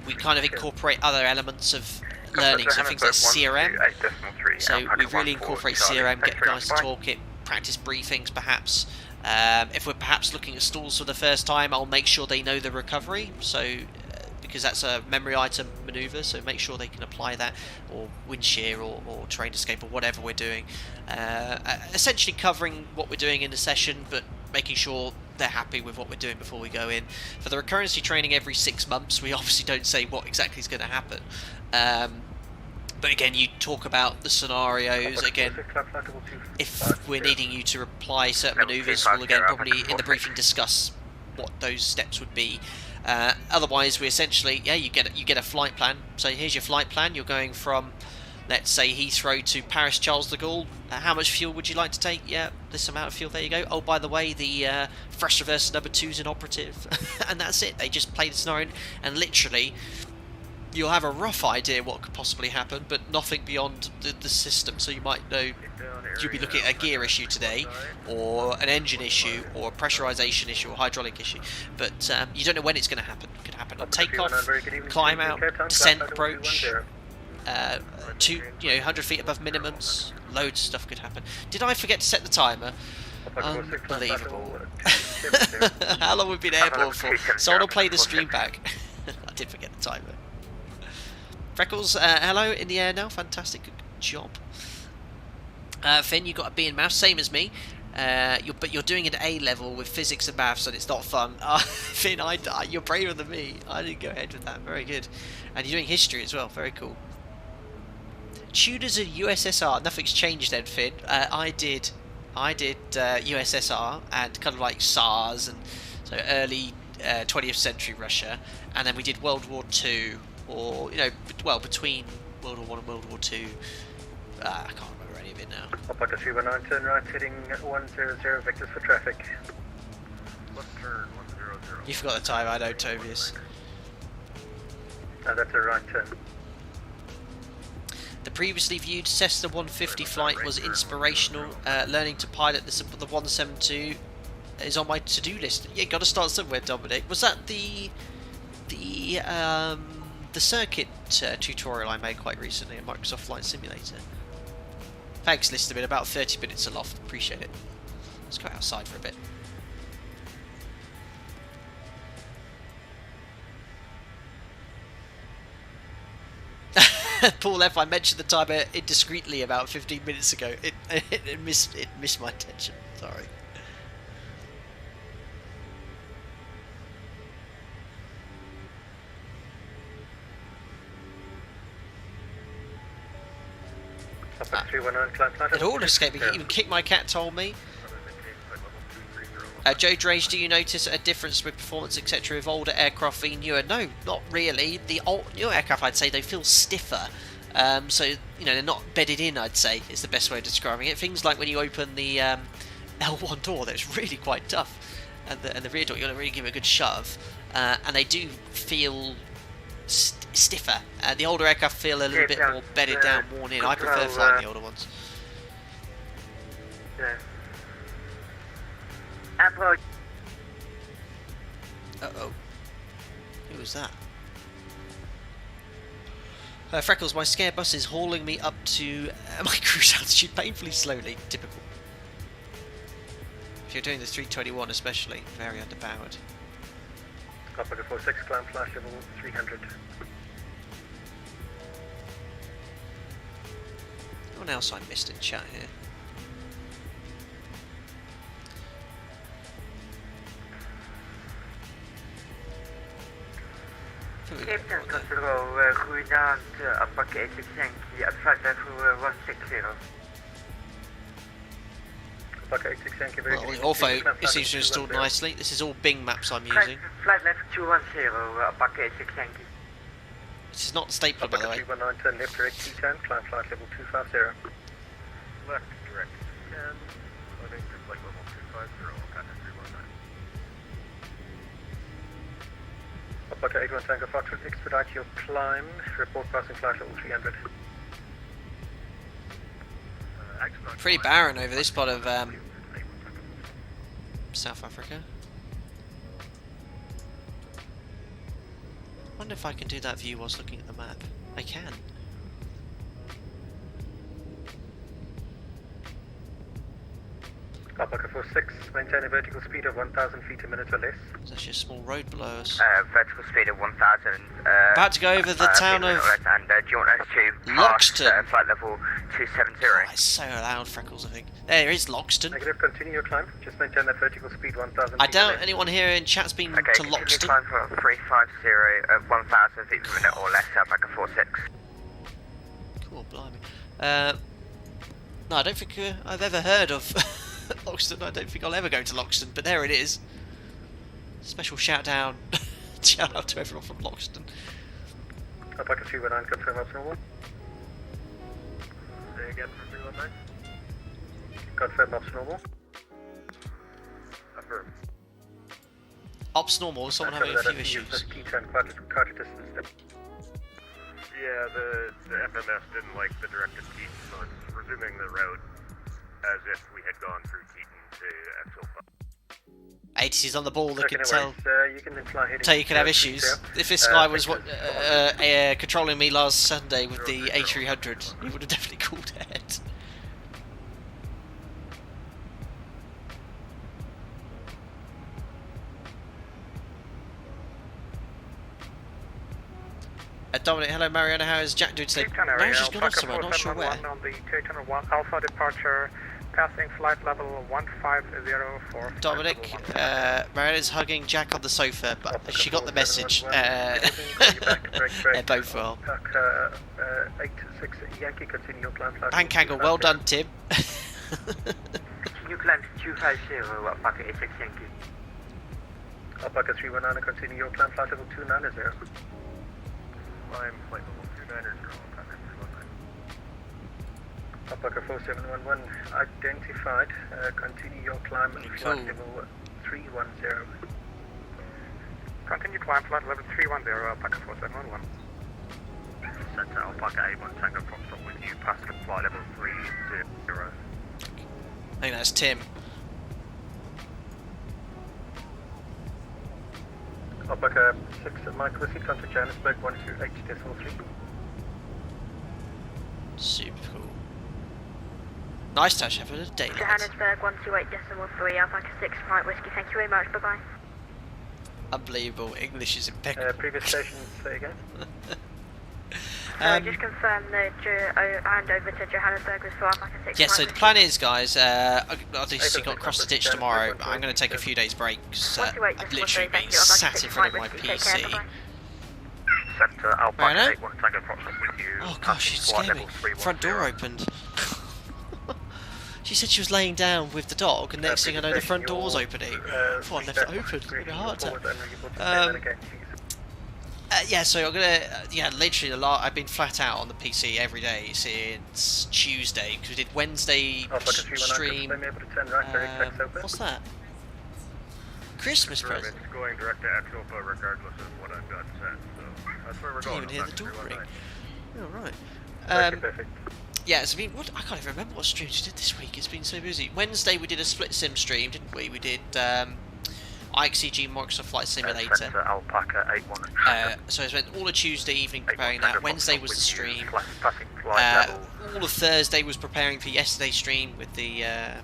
S2: We kind of incorporate other elements of learning, so things like CRM. So we really incorporate CRM, get guys to talk it, practice briefings perhaps. If we're perhaps looking at stalls for the first time, I'll make sure they know the recovery, so because that's a memory item maneuver, so make sure they can apply that, or wind shear, or terrain escape, or whatever we're doing. Essentially covering what we're doing in the session, but making sure they're happy with what we're doing before we go in. For the recurrency training every 6 months, we obviously don't say what exactly is going to happen. But again, you talk about the scenarios. Again, if we're needing you to apply certain maneuvers, we'll again probably in the briefing discuss what those steps would be. Otherwise, we essentially, yeah, you get a flight plan. So here's your flight plan. You're going from, let's say, Heathrow to Paris Charles de Gaulle. How much fuel would you like to take? Yeah, this amount of fuel. There you go. Oh, by the way, the thrust reverser number 2 is inoperative, and that's it. They just play the scenario, and literally, you'll have a rough idea what could possibly happen, but nothing beyond the system. So you might know you'll be looking at a gear issue today, or an engine issue, or a pressurization issue, or hydraulic issue, but you don't know when it's going to happen. It could happen on takeoff, climb out, descent, approach, 100 feet above minimums. Loads of stuff could happen. Did I forget to set the timer? Unbelievable. How long we've been airborne for? Someone will play the stream back. I did forget the timer. Freckles, hello, in the air now. Fantastic, good job. Finn, you got a bee and mouse, same as me. but you're doing it at A level with physics and maths, and it's not fun. Finn, you're braver than me. I didn't go ahead with that. Very good. And you're doing history as well. Very cool. Tudors and USSR. Nothing's changed then, Finn. I did USSR and kind of like SARS, and so early 20th century Russia, and then we did World War II, or between World War I and World War II. I can't remember any of it now.
S5: Alpaca 319, turn right, heading 100 vectors for traffic.
S12: Left turn 100.
S2: You forgot the time, I know, Tobias.
S5: That's a right turn.
S2: The previously viewed Cessna 150 flight was inspirational. Learning to pilot the 172 is on my to-do list. You got to start somewhere, Dominic. Was that the circuit tutorial I made quite recently in Microsoft Flight Simulator? Thanks, list. Been about 30 minutes aloft. Appreciate it. Let's go outside for a bit. Paul F, I mentioned the timer indiscreetly about 15 minutes ago. It missed my attention. Sorry. It all escaped me. Even Kick My Cat told me. Joe Drage, do you notice a difference with performance, etc., with older aircraft being newer? No, not really. The newer aircraft, I'd say, they feel stiffer. So, they're not bedded in, I'd say, is the best way of describing it. Things like when you open the L1 door, that's really quite tough. And the rear door, you've got to really give it a good shove. And they do feel stiffer. The older aircraft feel a little bit more bedded down, worn in. I prefer flying the older ones.
S5: Yeah.
S2: Uh-oh. Who was that? Freckles, my scare bus is hauling me up to my cruise altitude painfully slowly. Typical. If you're doing the 321 especially, very underpowered.
S5: Alpaca 46, climb flash level 300.
S2: What else I missed in chat here?
S9: Captain Control, goedenavond, Alpaca 86 Yankee, flight level 160.
S5: Alpaca 86 Yankee, very good.
S2: Ortho, it seems to have installed nicely. This is all Bing maps I'm using.
S9: Flight level 210, Alpaca 86 Yankee.
S2: This is not the stapler, by the way.
S5: 319, turn left direct T10, climb flight level 250.
S12: Left direct 10, loading to flight level 250, Alpaca 319.
S5: Alpaca 81 Tango Foxtrot, expedite your climb, report passing flight level 300.
S2: Pretty barren over this part of South Africa. I wonder if I can do that view whilst looking at the map. I can.
S5: Alpaca 46, maintain a vertical speed of 1,000 feet a minute or less.
S2: There's actually a small road below us.
S9: Vertical speed of 1,000.
S2: About to go over the town of
S9: and do you want us to
S2: Loxton.
S9: pass, flight level 270?
S2: Oh, it's so loud, Freckles, I think. There is Loxton.
S5: Negative, continue your climb. Just maintain that vertical speed 1,000
S2: I
S5: feet
S2: doubt
S5: a less.
S2: anyone here in chat's been
S9: Okay,
S2: to
S9: continue
S2: Loxton.
S9: climb for 350 at 1,000 feet per minute or less, Alpaca 46.
S2: Cool, blimey. No, I don't think I've ever heard of Loxton. I don't think I'll ever go to Loxton, but there it is. Special shout out to everyone from Loxton.
S5: Alpaca 319, confirm ops normal.
S12: Say again for 319.
S5: Confirm ops normal.
S12: Affirm.
S2: Ops normal, someone having a few issues.
S5: T10, quite a distance.
S12: Yeah, the FMS didn't like the directed Keaton, so it's resuming the route as if we had gone through Keaton to Exo.
S2: 80's on the ball, they can tell.
S5: You can fly
S2: Tell you can have issues. If this guy was controlling me last Sunday with the A300, he would have definitely called ahead. Dominic, hello Mariana, how is Jack doing today? No, she's gone off somewhere, not sure where.
S13: On the 201 Alpha departure
S4: Passing flight level 150
S2: Dominic, Mariana's hugging Jack on the sofa, but she got the message. They're both well.
S5: Alpaca 86 Yankee, continue your climb flight.
S2: Bank angle, well done, Tim.
S9: Continue climb 250, Alpaca 86 Yankee.
S5: Alpaca 319, continue your climb flight level 290.
S12: Climb flight level 290, Alpaca 319.
S5: Alpaca 4711, identified. Continue your climb flight level 310.
S4: Continue climb flight level 310, Alpaca 4711.
S12: Center Alpaca A1 Tango Foxtrot with you, passing flight level 30.
S2: I think that's Tim.
S5: Alpaca 6 Mike Whiskey, contact Johannesburg 128.3.
S2: Super cool. Nice touch, Shepard. A day, lads.
S6: Johannesburg 128.3, Alpaca 6 Mike Whiskey, thank you very much, bye bye.
S2: Unbelievable. English is impeccable.
S5: Previous station, say again.
S6: Just confirm the handover to Johannesburg was for Alpaca 6
S2: Yeah,
S6: Mike
S2: so the
S6: Whiskey.
S2: plan is, guys, obviously got across the ditch tomorrow. I'm going to take a few days break because I've literally been sat in front of my PC.
S12: Center Alpaca
S2: Mariana?
S12: A1 Tango Foxtrot with you.
S2: Oh gosh, it scared me. Front door opened. She said she was laying down with the dog, and next thing I know, the front door's opening. I thought I left it open. It a heart attack. Yeah, so I'm gonna. Literally, I've been flat out on the PC every day since Tuesday because we did Wednesday stream. What's that? Christmas present.
S12: It's going direct to Axopa regardless of what I've got set, so that's where we're going.
S2: Didn't even hear the door ring. Oh, right.
S5: Perfect.
S2: Yeah, so I can't even remember what streams we did this week. It's been so busy. Wednesday we did a split sim stream, didn't we? We did IXCG Microsoft Flight Simulator.
S12: Center Alpaca 81.
S2: So I spent all of Tuesday evening preparing that. Wednesday was the stream.
S12: Passing flight level.
S2: All of Thursday was preparing for yesterday's stream with the. I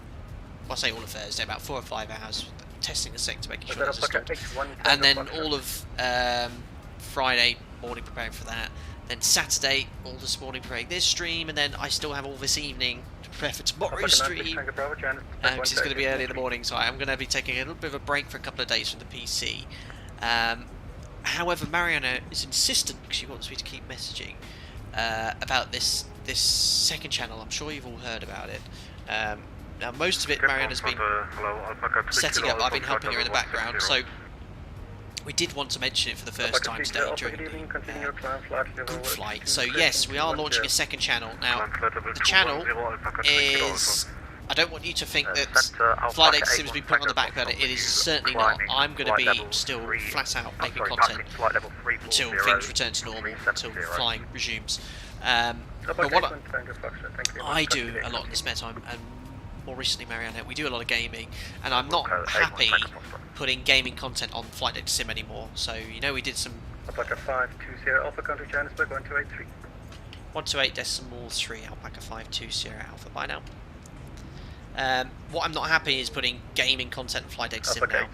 S2: say all of Thursday, about 4 or 5 hours testing the sector, making sure there's a stop. And then all of Friday morning preparing for that. Then Saturday, all this morning preparing this stream, and then I still have all this evening to prepare for tomorrow's stream, which is going to be early in the morning, so I'm going to be taking a little bit of a break for a couple of days from the PC. However, Mariana is insistent, because she wants me to keep messaging, about this second channel. I'm sure you've all heard about it. Now, most of it Mariana's been setting up, I've been helping her in the background, so we did want to mention it for the first time today during the group flight. So yes, we are launching a second channel. Now, the channel is... I don't want you to think that Flight Data Sim has been put on the back burner. It is certainly not. I'm going to be still flat out making content until things return to normal, until flying resumes. But what I do a lot in the spare time, and more recently Mariana, we do a lot of gaming, and I'm not happy putting gaming content on Flight Data Sim anymore. So, you know, we did some...
S5: Alpaca 520, Alpha Country Johannesburg 1283.
S2: 128.3, Alpaca 520 Sierra Alpha by now. What I'm not happy is putting gaming content on Flight Data Sim now.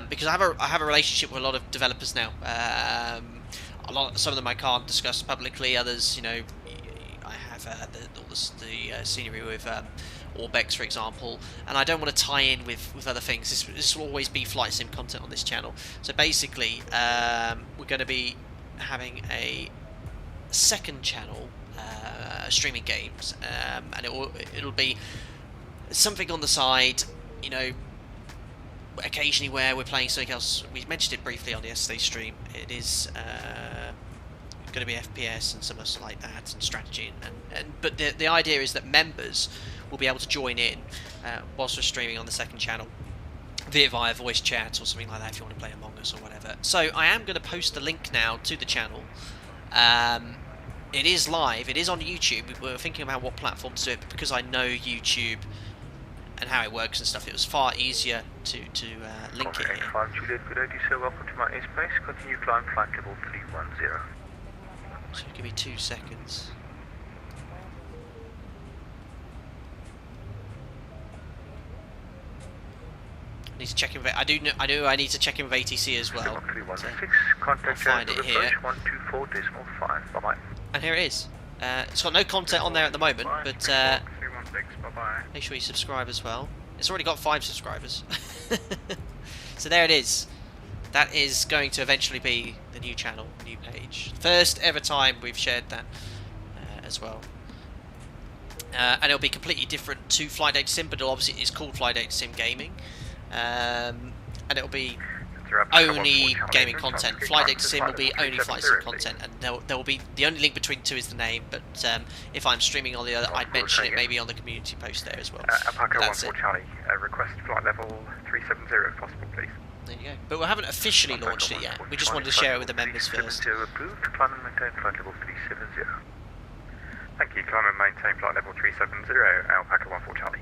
S2: Because I have a relationship with a lot of developers now. Some of them I can't discuss publicly. Others, you know, I have the scenery with Orbex, for example, and I don't want to tie in with other things. This will always be flight sim content on this channel. So basically, we're going to be having a second channel streaming games, and it'll be something on the side, you know, occasionally where we're playing something else. We mentioned it briefly on yesterday's stream. It is going to be FPS and some stuff like that, and strategy, but the idea is that members will be able to join in whilst we're streaming on the second channel, via voice chat or something like that if you want to play Among Us or whatever. So I am going to post the link now to the channel. It is live, it is on YouTube. We were thinking about what platform to do it, but because I know YouTube and how it works and stuff, it was far easier to link it here.
S12: Juliet, good day, sir. Welcome to my airspace. Continue climb flight level 310.
S2: So give me 2 seconds. I need to check in with, I do. I need to check in with ATC as well. I'll find it here.
S12: 124.5. Bye bye.
S2: And here it is. It's got no content on there at the moment, but Make sure you subscribe as well. It's already got 5 subscribers. So there it is. That is going to eventually be the new channel, new page. First ever time we've shared that as well. And it'll be completely different to Flight Data Sim, but obviously it's called Flight Data Sim Gaming. And it'll be only gaming content. Flight Data Sim will be only Flight Sim content, and there will be the only link between the two is the name. But if I'm streaming on the other, I'd mention it maybe on the community post there as well.
S7: Alpaca 14 Charlie, request flight level 370 if possible, please.
S2: There you go. But we haven't officially launched it yet. We just wanted to share it with the members first.
S7: Approved. Climb and maintain flight level 370. Thank you. Climb and maintain flight level 370. Alpaca 14 Charlie.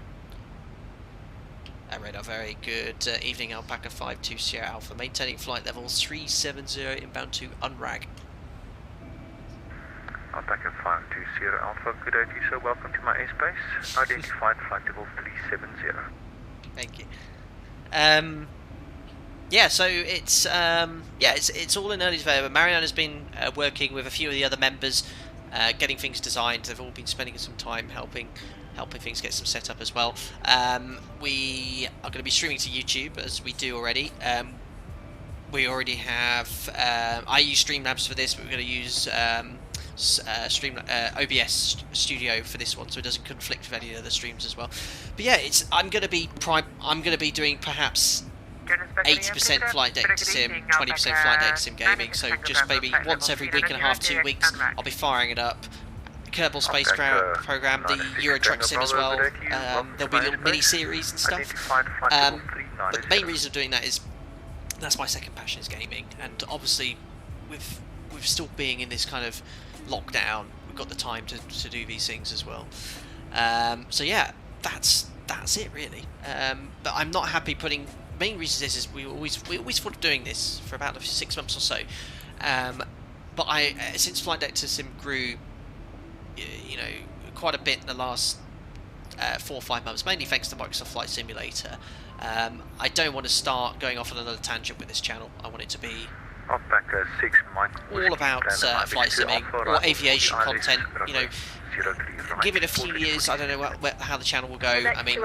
S2: Radar, very good evening, Alpaca 52 Sierra Alpha, maintaining flight level 370 inbound to Unrag.
S13: Alpaca 52 Sierra Alpha, good day to you, sir. Welcome to my airspace. Identified flight level 370.
S2: Thank you. Yeah, so it's it's all in early development. Marianne has been working with a few of the other members, getting things designed. They've all been spending some time helping things get some set up as well. We are going to be streaming to YouTube, as we do already. We already have I use Streamlabs for this, but we're going to use OBS Studio for this one, so it doesn't conflict with any other streams as well. But yeah, I'm going to be doing perhaps 80% Flight Data Sim, 20% Flight Data Sim gaming. So just maybe once every week and a half, 2 weeks, I'll be firing it up. Kerbal Space Program, the Euro Truck Sim as well. There'll be little mini series and stuff. But the main reason of doing that is that's my second passion, is gaming, and obviously with still being in this kind of lockdown, we've got the time to do these things as well. So yeah, that's it really. But I'm not happy putting. Main reason is we always thought of doing this for about 6 months or so. But since Flight Data Sim grew, you know, quite a bit in the last 4 or 5 months, mainly thanks to Microsoft Flight Simulator. I don't want to start going off on another tangent with this channel. I want it to be all about flight simming or aviation content. You know, give it a few years. I don't know how the channel will go. I mean,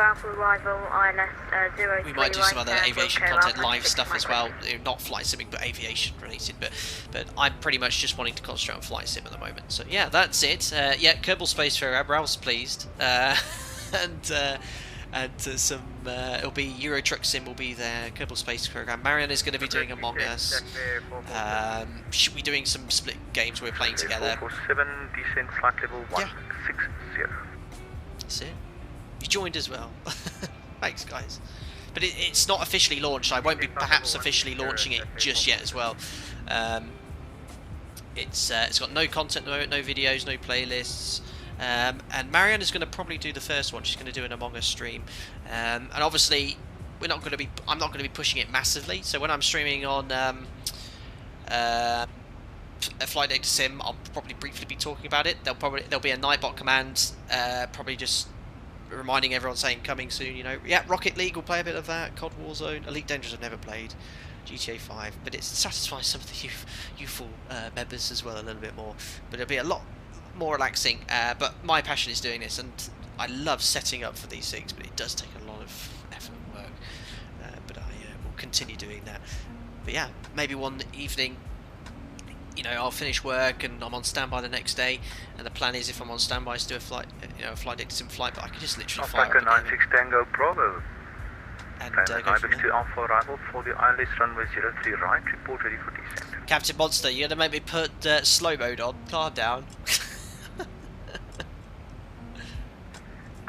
S2: we might do some other aviation content, live stuff as well. Not flight simming, but aviation related. But I'm pretty much just wanting to concentrate on flight sim at the moment. So yeah, that's it. Yeah, Kerbal Space Fair. Ralph's pleased. And some it'll be Euro Truck Sim will be there, Kerbal Space Program. Marianne is going to be doing Among Us. She'll be doing some split games we're playing together.
S13: 47 descent flight level 160.
S2: That's it. You joined as well. Thanks, guys. But it's not officially launched. I won't be perhaps officially launching it just yet as well. It's got no content, no videos, no playlists. And Marianne is going to probably do the first one. She's going to do an Among Us stream, and obviously I'm not going to be pushing it massively. So when I'm streaming on Flight Data Sim, I'll probably briefly be talking about it. There'll be a Nightbot command, probably just reminding everyone, saying coming soon. You know, yeah, Rocket League will play a bit of that. COD Warzone, Elite Dangerous I've never played. GTA 5, but it satisfies some of the youthful members as well a little bit more. But it'll be a lot more relaxing, but my passion is doing this, and I love setting up for these things, but it does take a lot of effort and work, but I will continue doing that. But yeah, maybe one evening, you know, I'll finish work and I'm on standby the next day, and the plan is, if I'm on standby, is to do a flight, you know, a Flight Data Sim flight, but I can just literally fire
S13: Alpaca 96 Tango Bravo.
S2: And
S13: go from there. To Alpha arrival for the ILS runway 03 right, report ready for descent.
S2: Captain Monster, you're gonna make me put slow mode on. Calm down.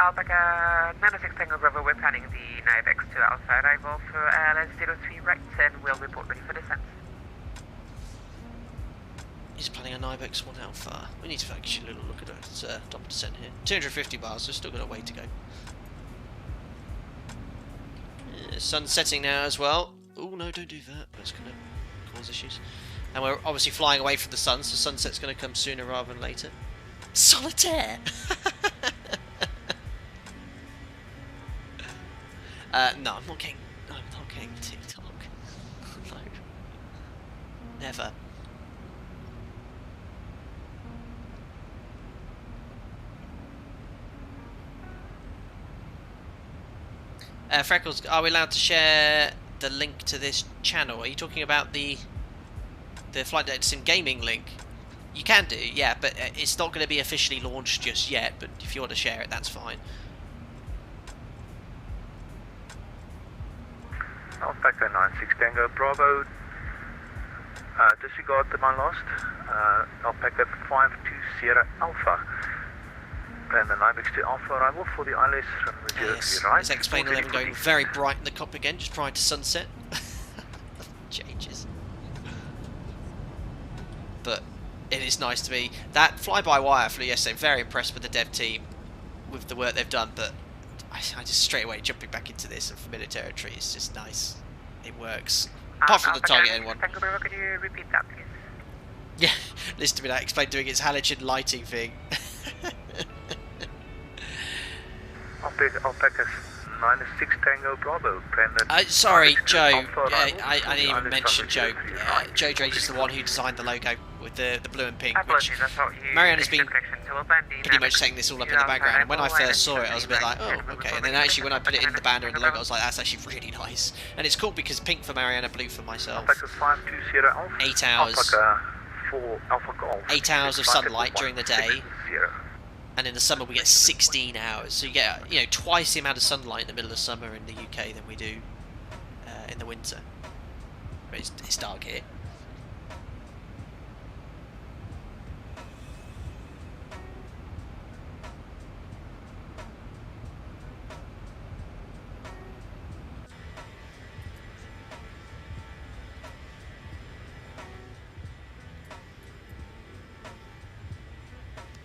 S8: Alpaca 96 Tango Bravo, we're planning the Nivex to Alpha arrival for ILS 03 right, and we'll report ready for descent.
S2: He's planning a Nivex 1 Alpha. We need to actually a little look at it. It's double descent here. 250 miles, so still got a way to go. Sun's setting now as well. Oh no, don't do that. That's going to cause issues. And we're obviously flying away from the sun, so sunset's going to come sooner rather than later. Solitaire! No, I'm not getting TikTok. No. Never. Freckles, are we allowed to share the link to this channel? Are you talking about the Flight Deck Sim gaming link? You can do, yeah, but it's not going to be officially launched just yet, but if you want to share it, that's fine.
S13: Alpaca 96 Tango Bravo. Disregard my last. Alpaca 520 Alpha. Plan the 9x2 Alpha arrival for the ILS runway 0
S2: Yes,
S13: right.
S2: it's X-Plane 11 going very bright in the cockpit again, just prior to sunset. Changes. But it is nice to be. That fly-by-wire flew yesterday, very impressed with the dev team, with the work they've done, but I just straight away jumping back into this and familiar territory is just nice. It works. Apart from the target end one.
S8: Could you repeat that, please?
S2: Yeah, listen to me now, Explain doing its halogen lighting thing.
S13: Alpaca 96 Tango Bravo.
S2: Sorry, Joe. I didn't even mention Joe. Joe Drake is the one who designed the logo with the blue and pink, which Marianne has been pretty much setting this all up in the background. And when I first saw it, I was a bit like, oh, okay. And then actually, when I put it in the banner and the logo, I was like, that's actually really nice. And it's cool because pink for Marianne, blue for myself. 8 hours. 8 hours of sunlight during the day. And in the summer we get 16 hours, so you get twice the amount of sunlight in the middle of summer in the UK than we do in the winter. But it's dark here.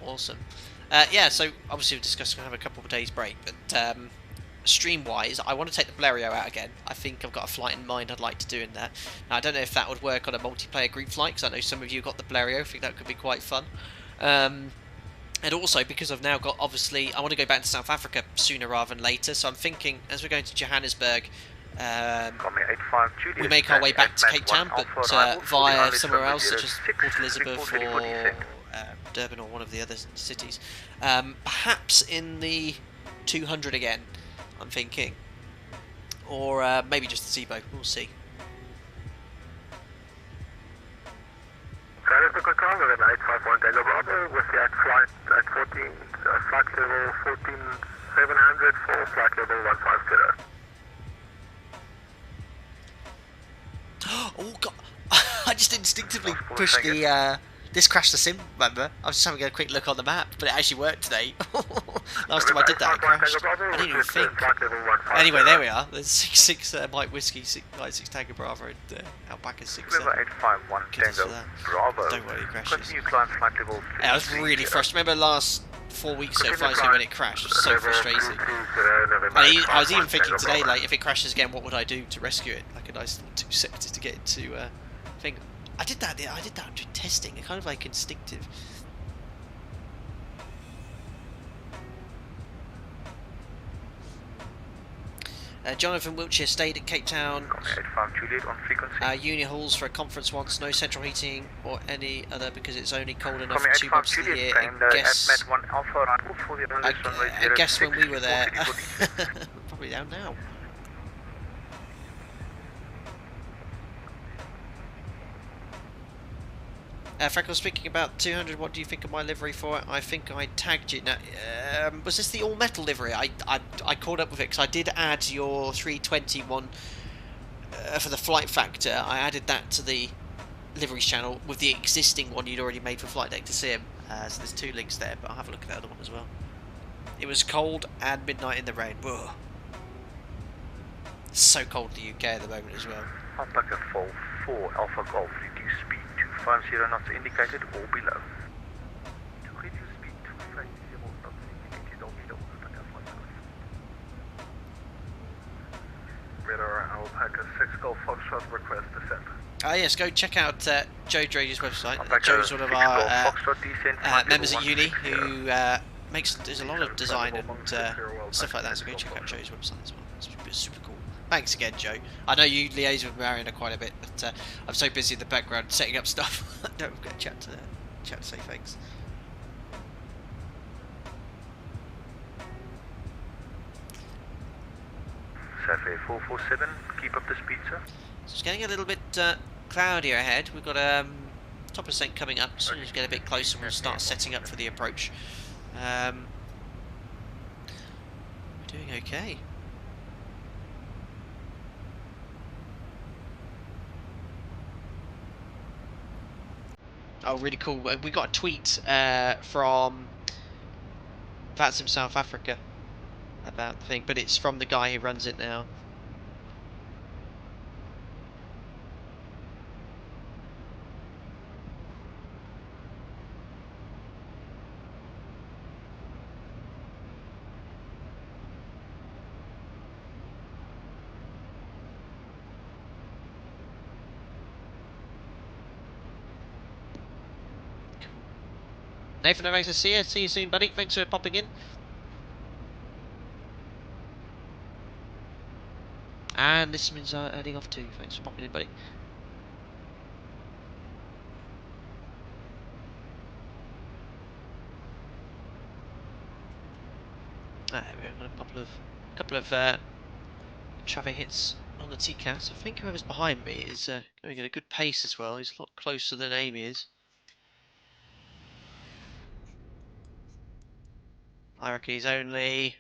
S2: Awesome. Yeah, so obviously we've discussed going to have a couple of days break, but stream-wise, I want to take the Blériot out again. I think I've got a flight in mind I'd like to do in there. Now, I don't know if that would work on a multiplayer group flight, because I know some of you got the Blériot. I think that could be quite fun. And also, because I've now got, obviously, I want to go back to South Africa sooner rather than later, so I'm thinking, as we're going to Johannesburg, we make our way back to Cape Town, but via somewhere else, such as Port Elizabeth or Durban or one of the other cities. Perhaps in the 200 again, I'm thinking. Or maybe just the Zibo, we'll see.
S5: Johannesburg Congo with 851 Tango Bravo with that flight at 14, flight level 14700 for flight level 150.
S2: Oh god, I just instinctively pushed the this crashed the sim, remember? I was just having a quick look on the map, but it actually worked today. Last time I did that, it crashed. I didn't even think. Anyway, there we are. There's 66 Mike Whiskey, 96 Tango Bravo, and Alpaca 67.
S13: 851 Tango Bravo.
S2: Don't worry, it crashes.
S13: Continue climb flight level.
S2: Yeah, I was really frustrated. Remember last 4 weeks ago, flight sim when it crashed? It was so frustrating. I was even thinking today, like, if it crashes again, what would I do to rescue it? Like a nice little 2 sectors to get into thing. I did that during testing, kind of like instinctive. Jonathan Wiltshire stayed at Cape Town. Uni halls for a conference once, no central heating or any other because it's only cold enough for 2 months of the year. And guess when we were there, probably down now. Freckles, speaking about 200, what do you think of my livery for it? I think I tagged you. Now, was this the all-metal livery? I caught up with it because I did add your 321 for the flight factor. I added that to the liveries channel with the existing one you'd already made for Flight Deck to Sim. So there's 2 links there, but I'll have a look at the other one as well. It was cold and midnight in the rain. Ugh. It's so cold in the UK at the moment as well.
S13: Alpaca 4 Alpha Golf, reduce speed 250 knots indicated or below. To reduce speed 250 knots indicated or below.
S12: Radar Alpaca 6 Golf Foxtrot request descent.
S2: Yes, go check out Joe Drager's website. Joe's one of our members at uni who does a lot of design and stuff like that, so go check out Joe's website as well. It's super cool. Thanks again, Joe. I know you liaise with Mariana quite a bit, but I'm so busy in the background setting up stuff. I don't get a chat to say thanks.
S13: Cafe 447, keep up the speed, sir.
S2: So it's getting a little bit cloudier ahead. We've got top of descent coming up. As soon as we get a bit closer, we'll start setting up for the approach. We're doing okay. Oh, really cool. We got a tweet from VATSIM South Africa about the thing, but it's from the guy who runs it now. Nathan, nice to see you. See you soon, buddy. Thanks for popping in. And this means heading off too. Thanks for popping in, buddy. We've got a couple of traffic hits on the TCAS. I think whoever's behind me is going at a good pace as well. He's a lot closer than Amy is. I reckon he's only,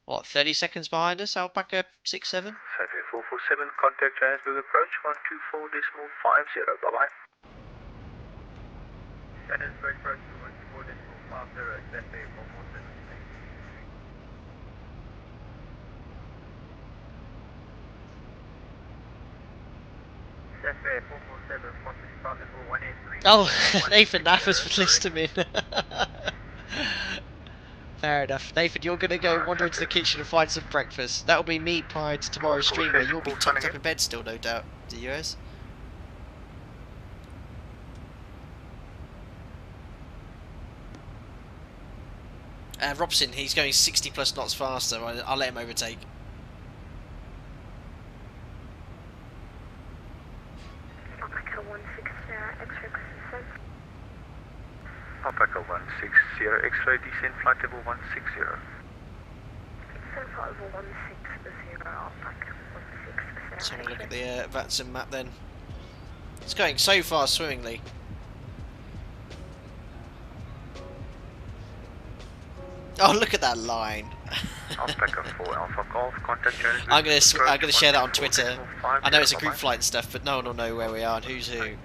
S2: what, 30 seconds behind us, Alpaca 67?
S13: Cafe 447, contact Johannesburg approach 124.50, bye-bye.
S9: Johannesburg approach 124.50, Cafe 447. Cafe 447, possibly start level 183.
S2: Oh, Nathan, that was for listening. Fair enough. Nathan, you're going to go wander into the kitchen and find some breakfast. That'll be me prior to tomorrow's stream where you'll be tucked up in bed still, no doubt. The US? Robson, he's going 60 plus knots faster. I'll let him overtake.
S6: Alpaca 160, X-ray descent.
S13: Alpaca 160, X-ray descent, flight level 160.
S6: Descent flight level 160, Alpaca 160.
S2: Let's have a look at the VATSIM map then. It's going so far swimmingly. Oh, look at that line.
S13: Alpaca 4 Alpha Golf, contact Johannesburg.
S2: I'm gonna share that on Twitter. I know it's a group flight and stuff, but no one will know where we are and who's who.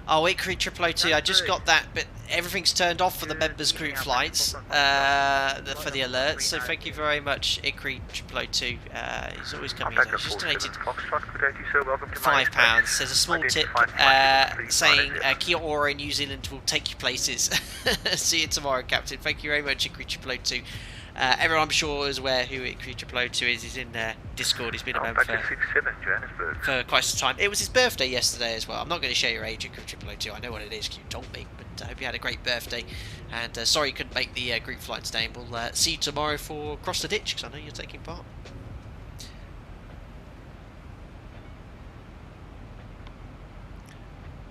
S2: Oh, Ickery 002, I just got that, but everything's turned off for the members group flights for the alerts, so thank you very much, Ickery 002. He's always coming in. He's just donated £5. There's a small tip saying Kia ora in New Zealand will take you places. See you tomorrow, Captain. Thank you very much, Ickery 002. Everyone I'm sure is aware who Ickery 002 is. He's in Discord. He's been a member for quite some time. It was his birthday yesterday as well. I'm not going to share your age, Ickery 002. I know what it is because you told me. But I hope you had a great birthday. And sorry you couldn't make the group flight today. And we'll see you tomorrow for Cross the Ditch because I know you're taking part.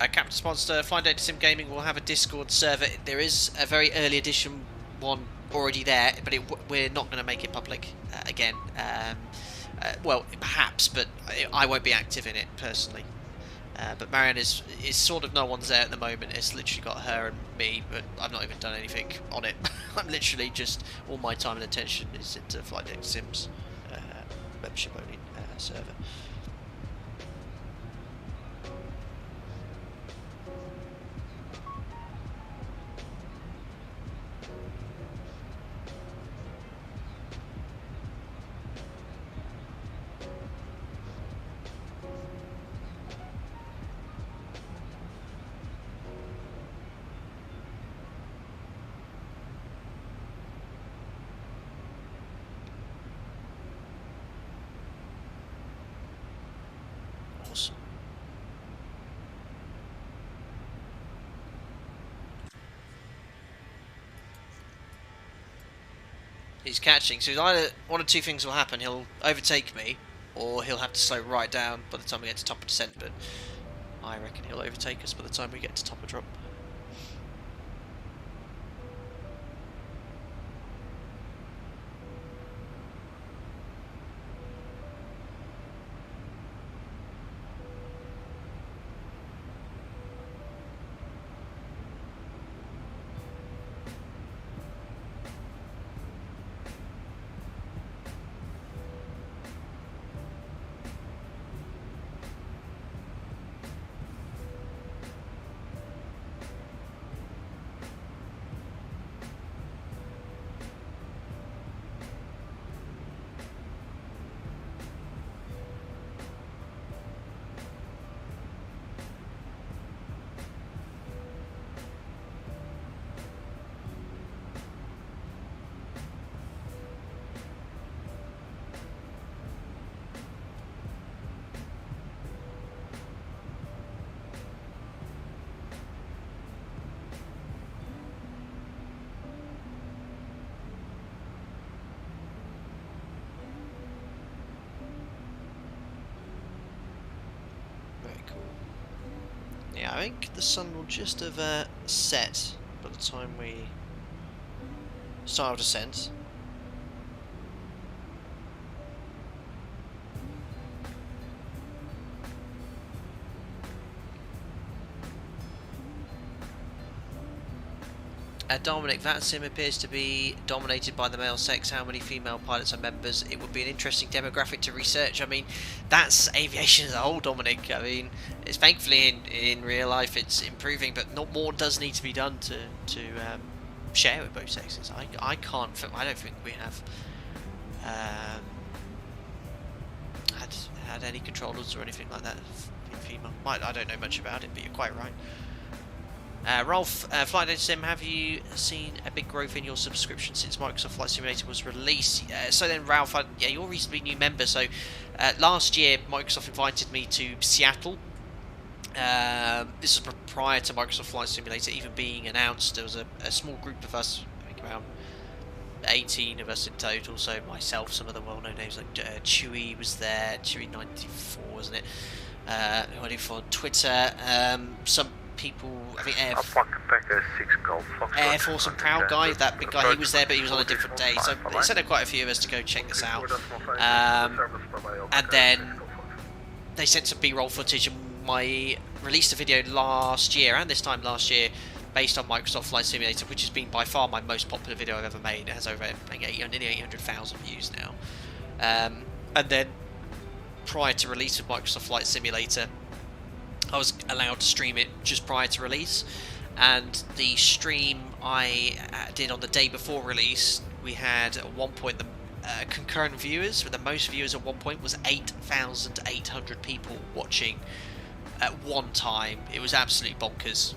S2: Captain Sponsor, Flying Data Sim Gaming will have a Discord server. There is a very early edition one already there, but we're not going to make it public again. Well, perhaps, but I won't be active in it personally. But Marianne is sort of, no one's there at the moment. It's literally got her and me, but I've not even done anything on it. I'm literally just, all my time and attention is into Flight Deck Sims membership only server. He's catching, so either one or two things will happen. He'll overtake me, or he'll have to slow right down by the time we get to top of descent, but I reckon he'll overtake us by the time we get to top of drop. I think the sun will just have set by the time we start our descent. Dominic, VATSIM appears to be dominated by the male sex. How many female pilots are members? It would be an interesting demographic to research. I mean, that's aviation as a whole, Dominic. I mean, it's thankfully in real life it's improving, but not more does need to be done to share with both sexes. I don't think we have had any controllers or anything like that in female. I don't know much about it, but you're quite right. Rolf, Flight Data Sim, have you seen a big growth in your subscription since Microsoft Flight Simulator was released? So then, Ralph, yeah, you're a reasonably new member. So last year, Microsoft invited me to Seattle. This was prior to Microsoft Flight Simulator even being announced. There was a small group of us, I think around 18 of us in total. So myself, some of the well-known names like Chewy was there, Chewy94, wasn't it? Who for Twitter, some people, I think Air Force and Proud guy, that big guy, he was there, but he was on a different day. So they sent quite a few of us to go check this out. And then they sent some B-roll footage, and I released a video last year, and this time last year, based on Microsoft Flight Simulator, which has been by far my most popular video I've ever made. It has over nearly 800,000 views now. And then prior to release of Microsoft Flight Simulator, I was allowed to stream it just prior to release, and the stream I did on the day before release, we had at one point the concurrent viewers, with the most viewers at one point was 8,800 people watching at one time. It was absolutely bonkers.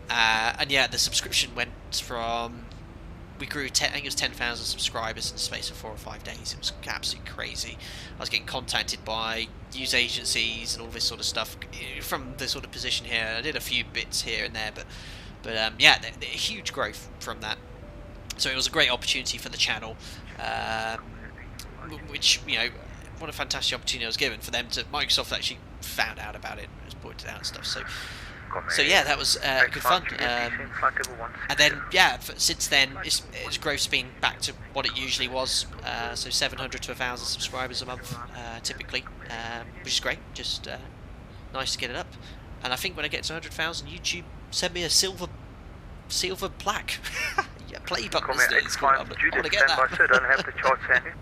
S2: And yeah, the subscription went from, we grew, I think it was 10,000 subscribers in the space of 4 or 5 days. It was absolutely crazy. I was getting contacted by news agencies and all this sort of stuff from the sort of position here. I did a few bits here and there, but yeah, a huge growth from that. So it was a great opportunity for the channel, which, you know, what a fantastic opportunity I was given for them to, Microsoft actually found out about it, was pointed out and stuff. So yeah, that was good fun. And then yeah, since then its growth's been back to what it usually was. So 700 to 1,000 subscribers a month, typically, which is great. Just nice to get it up. And I think when I get to 100,000, YouTube send me a silver plaque. Yeah, play button. I want to get that.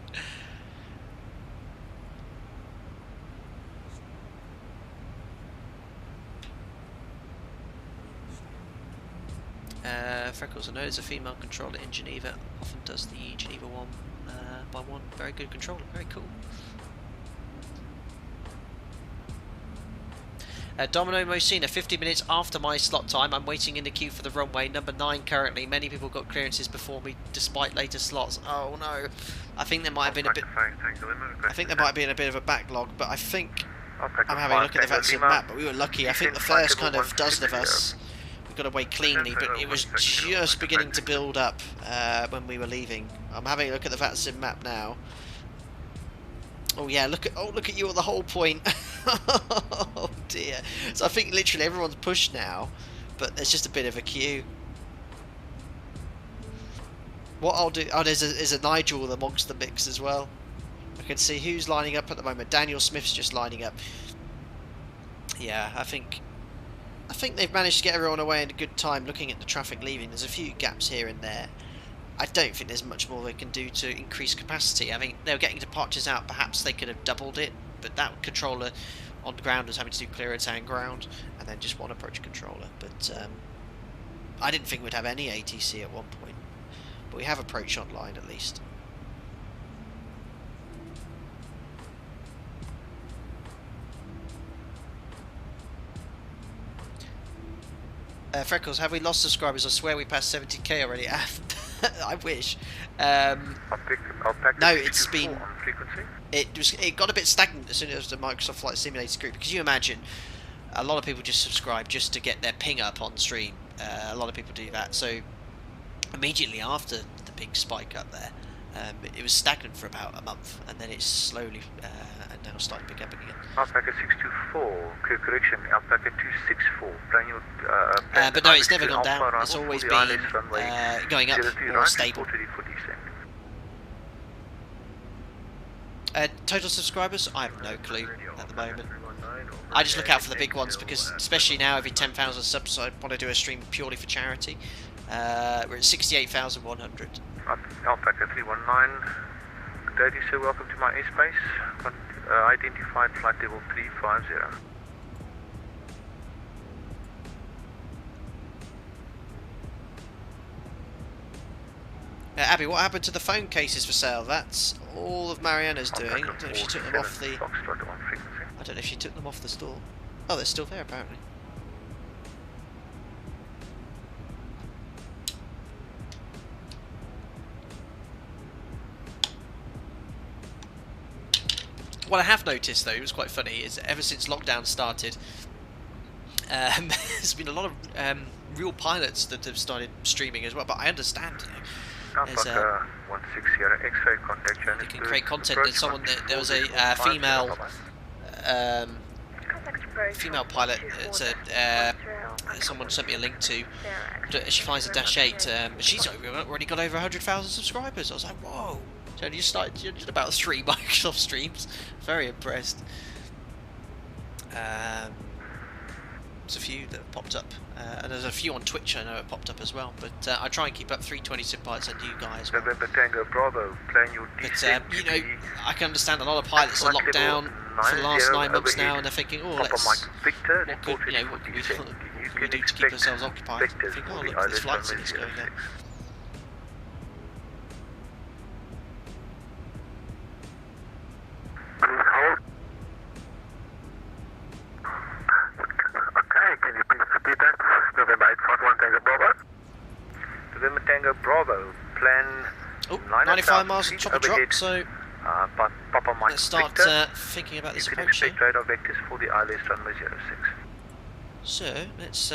S2: Freckles, I know there's a female controller in Geneva, often does the Geneva 1x1, very good controller, very cool. Domino Mosina, 50 minutes after my slot time, I'm waiting in the queue for the runway, number 9 currently. Many people got clearances before me despite later slots. Oh no, I think there might have been a bit, of a backlog, but I think, I'm having a look at the VATSIM map, but we were lucky. I think the first kind of dozen of us got away cleanly, but it was just beginning to build up when we were leaving. I'm having a look at the VATSIM map now. Oh yeah, look at you at the whole point. Oh dear. So I think literally everyone's pushed now, but there's just a bit of a queue. What I'll do, oh, there's a Nigel amongst the mix as well. I can see who's lining up at the moment. Daniel Smith's just lining up. Yeah, I think they've managed to get everyone away in a good time. Looking at the traffic leaving, there's a few gaps here and there. I don't think there's much more they can do to increase capacity. I mean, they were getting departures out, perhaps they could have doubled it, but that controller on the ground was having to do clearance and ground, and then just one approach controller. But I didn't think we'd have any ATC at one point, but we have approach online at least. Freckles, have we lost subscribers? I swear we passed 70k already. I wish. No, it's been. It got a bit stagnant as soon as the Microsoft Flight Simulator group. Because you imagine, a lot of people just subscribe just to get their ping up on stream. A lot of people do that. So immediately after the big spike up there, It was stagnant for about a month, and then it's slowly and now starting to pick up again.
S13: Alpaca 624, correction, Alpaca 264, plan your...
S2: but no, it's never gone down. It's always been going up, more stable. Total subscribers? I have no clue at the moment. I just look out for the big ones because, especially now, every 10,000 subs, I want to do a stream purely for charity. We're at 68,100.
S13: Alpaca 319, good day, sir. Welcome to my airspace. Identified flight level 350.
S2: Abby, what happened to the phone cases for sale? That's all of Mariana's doing. I don't know if she took them off the. I don't know if she took them off the store. Oh, they're still there apparently. What I have noticed, though, it was quite funny, is ever since lockdown started, there's been a lot of real pilots that have started streaming as well. But I understand, you know, there's you can create content. There's someone there was a female pilot. It's someone sent me a link to. She flies a Dash 8. She's already got over 100,000 subscribers. I was like, whoa. So you did about 3 Microsoft streams. Very impressed. There's a few that have popped up, and there's a few on Twitch I know have popped up as well. But I try and keep up 320 sim pilots and you guys. Well. But you know, I can understand a lot of pilots are locked down for the last 9 months now, and they're thinking, oh, what can we do to keep ourselves occupied? I think, oh look, there's flights in this going there.
S13: November Tango Bravo, plan
S2: 95 miles and chopper drop, so let's start thinking about this approach here.
S13: Radar vectors for the ILS runway 06.
S2: So, let's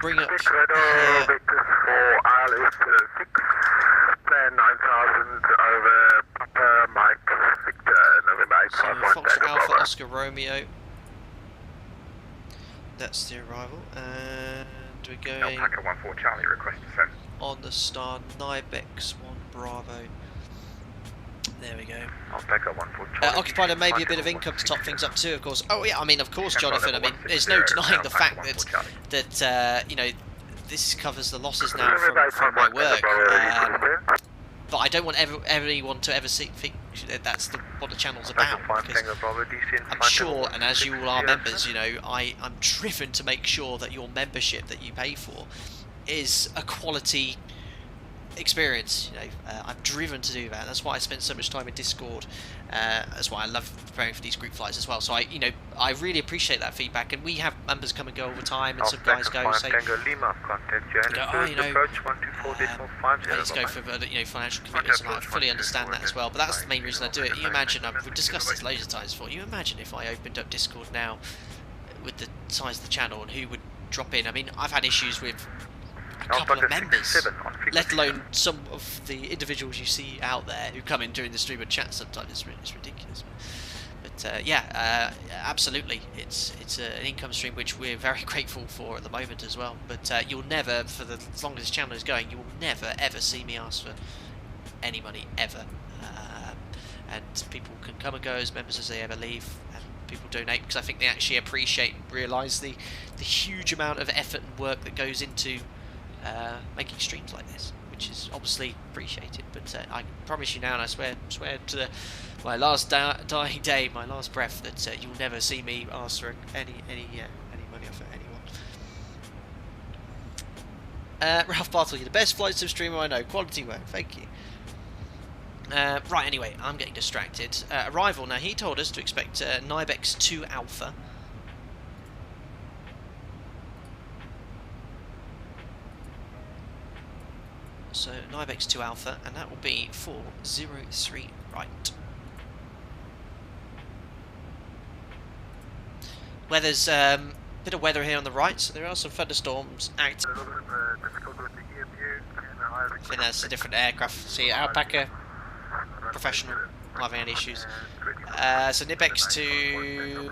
S2: bring up
S12: radar vectors for ILS 06, plan 9000 over Papa Mike Victor, November 851
S2: Fox Alpha Oscar Romeo. That's the arrival, and we're going
S7: Alpaca 14 Charlie, request descent.
S2: On the star, Nibex 1 Bravo. There we go.
S13: Alpaca 14 Charlie.
S2: Occupied and maybe a bit of income to top things up too, of course. Oh yeah, I mean, of course, Jonathan. I mean, there's no denying the fact that you know, this covers the losses now from my work. But I don't want everyone to ever think that that's what the channel's about. Because I'm sure, and as you all are members, you know, I'm driven to make sure that your membership that you pay for is a quality experience. You know, I'm driven to do that. That's why I spend so much time in Discord. That's why I love preparing for these group flights as well. So I really appreciate that feedback. And we have members come and go all the time, and some guys go say, I need to go for financial commitments, and I fully understand that as well. But that's the main reason I do it. You imagine, we've discussed this loads of times before. You imagine if I opened up Discord now with the size of the channel and who would drop in. I mean, I've had issues with a couple of members, let alone some of the individuals you see out there who come in during the stream and chat sometimes. It's ridiculous. But yeah, absolutely, it's an income stream which we're very grateful for at the moment as well. But you'll never, for as long as this channel is going, you will never ever see me ask for any money ever. And people can come and go as members as they ever leave, and people donate because I think they actually appreciate and realise the huge amount of effort and work that goes into making streams like this, which is obviously appreciated. But I promise you now, and I swear to my last dying day, my last breath, that you'll never see me ask for any money off of anyone. Ralph Bartle, you're the best flight sim streamer I know. Quality work, thank you. Right, anyway, I'm getting distracted. Arrival, now he told us to expect Nibex 2 Alpha. So Nibex 2 Alpha, and that will be 403 right. Weather's bit of weather here on the right, so there are some thunderstorms active. I think that's a different aircraft. See, Alpaca professional, not having any issues. So Nibex to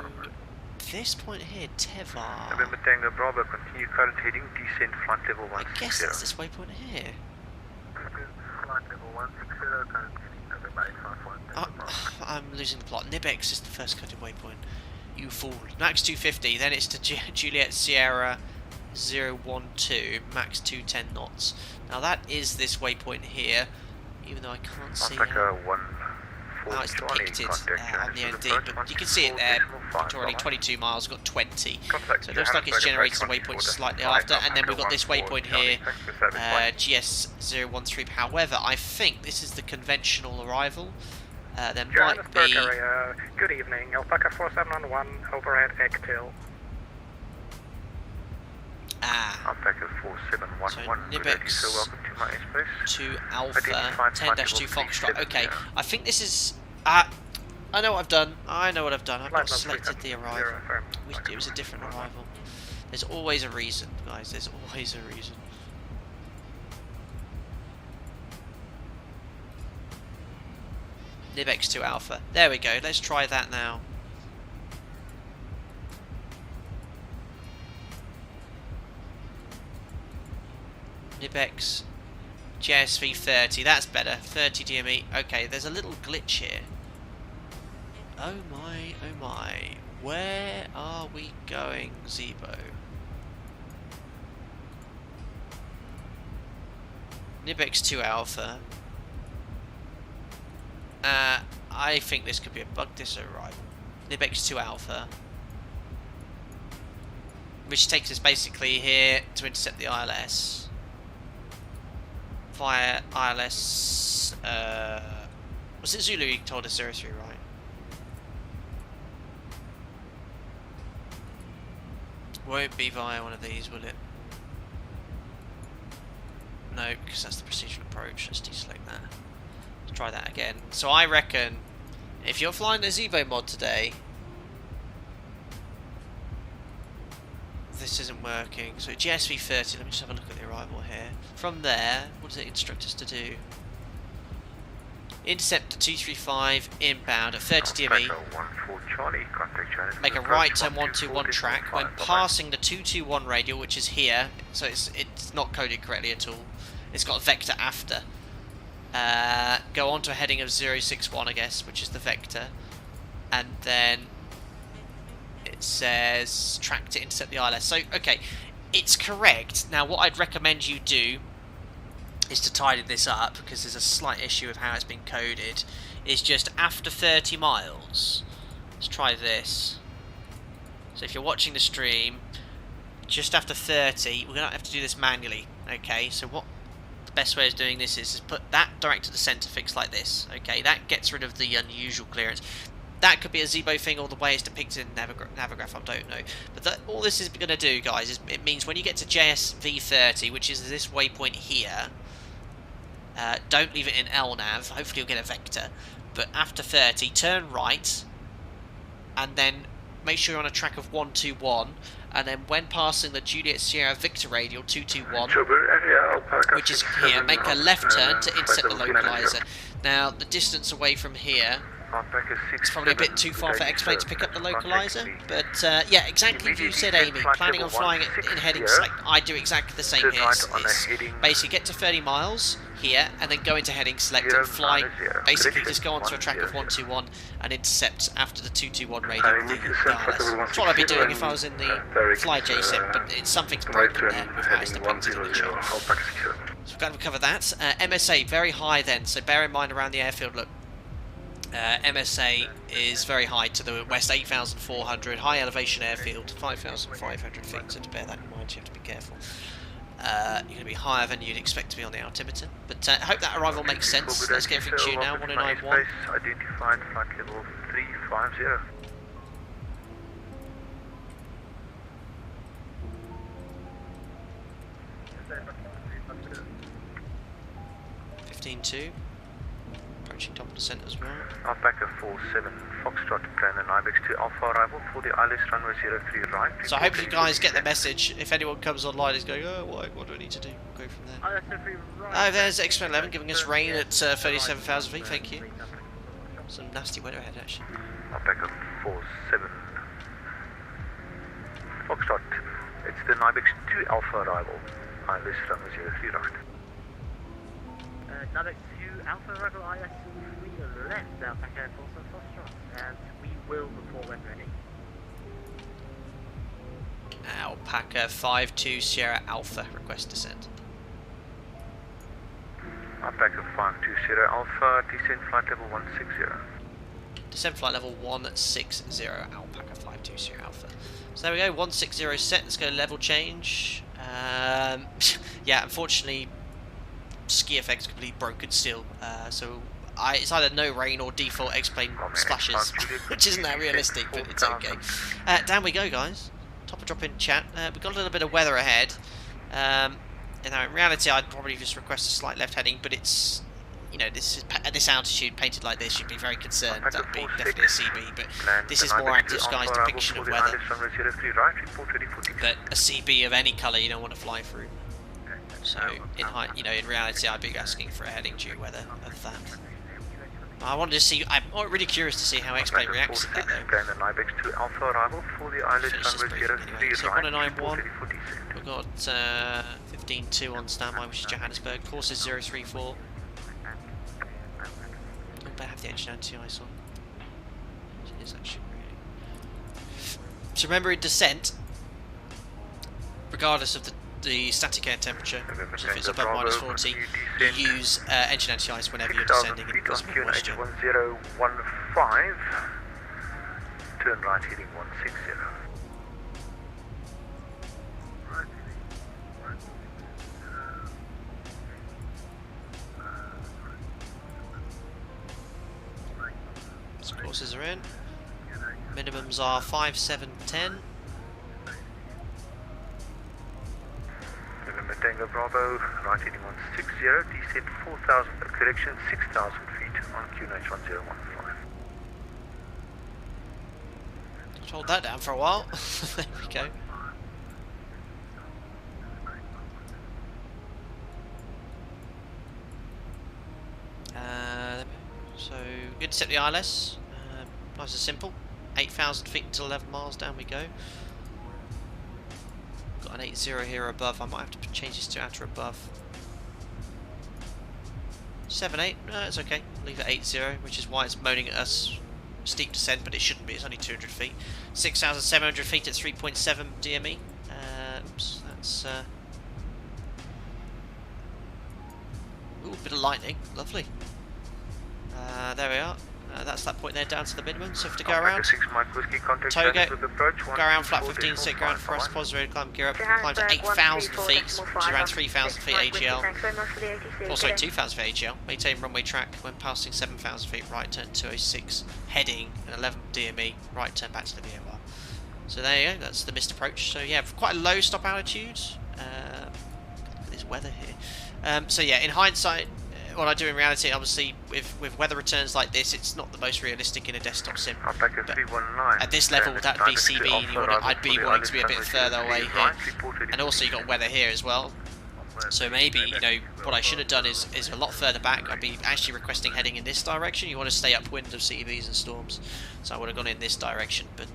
S2: this point here, Tevar.
S13: November Tango Bravo, continue current heading, descent flight level 160.
S2: I guess that's this waypoint here.
S9: Flight level 160, current heading November 851.
S2: I'm losing the plot. Nibex is the first coded waypoint. You fool. Max 250, then it's to Juliet Sierra 012, max 210 knots. Now that is this waypoint here, even though I can't see how it's depicted on the ND, but you can see it there. It's already 22 miles, got 20. So it looks like it's generated the waypoint slightly after, and then we've got this waypoint here, GS013. However, I think this is the conventional arrival. There might be...
S14: area, good evening, Alpaca 4711, overhead Egtail.
S13: Alpaca 4711,
S2: so Nibex
S13: welcome to my airspace.
S2: To Alpha 10-2 Foxtrot. Okay, I think this is... I know what I've done. I've not selected the arrival. It was a different arrival. There's always a reason, guys. There's always a reason. Nibex to Alpha. There we go. Let's try that now. Nibex JSV 30. That's better. 30 DME. Okay, there's a little glitch here. Oh my, oh my. Where are we going, Zebo? Nibex 2 Alpha. I think this could be a bug, this arrival. Nibex 2 Alpha. Which takes us basically here to intercept the ILS. Via ILS... was it Zulu you told us 03, right? Won't be via one of these, will it? No, because that's the procedural approach. Let's deselect that. Let's try that again. So I reckon if you're flying the Zebo mod today, this isn't working. So GSV 30, let me just have a look at the arrival here. From there, what does it instruct us to do? Intercept 235 inbound at 30 DME. Make a right turn 121 track when passing the 221 radial, which is here. So it's not coded correctly at all. It's got a vector after. Go on to a heading of 061, I guess, which is the vector, and then it says track to intercept the ILS. So okay, it's correct. Now what I'd recommend you do is to tidy this up, because there's a slight issue of how it's been coded, is just after 30 miles. Let's try this. So if you're watching the stream, just after 30, we're going to have to do this manually. Okay, so what the best way of doing this is put that direct to the center fix like this. Okay, that gets rid of the unusual clearance. That could be a Zebo thing, or the way it's depicted in Navigraph, I don't know. But all this is going to do, guys, is it means when you get to JSV 30, which is this waypoint here, don't leave it in LNAV, hopefully you'll get a vector, but after 30, turn right, and then make sure you're on a track of 121, and then when passing the Juliet Sierra Victor radial 221, which is here, make a left turn to intercept the localizer. Now, the distance away from here, it's probably a bit too far for X-Plane to pick up the localizer, but yeah, exactly as you said, Amy, planning on flying it in heading select, I do exactly the same here. It's basically get to 30 miles here, and then go into heading select and fly, basically just go onto a track of 121 and intercept after the 221 radial the ILS. That's what I'd be doing if I was in the Fly JSIP, but it's something's broken there with how it's depicted in the chart. So we've got to cover that. MSA, very high then, so bear in mind around the airfield, look, MSA is very high to the west, 8,400, high elevation airfield, 5,500 feet, so to bear that in mind, you have to be careful. You're going to be higher than you'd expect to be on the altimeter, but I hope that arrival makes sense. Let's get everything tuned now, 1091.
S13: Identified flight level 350.
S2: 15-2. approaching top of descent as well.
S13: Alpaca 47, Foxtrot, plan an IBEX to Alpha arrival for the ILS runway 03 right.
S2: So I hope you guys get the message. If anyone comes online is going, oh, what do I need to do? We'll go from there. Oh, there's X-Men 11 giving us rain at 37,000 feet, thank you. Some nasty weather ahead, actually.
S13: Alpaca 47, Foxtrot, it's the IBEX to Alpha arrival, ILS runway 03 right.
S9: Navex 2 Alpha arrival IS 3 left, Alpaca 47 Foxtrot, and we will report when ready.
S2: Alpaca 52 Sierra Alpha, request descent.
S13: Alpaca 520 Alpha, descent flight level 160.
S2: Descent flight level 160, Alpaca 52 Sierra Alpha. So there we go, 160 set, let's go level change. Yeah, unfortunately, ski effect's completely broken still, so it's either no rain or default X-plane splashes, which isn't that realistic, but it's okay. Down we go, guys. Top of drop in chat. We've got a little bit of weather ahead. In reality, I'd probably just request a slight left heading, but it's, you know, this is at this altitude, painted like this, you'd be very concerned. That'd be definitely a CB, but this is more active sky's depiction of weather. But a CB of any colour you don't want to fly through. So in reality, I'd be asking for a heading due weather of that. I wanted to see. I'm really curious to see how X-plane reacts to that though. Anyway, so 191. We've got 15-2 on standby, which is Johannesburg. Course is 034. Oh, but I have the engine anti-ice on. It is actually really. So remember, in descent, regardless of the static air temperature, so if it's above -40, you use engine anti-ice whenever you're descending and because of moisture.
S13: 1015, turn right heading 160.
S2: So courses are in. Minimums are 5, 7, 10.
S13: Tango Bravo, right heading 160, descent 4,000, correction 6,000 feet on QNH 1015.
S2: Just hold that down for a while. There we go. So, good to set the ILS. Nice and simple. 8,000 feet until 11 miles, down we go. Got an 80 here above. I might have to change this to outer above. 7.8, no, it's okay. Leave it 80, which is why it's moaning at us. Steep descent, but it shouldn't be. It's only 200 feet. 6,700 feet at 3.7 DME. Oops, that's ooh, a bit of lightning. Lovely. There we are. That's that point there down to the minimum. So if to go around, Togo, go around flat 15, sit ground for us, positive climb, gear up, climb to 8,000 feet, which is around 3,000 feet AGL. Also 2,000 feet AGL. Maintain runway track when passing 7,000 feet, right turn 206, heading and 11 DME, right turn back to the VAOR. So there you go, that's the missed approach. So yeah, quite a low stop altitude. Look at this weather here. So yeah, in hindsight, what I do in reality, obviously, with weather returns like this, it's not the most realistic in a desktop sim. But at this level, that'd be CB, and I'd be wanting to be a bit further away here. And also, you got weather here as well. So maybe, you know, what I should have done is a lot further back. I'd be actually requesting heading in this direction. You want to stay upwind of CBs and storms, so I would have gone in this direction. But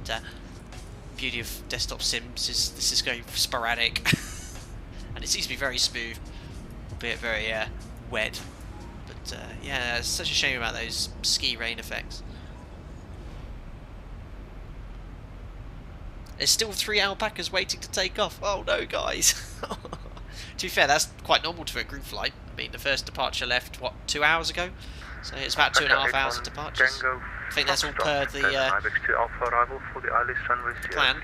S2: beauty of desktop sims is this is going sporadic, and it seems to be very smooth, albeit very wet. But yeah, it's such a shame about those ski rain effects. There's still 3 alpacas waiting to take off. Oh no, guys. To be fair, that's quite normal to a group flight. I mean, the first departure left, what, 2 hours ago? So it's about 2.5 hours of departures. I think that's all per the plan.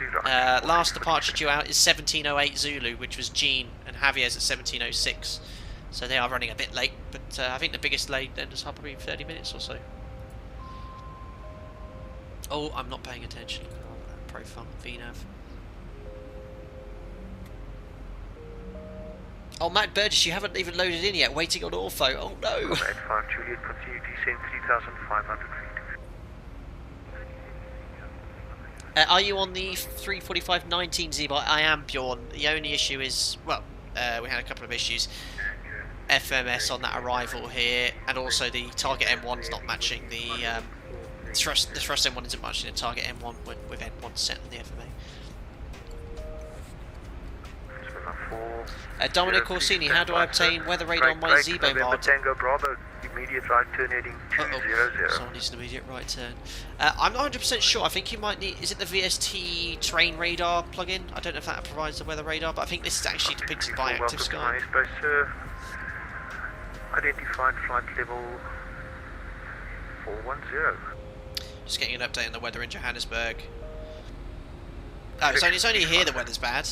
S2: Last departure due out is 17:08 Zulu, which was Jean, and Javier's at 17:06. So they are running a bit late, but I think the biggest late then is probably 30 minutes or so. Oh, I'm not paying attention. Profile, VNAV. Oh, Matt Burgess, you haven't even loaded in yet. Waiting on ortho. Oh no.
S13: 85 Juliet, continue descent 3,500 feet.
S2: Are you on the 345.19 Z-Bot? I am, Bjorn. The only issue is, well, we had a couple of issues. FMS on that arrival here, and also the target M1 is not matching the thrust M1 isn't matching the target M1 with M1 set on the FMA. Dominic Corsini, how do I obtain weather radar on my Zebo mod?
S13: Tango Bravo, immediate right turn heading 200.
S2: Someone needs an immediate right turn. I'm not 100% sure. I think you might need. Is it the VST terrain radar plugin? I don't know if that provides the weather radar, but I think this is actually depicted by Active Sky.
S13: Identified flight level 410.
S2: Just getting an update on the weather in Johannesburg. Oh, it's only here the weather's bad.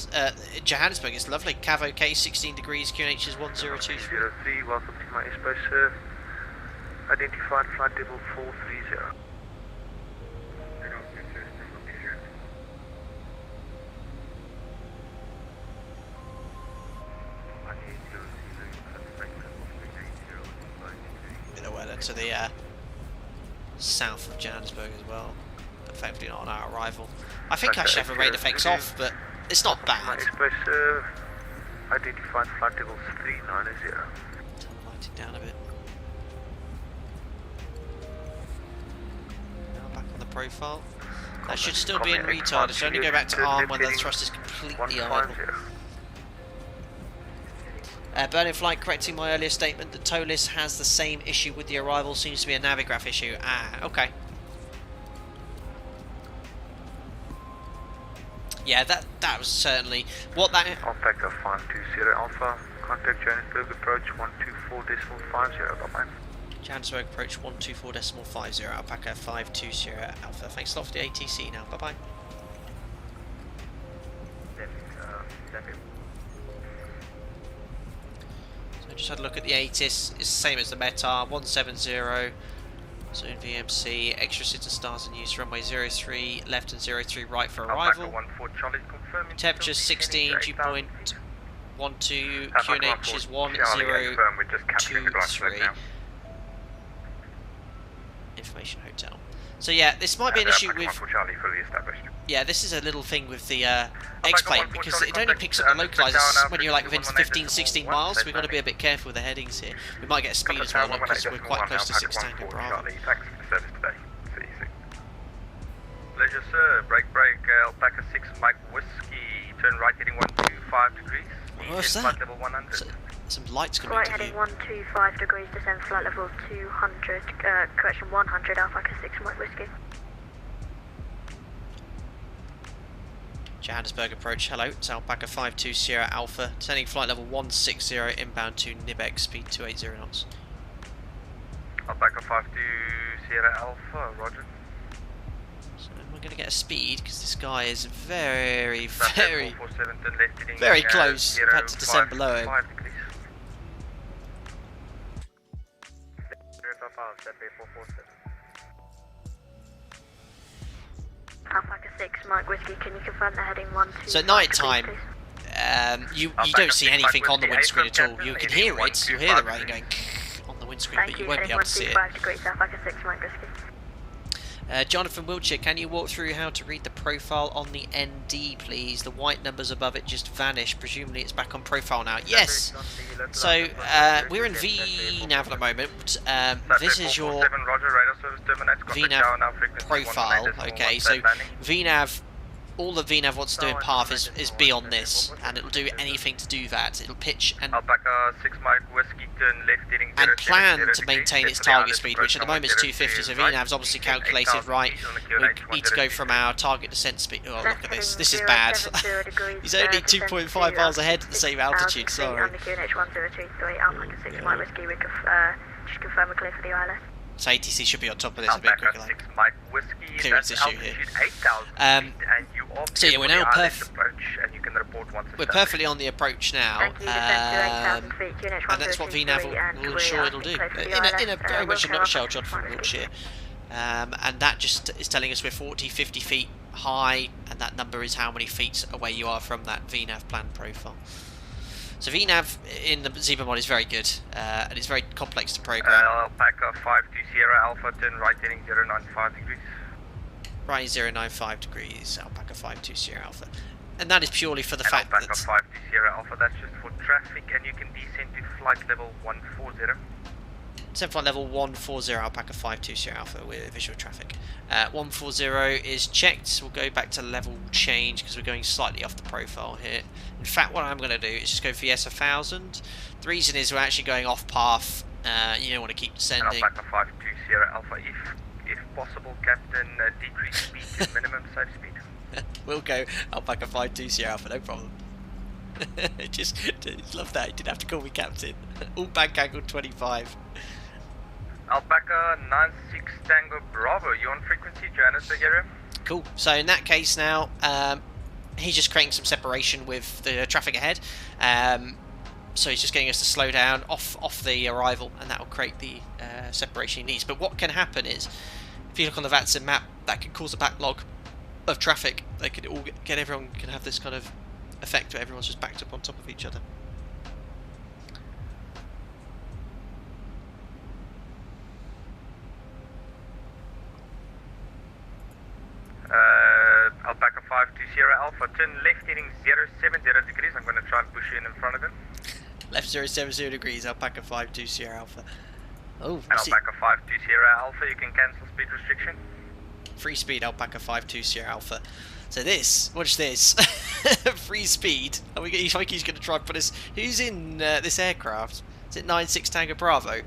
S2: Johannesburg is lovely. Cav OK, 16 degrees, QNH is 1023.
S13: 03, welcome to my airspace, sir. Identified flight level 430.
S2: Bit of weather to the south of Johannesburg as well. Effectively not on our arrival. I think I should have a rain effects off, but it's not bad.
S13: Airspace, identified flight level 390.
S2: Turn the lighting down a bit. Now back on the profile. That should still be in retard. It should only go back to arm when the thrust is completely idle. Berlin Flight correcting my earlier statement that TOLIS has the same issue with the arrival, seems to be a Navigraph issue. Ah, okay. Yeah, that was certainly what that.
S13: Alpaca 520 Alpha, contact Johannesburg approach 124.50. Bye-bye.
S2: Johannesburg approach 124.50. Alpaca 520 Alpha. Thanks a lot for the ATC now. Bye bye. So just had a look at the ATIS. It's the same as the METAR 170. Zone VMC, extra sits and stars in use, runway 03 left and 03 right for arrival. Temperature 16, dew point 12, QNH is 1023. Information hotel. So yeah, this might be an issue with. Yeah, this is a little thing with the X-plane because it only picks up the localizers when you're like within 15-16 miles. We've got to be a bit careful with the headings here. We might get a speed as well because we're quite close to 6 Tango Bravo.
S7: Thanks for the service today. See you soon. Pleasure, sir. Break, Alpaca 6 Mike Whiskey. Turn right heading 125 degrees.
S2: What's that?
S7: Flight level 100.
S2: Some lights coming
S6: Right
S2: to
S6: heading
S2: view.
S6: 125 degrees, descend flight level 200, correction 100, Alpaca 6 Mike Whiskey.
S2: Johannesburg approach, hello, it's Alpaca 520 Alpha, descending flight level 160, inbound to Nibek, speed 280 knots.
S7: Alpaca 520 Alpha, roger.
S2: So we're going to get a speed, because this guy is very close. I've had to descend below him.
S6: Alpaca 6 Mike Whiskey, can you confirm the heading 125?
S2: So at night time, you don't see anything on the windscreen at all. You can hear it, you'll hear the rain going on the windscreen, but you won't be able to see it.
S6: 125 degrees, Alpaca 6 Mike Whiskey.
S2: Jonathan Wiltshire, can you walk through how to read the profile on the ND, please? The white numbers above it just vanish. Presumably it's back on profile now. Yes! So, we're in VNAV at the moment. This is your VNAV profile. Okay, so VNAV, all that VNAV wants to do in path is be on this, and it'll do anything to do that. It'll pitch and plan to maintain its target speed, which at the moment is 250, so VNAV's obviously calculated, right, we need to go from our target descent speed. Oh, look at this. This is bad. He's only 2.5 miles ahead at the same altitude, sorry. So ATC should be on top of this a bit quicker. Clearance issue here. So yeah, we're now we're perfectly on the approach now, and that's what VNAV will ensure it'll do. In a very much a nutshell, John from Wiltshire. And that just is telling us we're 40-50 feet high, and that number is how many feet away you are from that VNAV plan profile. So VNav in the Zebra mod is very good, and it's very complex to program.
S7: Alpaca 520 Alpha, turn right heading 095 degrees.
S2: Right 095 degrees, Alpaca 520 Alpha. And that is purely for the fact
S7: Alpaca
S2: that...
S7: 520 Alpha, that's just for traffic, and you can descend to flight level 140.
S2: Descent flight level 140 Alpaca 520 Alpha with visual traffic. 140 is checked. We'll go back to level change because we're going slightly off the profile here. In fact, what I'm going to do is just go for VATSSA 1000. The reason is we're actually going off path. You don't want to keep descending.
S7: Alpaca 520 Alpha, if possible, Captain, decrease speed to minimum safe speed.
S2: We'll go Alpaca 520 Alpha, no problem. just love that. He didn't have to call me Captain. All bank angle 25.
S7: Alpaca 96 Tango Bravo, you on frequency, Johannesburg area?
S2: Cool. So in that case now, he's just creating some separation with the traffic ahead. So he's just getting us to slow down off the arrival, and that will create the separation he needs. But what can happen is, if you look on the VATSIM map, that can cause a backlog of traffic. They could all everyone can have this kind of effect where everyone's just backed up on top of each other.
S7: Alpaca 520 Alpha, turn left heading 070 degrees. I'm going to try and push you in front of him.
S2: Left 070 degrees, Alpaca 520 Alpha. Oh,
S7: and Alpaca 520 Alpha, you can cancel speed restriction.
S2: Free speed, Alpaca 520 Alpha. So this, watch this. Free speed. I think he's going to try and put us... Who's in this aircraft? Is it 96 Tango Bravo?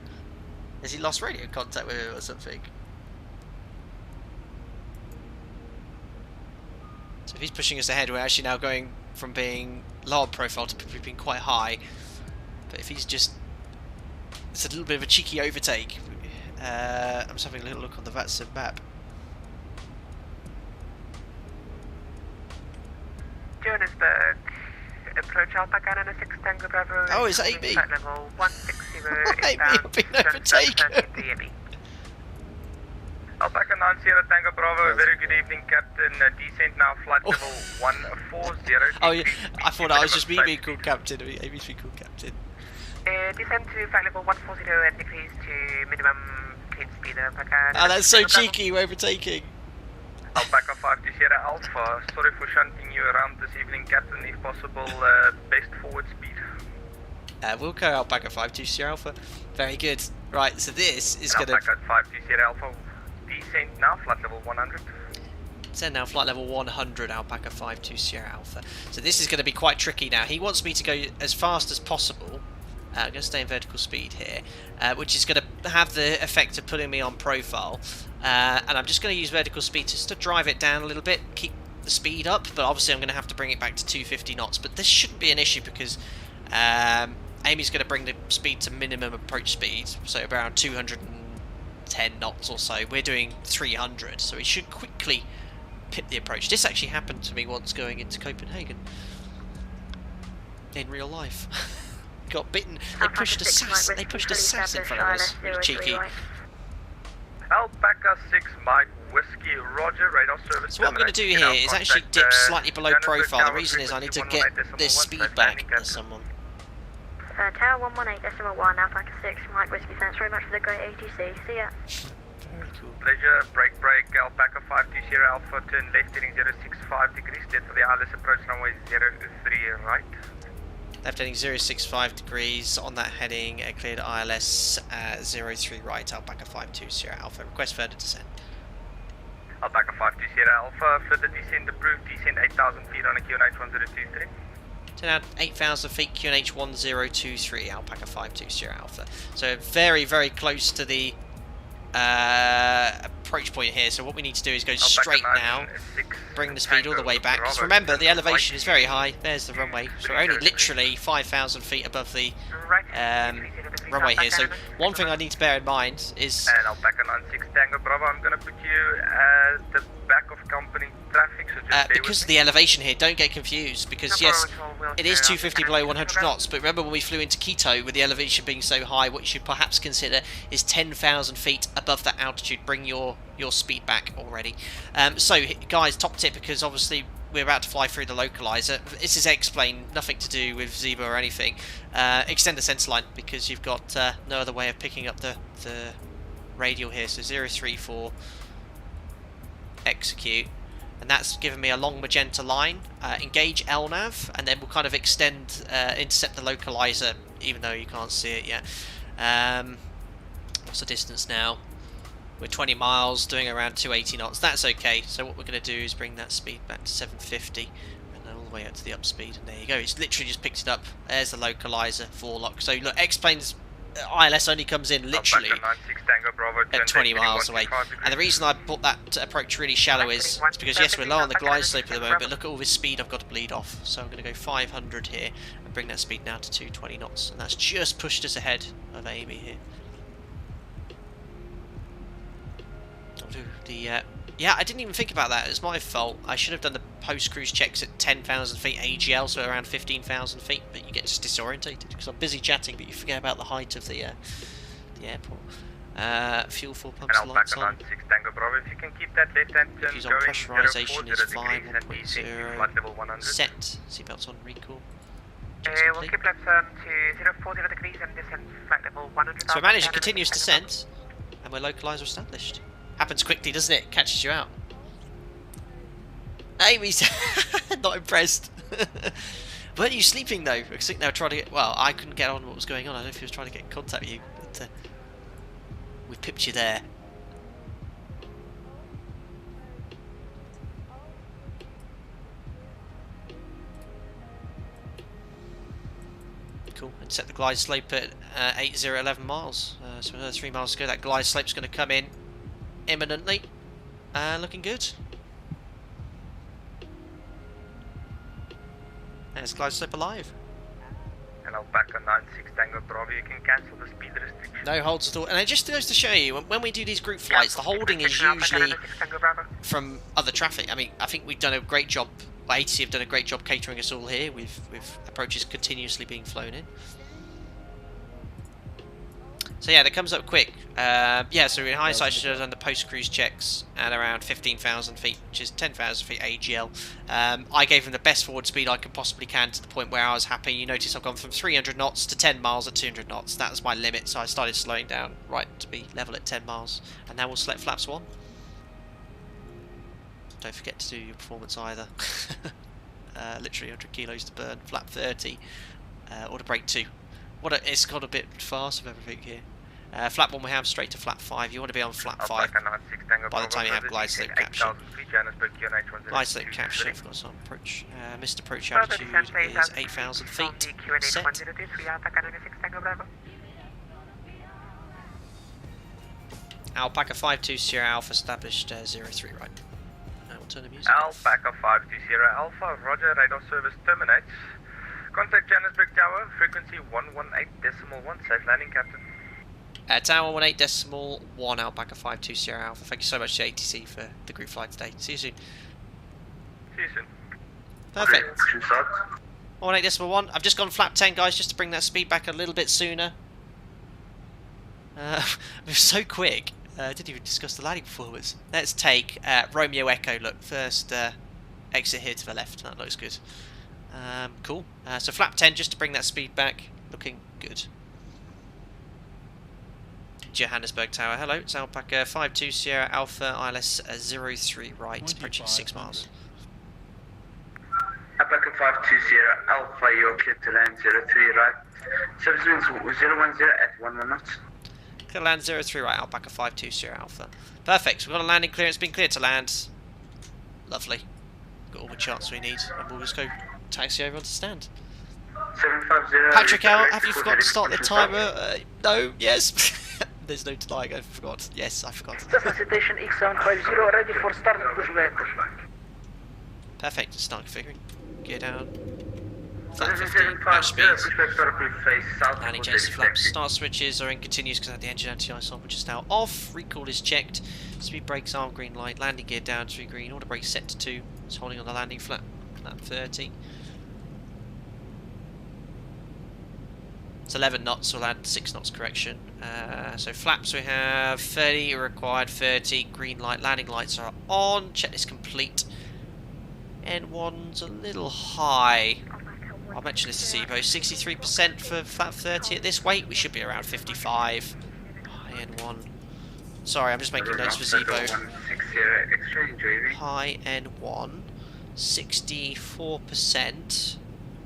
S2: Has he lost radio contact with it or something? So if he's pushing us ahead, we're actually now going from being low profile to being quite high. But if he's just... It's a little bit of a cheeky overtake. I'm just having a little look on the VATSIM map.
S8: Johannesburg, approach Alpaca 96 Tango Bravo.
S2: Oh, is that AB?
S8: Flight level 160
S2: I've been overtaken.
S7: Alpaca 90 Tango Bravo, very good evening, Captain. Descent now, flight level 140.
S2: Oh, yeah. I thought I was just me being called Captain. AB's being called Captain.
S8: Descend to flight level 140 and decrease to minimum clean speed. Alpaca.
S2: Oh, that's so cheeky, we're overtaking.
S7: Alpaca 520 Alpha, sorry for shunting you around this evening, Captain. If possible, best forward speed.
S2: We'll go Alpaca 520 Alpha. Very good. Right, so this is going to...
S7: Alpaca 520 Alpha, descent now, flight level 100.
S2: Descend now, flight level 100, Alpaca 520 Alpha. So this is going to be quite tricky now. He wants me to go as fast as possible. I'm going to stay in vertical speed here, which is going to have the effect of putting me on profile. And I'm just going to use vertical speed just to drive it down a little bit, keep the speed up, but obviously I'm going to have to bring it back to 250 knots. But this shouldn't be an issue because Amy's going to bring the speed to minimum approach speed, so around 210 knots or so. We're doing 300, so it should quickly pip the approach. This actually happened to me once going into Copenhagen in real life. Got bitten. They pushed a sass. They pushed a sass in front of us. Really cheeky.
S7: Alpaca 6 Mike Whiskey Roger, radar service.
S2: So what I'm going to do here is actually dip slightly below profile. The reason is I need to get this speed back as someone.
S6: Tower 118.1, Alpaca 6 Mike Whiskey. Thanks very much for the great ATC. See ya.
S2: Very cool.
S7: Pleasure. Break, Alpaca 520 Alpha, turn left heading 065 degrees, dead for the ILS approach runway 03 right.
S2: Left heading 065 degrees, on that heading, cleared ILS 03 right, Alpaca 520 Alpha. Request further descent.
S7: Alpaca 520 Alpha, further descent approved, descent 8,000 feet on a QNH 1023.
S2: Turn out 8,000 feet, QNH 1023, Alpaca 520 Alpha. So very, very close to the approach point here, so what we need to do is go straight now, bring the speed all the way back, because remember the elevation is very high. There's the runway, so we're only literally 5,000 feet above the runway here. So one thing I need to bear in mind is
S7: and Alpaca 96 Tango Bravo, I'm going to put you at the back of company traffic, so just
S2: because of the elevation here, don't get confused, because yes, it is 250 below 100 knots, but remember when we flew into Quito with the elevation being so high, what you should perhaps consider is 10,000 feet above that altitude. Bring your speed back already. So guys, top tip, because obviously we're about to fly through the localizer. This is X-plane, nothing to do with Zebra or anything. Extend the centre line because you've got no other way of picking up the radial here. So 034, execute, and that's given me a long magenta line. Engage LNAV, and then we'll kind of extend, intercept the localizer, even though you can't see it yet. What's the distance now? We're 20 miles, doing around 280 knots. That's okay. So what we're going to do is bring that speed back to 750, and then all the way up to the up speed. And there you go. It's literally just picked it up. There's the localizer, 4 lock. So look, X-plane's ILS only comes in literally at 20 miles away. And the reason I put that approach really shallow is because yes, we're low on the glide slope at the moment, but look at all this speed I've got to bleed off. So I'm going to go 500 here and bring that speed down to 220 knots, and that's just pushed us ahead of Amy here. I'll do the yeah, I didn't even think about that. It's my fault. I should have done the post-cruise checks at 10,000 feet AGL, so around 15,000 feet, but you get just disorientated because I'm busy chatting, but you forget about the height of the airport. Fuel 4 pumps, lights on.
S7: If you can keep that left-hand turn
S2: Use on
S7: going,
S2: pressurization is
S7: 040
S2: fine,
S7: degrees and easy,
S2: 1.0.
S7: flight level 100.
S2: Set. Seatbelts on, recall.
S8: We'll keep left turn to 040 degrees and descend flight level 100.
S2: So we managed a continuous descent, and we're localizer established. Happens quickly, doesn't it? Catches you out. Amy's not impressed. Weren't you sleeping though? I think they were trying to get. Well, I couldn't get on what was going on. I don't know if he was trying to get in contact with you, but we pipped you there. Cool. And set the glide slope at 8011 miles. So another 3 miles to go. That glide slope's going to come in imminently. Looking good. There's glide slope alive.
S7: And Alpaca 96 Tango Bravo, you can cancel the speed restriction.
S2: No holds at all. And it just goes to show you, when we do these group flights, the holding is usually from other traffic. I mean, I think we've done a great job. ATC have done a great job catering us all here with approaches continuously being flown in. So yeah, that comes up quick. Yeah, so in hindsight, I should have done the post-cruise checks at around 15,000 feet, which is 10,000 feet AGL. I gave them the best forward speed I could possibly can to the point where I was happy. You notice I've gone from 300 knots to 10 miles at 200 knots. That was my limit, so I started slowing down right to be level at 10 miles. And now we'll select flaps 1. Don't forget to do your performance either. Literally 100 kilos to burn. Flap 30. Or to brake 2. It's got a bit fast with everything here. Flap 1 we have straight to flap 5. You want to be on flap 5 by the time you have glide slope capture. Glide slope capture, I've got some approach. Missed approach altitude is 8,000 feet. Set. Alpaca 520 Sierra Alpha established 03 right. We'll turn the music off.
S7: Alpaca 520 Alpha, roger, radar service terminates. Contact Johannesburg Tower, frequency 118.1, safe landing, Captain.
S2: Tower 118.1 Alpaca 520 Sierra Alpha. Thank you so much to ATC for the group flight today. See you soon.
S7: See you soon.
S2: Perfect. 118.1. I've just gone flap 10, guys, just to bring that speed back a little bit sooner. It was so quick. I didn't even discuss the landing performance. Let's take Romeo Echo. Look, first exit here to the left. That looks good. Cool. So flap 10 just to bring that speed back. Looking good. Johannesburg Tower. Hello, it's Alpaca 52 Sierra Alpha ILS 03 right, approaching 6 miles.
S15: Alpaca 52 Sierra Alpha, you're clear to land 03 right. Service winds 010 at 1 knots.
S2: Clear to land 03 right, Alpaca 52 Sierra Alpha. Perfect, so we've got a landing clearance, been cleared to land. Lovely. Got all the charts we need, and we'll just go taxi over onto stand.
S15: 750.
S2: Patrick L, have you forgot to start the timer? No, yes. There's no denying I forgot. Yes, I forgot.
S14: Citation X750 ready for start pushback.
S2: Perfect, start configuring. Gear down. Flat 50, match speed. Landing jets, flaps. Start switches are in continuous because I had the engine anti-ice on, which is now off. Recall is checked. Speed brakes are on green light. Landing gear down to green. Auto brakes set to 2. It's holding on the landing flap. Flap 30. It's 11 knots, so we'll add 6 knots correction. So flaps we have 30 required, 30, green light, landing lights are on, checklist complete. N1's a little high. I'll mention this to Zebo. 63% for flat 30 at this weight. We should be around 55. High N1. Sorry, I'm just making notes for Zebo. High N1, 64%,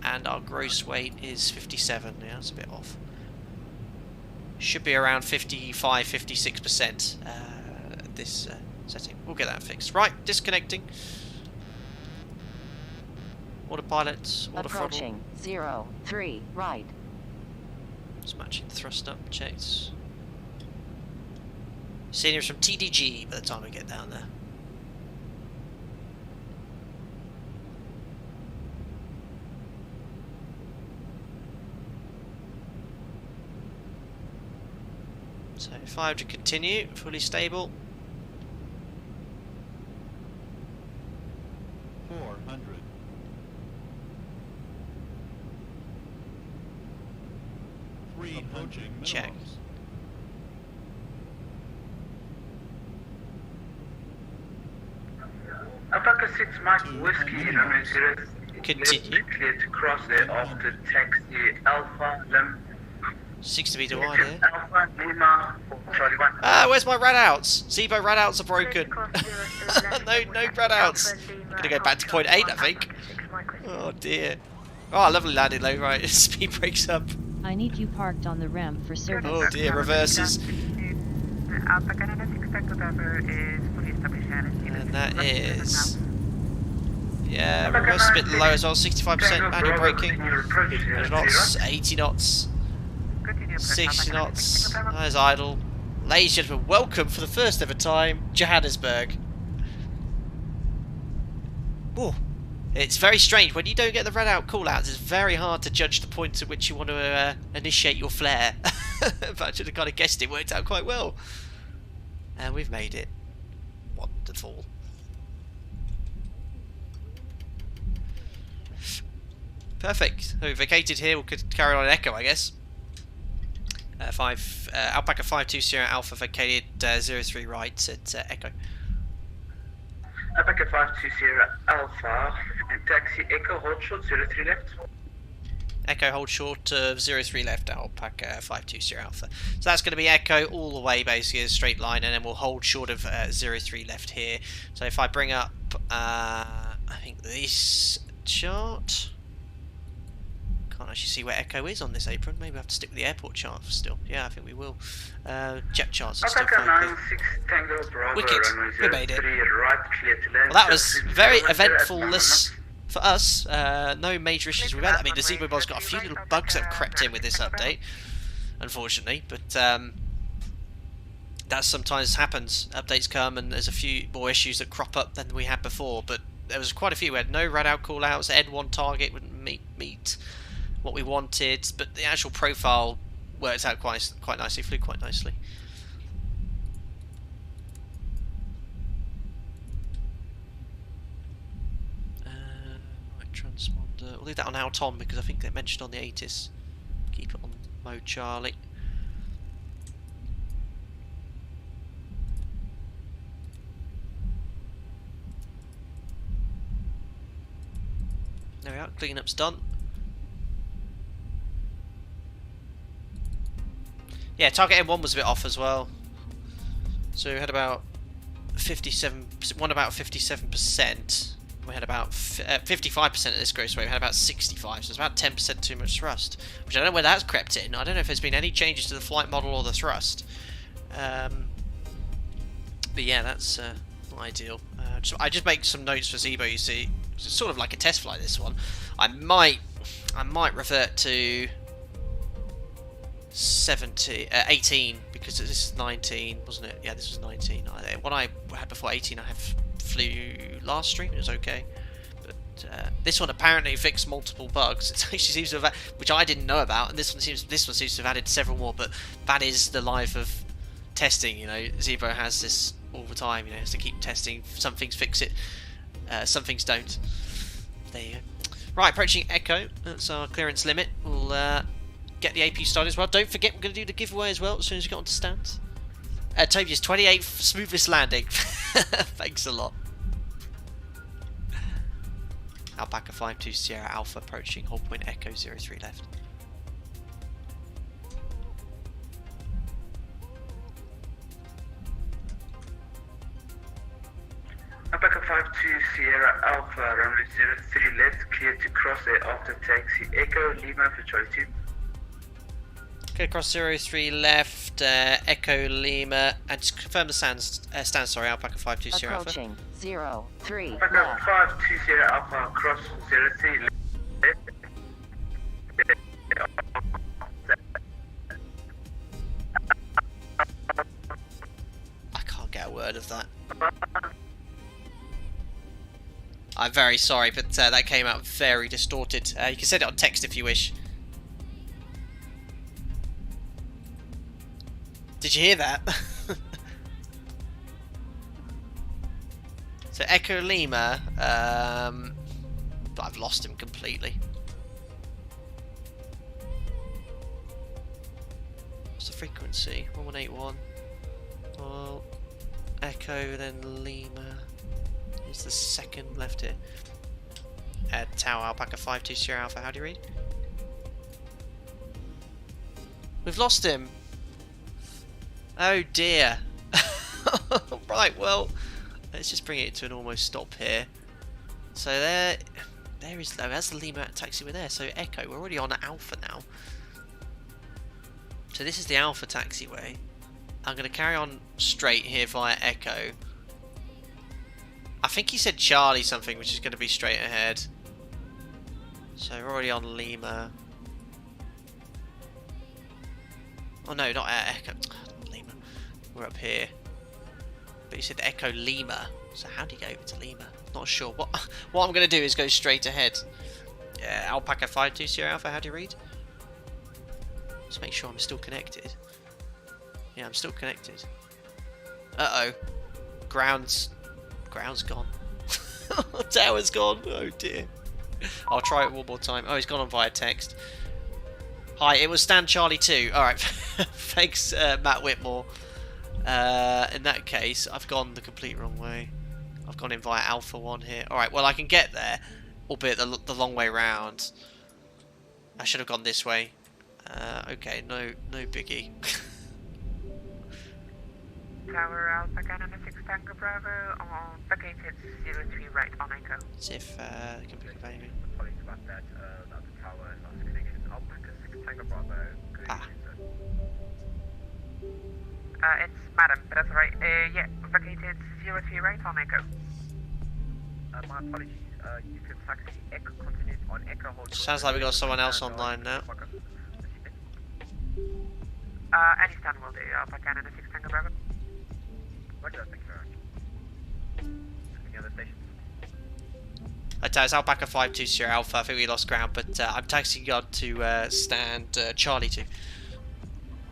S2: and our gross weight is 57. Yeah, that's a bit off. Should be around 55, 56% this setting. We'll get that fixed. Right, disconnecting. Autopilot, auto
S10: approaching
S2: throttle.
S10: 03 right.
S2: Just matching the thrust up, checked. Seniors from TDG by the time we get down there. So 5 to continue, fully stable.
S11: 400. Approaching
S2: check.
S15: Alpaca 6 Mike Whiskey, runway 0.
S2: Continue.
S15: Clear to cross there after taxi Alpha Lim.
S2: Seems to be the wide here.
S15: Alpha Lima, Charlie 1.
S2: Ah, where's my radouts? Zebo, radouts are broken. no radouts. I'm gonna go back to point 8, I think. Oh dear. Oh, lovely landing low, right? Speed breaks up.
S16: I need you parked on the ramp for service.
S2: Oh dear, reverses. And that is... Yeah, reverse a bit low as well, 65% manual braking. 100 knots, 80 knots, 60 knots, that is idle. Ladies and gentlemen, welcome for the first ever time, Johannesburg. Ooh. It's very strange, when you don't get the red out call-outs, it's very hard to judge the point at which you want to initiate your flare. But I should have kind of guessed it worked out quite well. And we've made it. Wonderful. Perfect. So we vacated here, we could carry on Echo, I guess. Alpaca 520 Alpha vacated 03 right at Echo.
S15: Alpaca 520 Alpha and taxi Echo hold short 03 left.
S2: Echo hold short of 03 left, Alpaca 520 Alpha. So that's going to be Echo all the way basically a straight line, and then we'll hold short of 03 left here. So if I bring up I think this chart, can't actually see where Echo is on this apron. Maybe I have to stick with the airport chart still. Yeah, I think we will. Jet charts are still fine. Wicked. We made it. Well, that was very eventful-less for us. No major issues with that. I mean, the Zebo Bob's got a few little bugs that have crept in with this update, unfortunately, but that sometimes happens. Updates come and there's a few more issues that crop up than we had before, but there was quite a few. We had no rad-out call-outs, N1 target wouldn't meet what we wanted, but the actual profile worked out quite nicely, flew quite nicely. Right, transponder. We'll leave that on out on because I think they mentioned on the ATIS. Keep it on mode Charlie. There we are, cleanup's done. Yeah, target M1 was a bit off as well. So we had about 57%. We had about 55% of this gross weight. We had about 65, so it's about 10% too much thrust. Which I don't know where that's crept in. I don't know if there's been any changes to the flight model or the thrust. But yeah, that's not ideal. I just make some notes for Zebo. You see, it's sort of like a test flight. This one, I might revert to 18 because this is 19, wasn't it? Yeah, this was 19. What I had before 18, I flew last stream. It was okay, but this one apparently fixed multiple bugs. It actually seems to have, which I didn't know about, and this one seems to have added several more. But that is the life of testing. You know, Zebo has this all the time. You know, has to keep testing. Some things fix it, some things don't. There you go. Right, approaching Echo. That's our clearance limit. We'll get the AP started as well. Don't forget, we're going to do the giveaway as well as soon as we get onto stands. Tobias, 28th smoothest landing. Thanks a lot. Alpaca 52 Sierra Alpha approaching, hold point Echo 03 left.
S15: Alpaca 52 Sierra Alpha, runway 03 left, cleared to cross air after taxi. Echo Lima for Charlie 2.
S2: Okay, cross 03 left, Echo Lima, and just confirm the stand, sorry, Alpaca 52 Sierra Alpha.
S10: Approaching 03
S15: Alpaca 52 Sierra Alpha, cross 03 left.
S2: I can't get a word of that. I'm very sorry, but that came out very distorted. You can send it on text if you wish. Did you hear that? So Echo Lima, but I've lost him completely. What's the frequency? 1181. Well, Echo, then Lima. Here's the second left here. Tower Alpaca 52 Sierra Alpha. How do you read? We've lost him. Oh dear. Right, well, let's just bring it to an almost stop here. So there is, oh, that's the Lima taxiway there. So Echo, we're already on Alpha now. So this is the Alpha taxiway. I'm going to carry on straight here via Echo. I think he said Charlie something, which is going to be straight ahead. So we're already on Lima. Oh no, not Echo. Lima. We're up here. But you said Echo Lima. So how do you go over to Lima? Not sure. What I'm going to do is go straight ahead. Alpaca 52 Sierra Alpha, how do you read? Just make sure I'm still connected. Yeah, I'm still connected. Uh-oh. Ground's gone. Tower's gone. Oh dear. I'll try it one more time. Oh, he's gone on via text. Hi, it was Stan Charlie 2. Alright, thanks Matt Whitmore. In that case, I've gone the complete wrong way. I've gone in via Alpha 1 here. Alright, well I can get there, albeit the long way round. I should have gone this way. Okay, no biggie.
S8: Tower Alpaca 96 Tango Bravo on vacated 03 right on Echo.
S2: See if can pick up anything.
S12: Apologies about that. That's the tower lost connection. Alpaca 6 Tango Bravo.
S8: It's Madam, but that's alright. Yeah, vacated 03 right on Echo.
S12: My apologies. You can taxi Echo continues on Echo hold.
S2: Sounds like we got someone else online now.
S8: Any stand will do. Alpaca 96 Tango Bravo.
S12: Roger, thank you very much. Any other stations?
S2: It's Alpaca 52 Sierra Alpha. I think we lost ground, but I'm taxiing on to stand Charlie 2.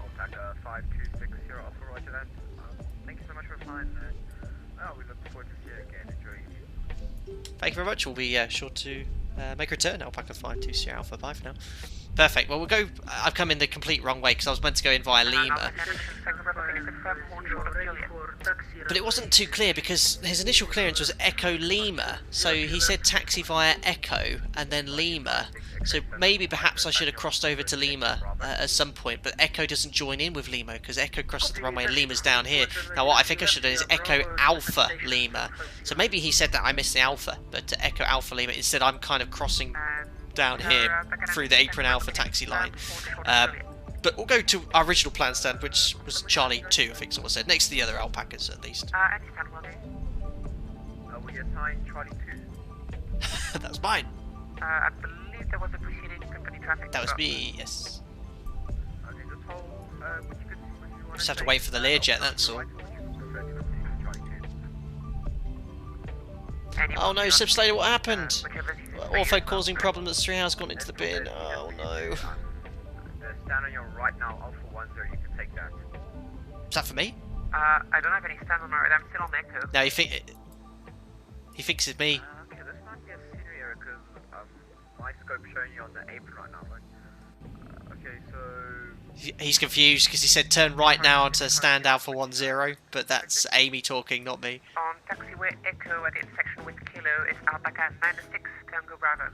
S12: Alpaca 526 Sierra Alpha, roger that. Thank you so much for flying. We look forward to seeing you again. Enjoy your evening.
S2: Thank you very much. We'll be sure to make a return. Alpaca 52 Sierra Alpha. Bye for now. Perfect. Well, we'll go. I've come in the complete wrong way because I was meant to go in via Lima. But it wasn't too clear because his initial clearance was Echo Lima. So he said taxi via Echo and then Lima. So maybe perhaps I should have crossed over to Lima at some point. But Echo doesn't join in with Lima because Echo crosses the runway and Lima's down here. Now what I think I should have done is Echo Alpha Lima. So maybe he said that I missed the Alpha. But Echo Alpha Lima, instead I'm kind of crossing down here through the Apron Alpha taxi line. But we'll go to our original plan stand, which was Charlie 2, I think someone said, next to the other alpacas at least.
S8: Any stand will do.
S12: We assign Charlie 2.
S2: That was mine.
S8: I believe there was a preceding company traffic.
S2: That was me, yes.
S12: Okay, just hold.
S2: Just have to wait for the Learjet, that's all. Oh no, Sib Slater, what happened? Ortho causing problem that's 3 hours gone into the bin. Oh no.
S12: Stand on your right now, Alpha 10, you can take that.
S2: Is that for me?
S8: I don't have any stand on my right, I'm still on Echo.
S2: No, he thinks it's me.
S12: Okay, this might be a scenario because my scope showing you on the apron right now, right? Okay, so...
S2: He's confused because he said turn right now onto stand Alpha 10, but that's Amy talking, not me.
S8: On taxiway Echo at the intersection with Kilo is Alpaca 96, Tango Bravo.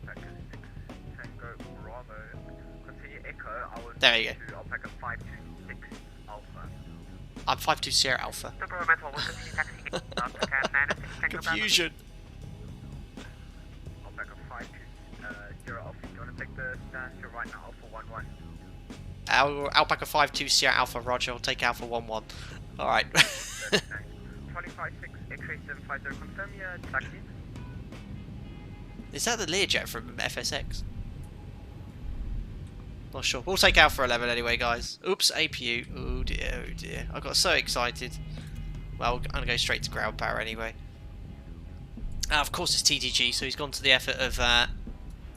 S7: Alpaca 6 Tango Bravo. Continue Echo. I will
S2: There you
S7: to Alpaca 526 Alpha.
S2: I'm 52 Sierra Alpha.
S8: Super Metal, we'll continue taxiing Alpaca 96 Tango Bravo.
S2: Confusion.
S7: Alpaca 52 Alpha. Do you want to take the stand to right now? Alpha 11.
S2: Alpaca 52 Sierra Alpha, Roger. I'll take Alpha 11. Alright.
S7: 256 X-ray 750, confirm your taxi.
S2: Is that the Learjet from FSX? Not sure. We'll take Alpha 11 anyway, guys. Oops, APU. Oh dear, oh dear. I got so excited. Well, I'm going to go straight to ground power anyway. Of course it's TTG, so he's gone to the effort of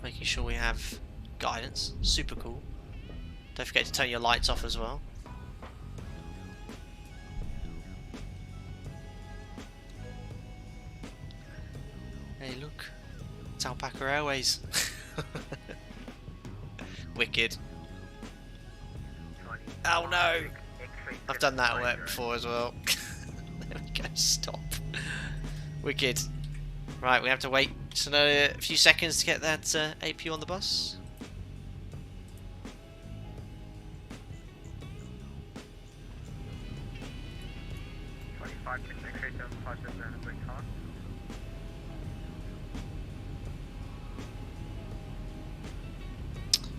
S2: making sure we have guidance. Super cool. Don't forget to turn your lights off as well. Hey look, it's Alpaca Airways. Wicked. Oh no! I've done that work before as well. There we go, stop. Wicked. Right, we have to wait just another few seconds to get that APU on the bus.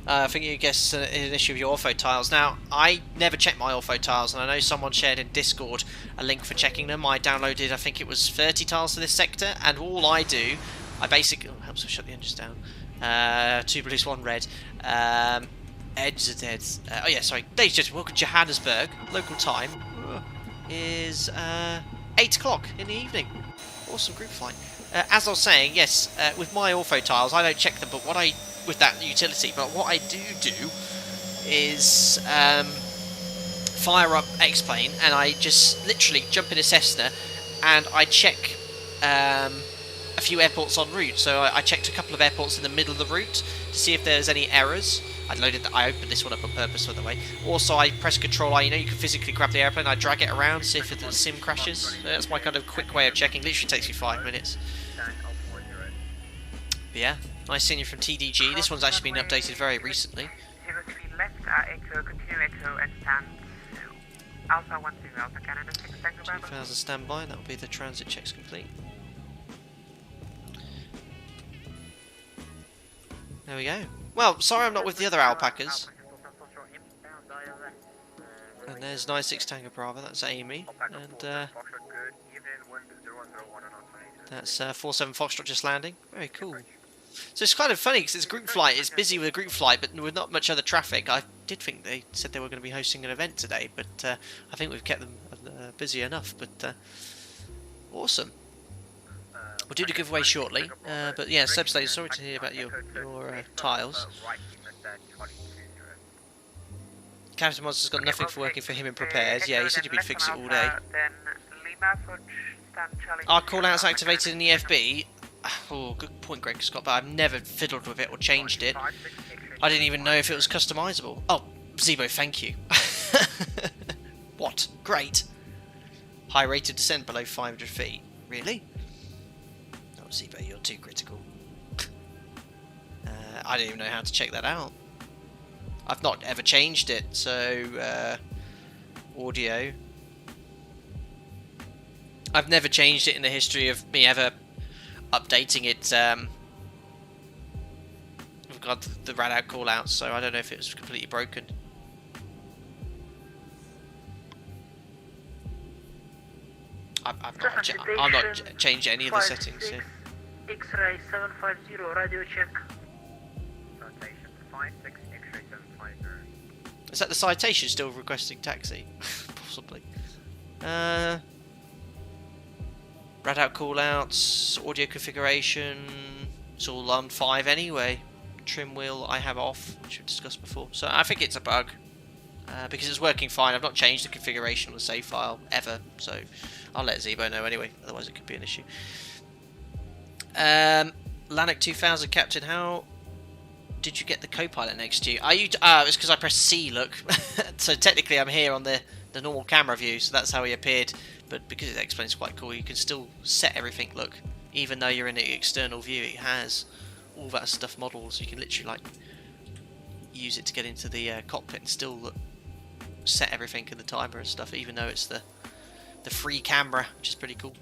S2: I think you guess an issue with your ortho tiles. Now, I never check my ortho tiles, and I know someone shared in Discord a link for checking them. I downloaded, I think it was 30 tiles for this sector, and all I do, I basically... Oh, helps to shut the engines down. 2 blues, 1 red. Edge are dead. Oh yeah, sorry. Ladies and gentlemen, welcome to Johannesburg. Local time is 8 o'clock in the evening. Awesome group flight. As I was saying, yes, with my ortho tiles, I don't check them, but what I... with that utility, but what I do is fire up X-Plane, and I just literally jump in a Cessna and I check a few airports en route. So I checked a couple of airports in the middle of the route to see if there's any errors. I opened this one up on purpose, by the way. Also, I press Control I. You know, you can physically grab the airplane. I drag it around, see if the sim crashes. That's my kind of quick way of checking. Literally takes me 5 minutes. But yeah. Nice seeing you from TDG. This one's actually been updated very recently.
S8: 03 left, Echo, continue Echo, and stand Alpha 12, Alpha Canada 6, Tango Bravo.
S2: 2000 standby, that'll be the transit checks complete. There we go. Well, sorry I'm not with the other alpacas. And there's 96 Tango Bravo, that's Amy. And that's 47 Foxtrot just landing. Very cool. So it's kind of funny because it's a group flight, it's busy with a group flight, but with not much other traffic. I did think they said they were going to be hosting an event today, but I think we've kept them busy enough, but awesome. We'll do the giveaway shortly, but yeah, Seb Slater, sorry to hear about your tiles. Captain Monster's got nothing for working for him in prepares. Yeah, he said he'd been fixing it all day. Our call-out's activated in the FB. Oh, good point, Greg Scott, but I've never fiddled with it or changed it. I didn't even know if it was customizable. Oh, Zebo, thank you. What? Great. High rate of descent below 500 feet. Really? Oh, Zebo, you're too critical. I didn't even know how to check that out. I've not ever changed it, so... audio. I've never changed it in the history of me ever... updating it with regard to the rad-out call-outs, so I don't know if it was completely broken. I'm not changed any of the settings here.
S5: X-ray 750, radio check.
S7: Citation 56, X-ray 750.
S2: Is that the citation still requesting taxi? Possibly. Rad-out call-outs, audio configuration, it's all on 5 anyway. Trim wheel I have off, which we've discussed before. So I think it's a bug, because it's working fine. I've not changed the configuration on the save file, ever. So I'll let Zebo know anyway, otherwise it could be an issue. Lanik 2000 Captain, how did you get the co-pilot next to you? Are you? It's because I pressed C, look. So technically I'm here on the normal camera view, so that's how he appeared. But because it explains quite cool, you can still set everything, look. even though you're in the external view, it has all that stuff models. You can literally like use it to get into the cockpit and still set everything in the timer and stuff, even though it's the free camera, which is pretty cool.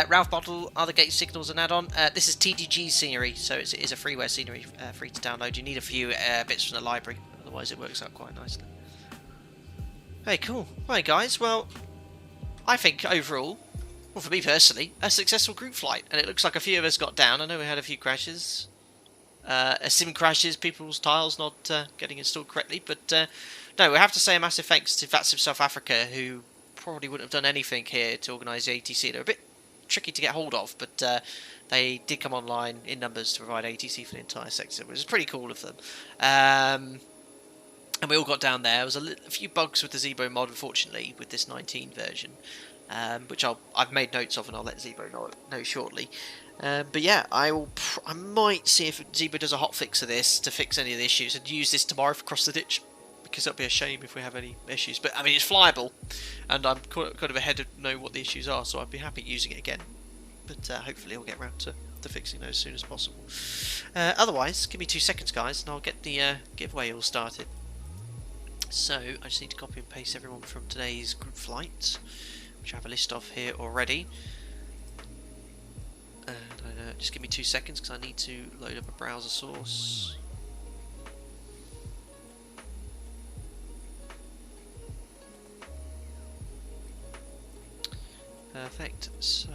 S2: Ralph Bottle, other gate signals and add-on. This is TDG scenery, so it is a freeware scenery, free to download. You need a few bits from the library, otherwise it works out quite nicely. Very cool. Right, guys, well, I think overall, well, for me personally, a successful group flight, and it looks like a few of us got down. I know we had a few crashes. Sim crashes, people's tiles not getting installed correctly, but no, we have to say a massive thanks to VATSIM South Africa, who probably wouldn't have done anything here to organise the ATC. They're a bit tricky to get hold of, but they did come online in numbers to provide ATC for the entire sector, which is pretty cool of them. And we all got down there. There was a few bugs with the Zebo mod, unfortunately, with this 19 version, which I've made notes of, and I'll let Zebo know shortly. But yeah, I might see if Zebo does a hotfix of this to fix any of the issues, and use this tomorrow for Cross the Ditch, because it'll be a shame if we have any issues. But I mean, it's flyable, and I'm kind of ahead of know what the issues are, so I'd be happy using it again. But hopefully we'll get around to fixing those as soon as possible. Otherwise, give me 2 seconds, guys, and I'll get the giveaway all started. So I just need to copy and paste everyone from today's group flight, which I have a list of here already. And just give me 2 seconds because I need to load up a browser source. Perfect. So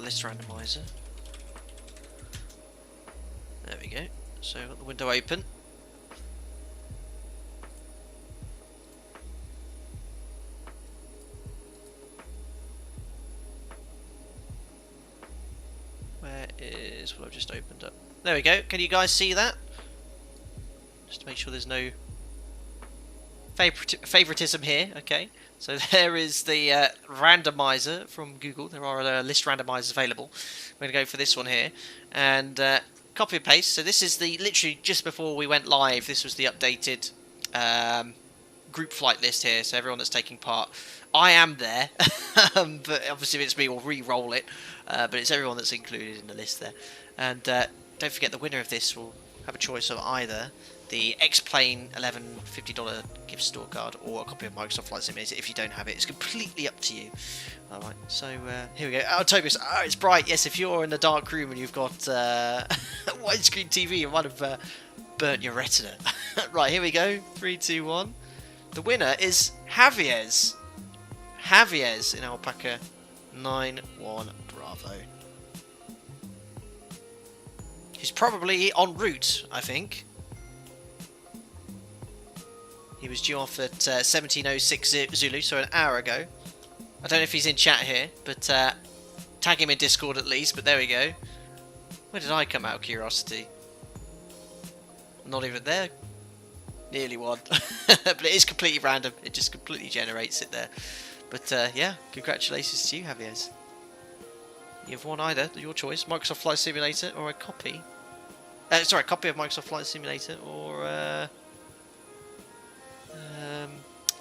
S2: list randomizer. There we go. So I've got the window open. Where is what I've just opened up? There we go. Can you guys see that? Just to make sure there's no favoritism here. Okay. So there is the randomizer from Google. There are list randomizers available. We're going to go for this one here. And copy and paste. So this is the literally just before we went live. This was the updated group flight list here. So everyone that's taking part, I am there, but obviously if it's me, we'll re-roll it. But it's everyone that's included in the list there. And don't forget, the winner of this will have a choice of either the X-Plane 11 $50 gift store card or a copy of Microsoft Flight Simulator. If you don't have it, it's completely up to you. Alright, so here we go. Oh, Tobias, it's bright. Yes, if you're in a dark room and you've got widescreen TV, you might have burnt your retina. Right, here we go. 3, 2, 1. The winner is Javier's. Javier's in Alpaca 9-1 Bravo. He's probably en route, I think. He was due off at 17:06 Zulu, so an hour ago. I don't know if he's in chat here, but tag him in Discord at least, but there we go. Where did I come out of curiosity? Not even there. Nearly one. But it is completely random. It just completely generates it there. But yeah, congratulations to you, Javier's. You've won either, your choice, Microsoft Flight Simulator or a copy. Sorry, a copy of Microsoft Flight Simulator or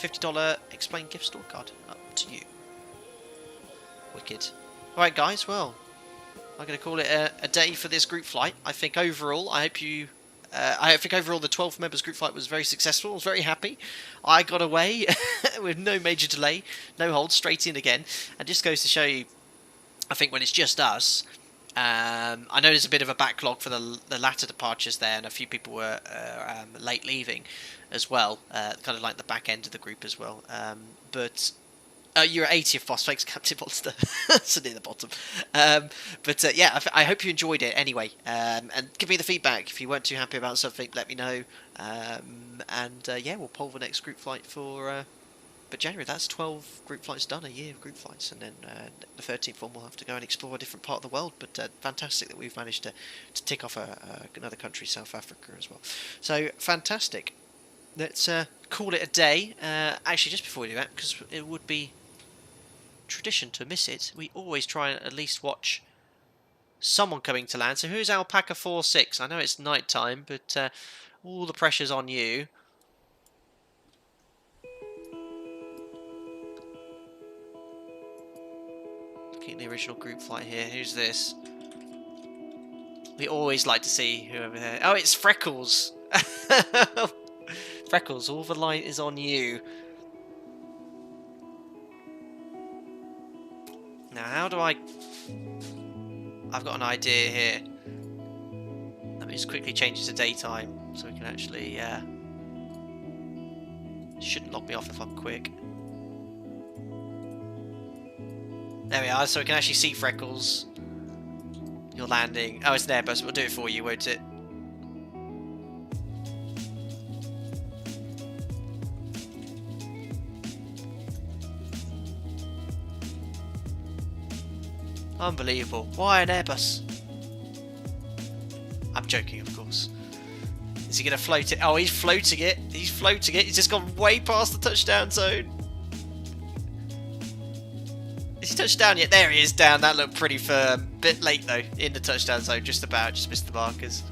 S2: $50 Explain gift store card. Up to you. Wicked. Alright guys, well, I'm going to call it a day for this group flight. I think overall, I think overall the 12 members group flight was very successful. I was very happy. I got away with no major delay, no hold, straight in again. And just goes to show you, I think when it's just us, I know there's a bit of a backlog for the latter departures there, and a few people were late leaving as well, kind of like the back end of the group as well. But you're 80th boss, thanks Captain Monster. So near the bottom. But yeah, I hope you enjoyed it anyway. And give me the feedback. If you weren't too happy about something, let me know. And yeah, we'll poll the next group flight for January. That's 12 group flights done, a year of group flights. And then the 13th one, we'll have to go and explore a different part of the world. But fantastic that we've managed to tick off another country, South Africa, as well. So fantastic. Let's call it a day. Actually, just before we do that, because it would be tradition to miss it. We always try and at least watch someone coming to land. So who's Alpaca 46? I know it's night time, but all the pressure's on you. Looking at the original group flight here. Who's this? We always like to see whoever there. Oh, it's Freckles. Freckles, all the light is on you. Now, how do I... I've got an idea here. Let me just quickly change it to daytime so we can actually... Shouldn't lock me off if I'm quick. There we are, so we can actually see Freckles. You're landing. Oh, it's an Airbus. We'll do it for you, won't it? Unbelievable. Why an Airbus? I'm joking, of course. Is he going to float it? Oh, he's floating it. He's floating it. He's just gone way past the touchdown zone. Is he touched down yet? There he is, down. That looked pretty firm. Bit late, though, in the touchdown zone. Just about. Just missed the markers.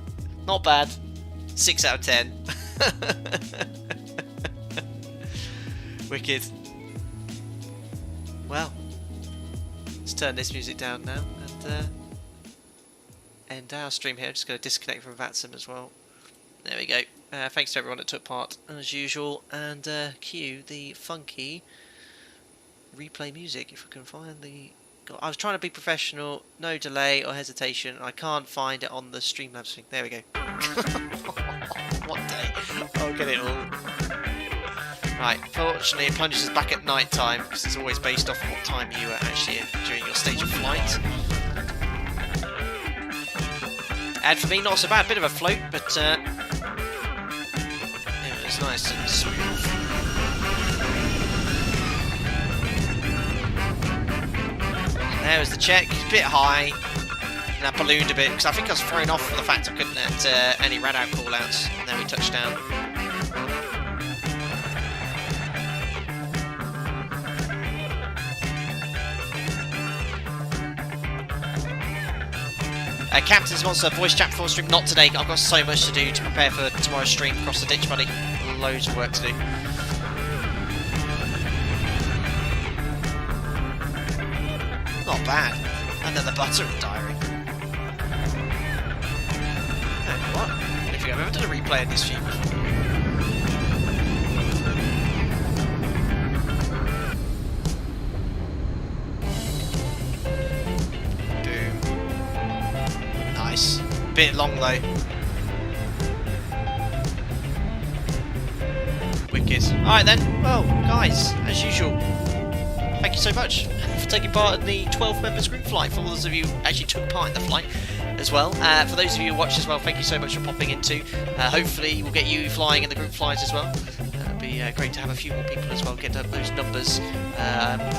S2: Not bad. 6 out of 10. Wicked. Well, let's turn this music down now and end our stream here. I'm just going to disconnect from VATSIM as well. There we go. Thanks to everyone that took part as usual, and cue the funky replay music if I can find the... God, I was trying to be professional, no delay or hesitation. I can't find it on the Streamlabs thing. There we go. What day? I'll get it all. Right, fortunately it plunges us back at night time because it's always based off what time you were actually in during your stage of flight. And for me, not so bad. Bit of a float, but yeah, it was nice and smooth. There was the check. A bit high, and I ballooned a bit because I think I was thrown off for the fact I couldn't get any rad-out call-outs. And then we touched down. Captain's wants a voice chat for stream. Not today. I've got so much to do to prepare for tomorrow's stream. Across the ditch, buddy. Loads of work to do. Not bad. And then the butter in the diary. Oh, what? I don't think I've ever done a replay of this feed before. Bit long though. Wicked. Alright then, well guys, as usual, thank you so much for taking part in the 12 members group flight. For those of you who actually took part in the flight as well. For those of you who watched as well, thank you so much for popping into. Hopefully we'll get you flying in the group flights as well. It'd be great to have a few more people as well, get up those numbers.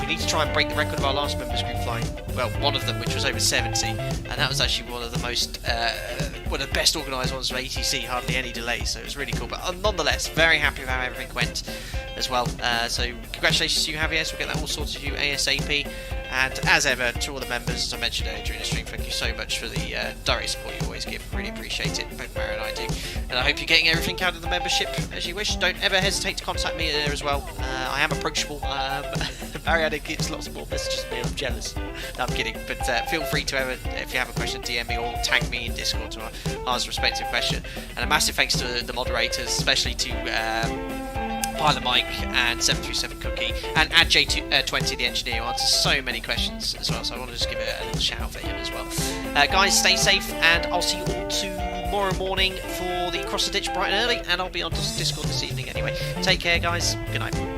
S2: We need to try and break the record of our last members group flight. Well, one of them, which was over 70, and that was actually one of the most, one of the best organised ones from ATC, hardly any delay, so it was really cool. But nonetheless, very happy with how everything went as well. So congratulations to you, Javier. So we'll get that all sorted to you ASAP. And as ever, to all the members, as I mentioned earlier during the stream, thank you so much for the direct support you always give. Really appreciate it. Both Mary and I do. And I hope you're getting everything out of the membership as you wish. Don't ever hesitate to contact me there as well. I am approachable. Mariana gives lots more messages to me. I'm jealous. No, I'm kidding. But feel free to ever, if you have a question, DM me or tag me in Discord to answer a respective question. And a massive thanks to the moderators, especially to Pilot Mike and 737 Cookie and AdJ20, the engineer, who answers so many questions as well. So I want to just give it a little shout out for him as well. Guys, stay safe, and I'll see you all tomorrow morning for the Cross the Ditch bright and early. And I'll be on Discord this evening anyway. Take care, guys. Good night.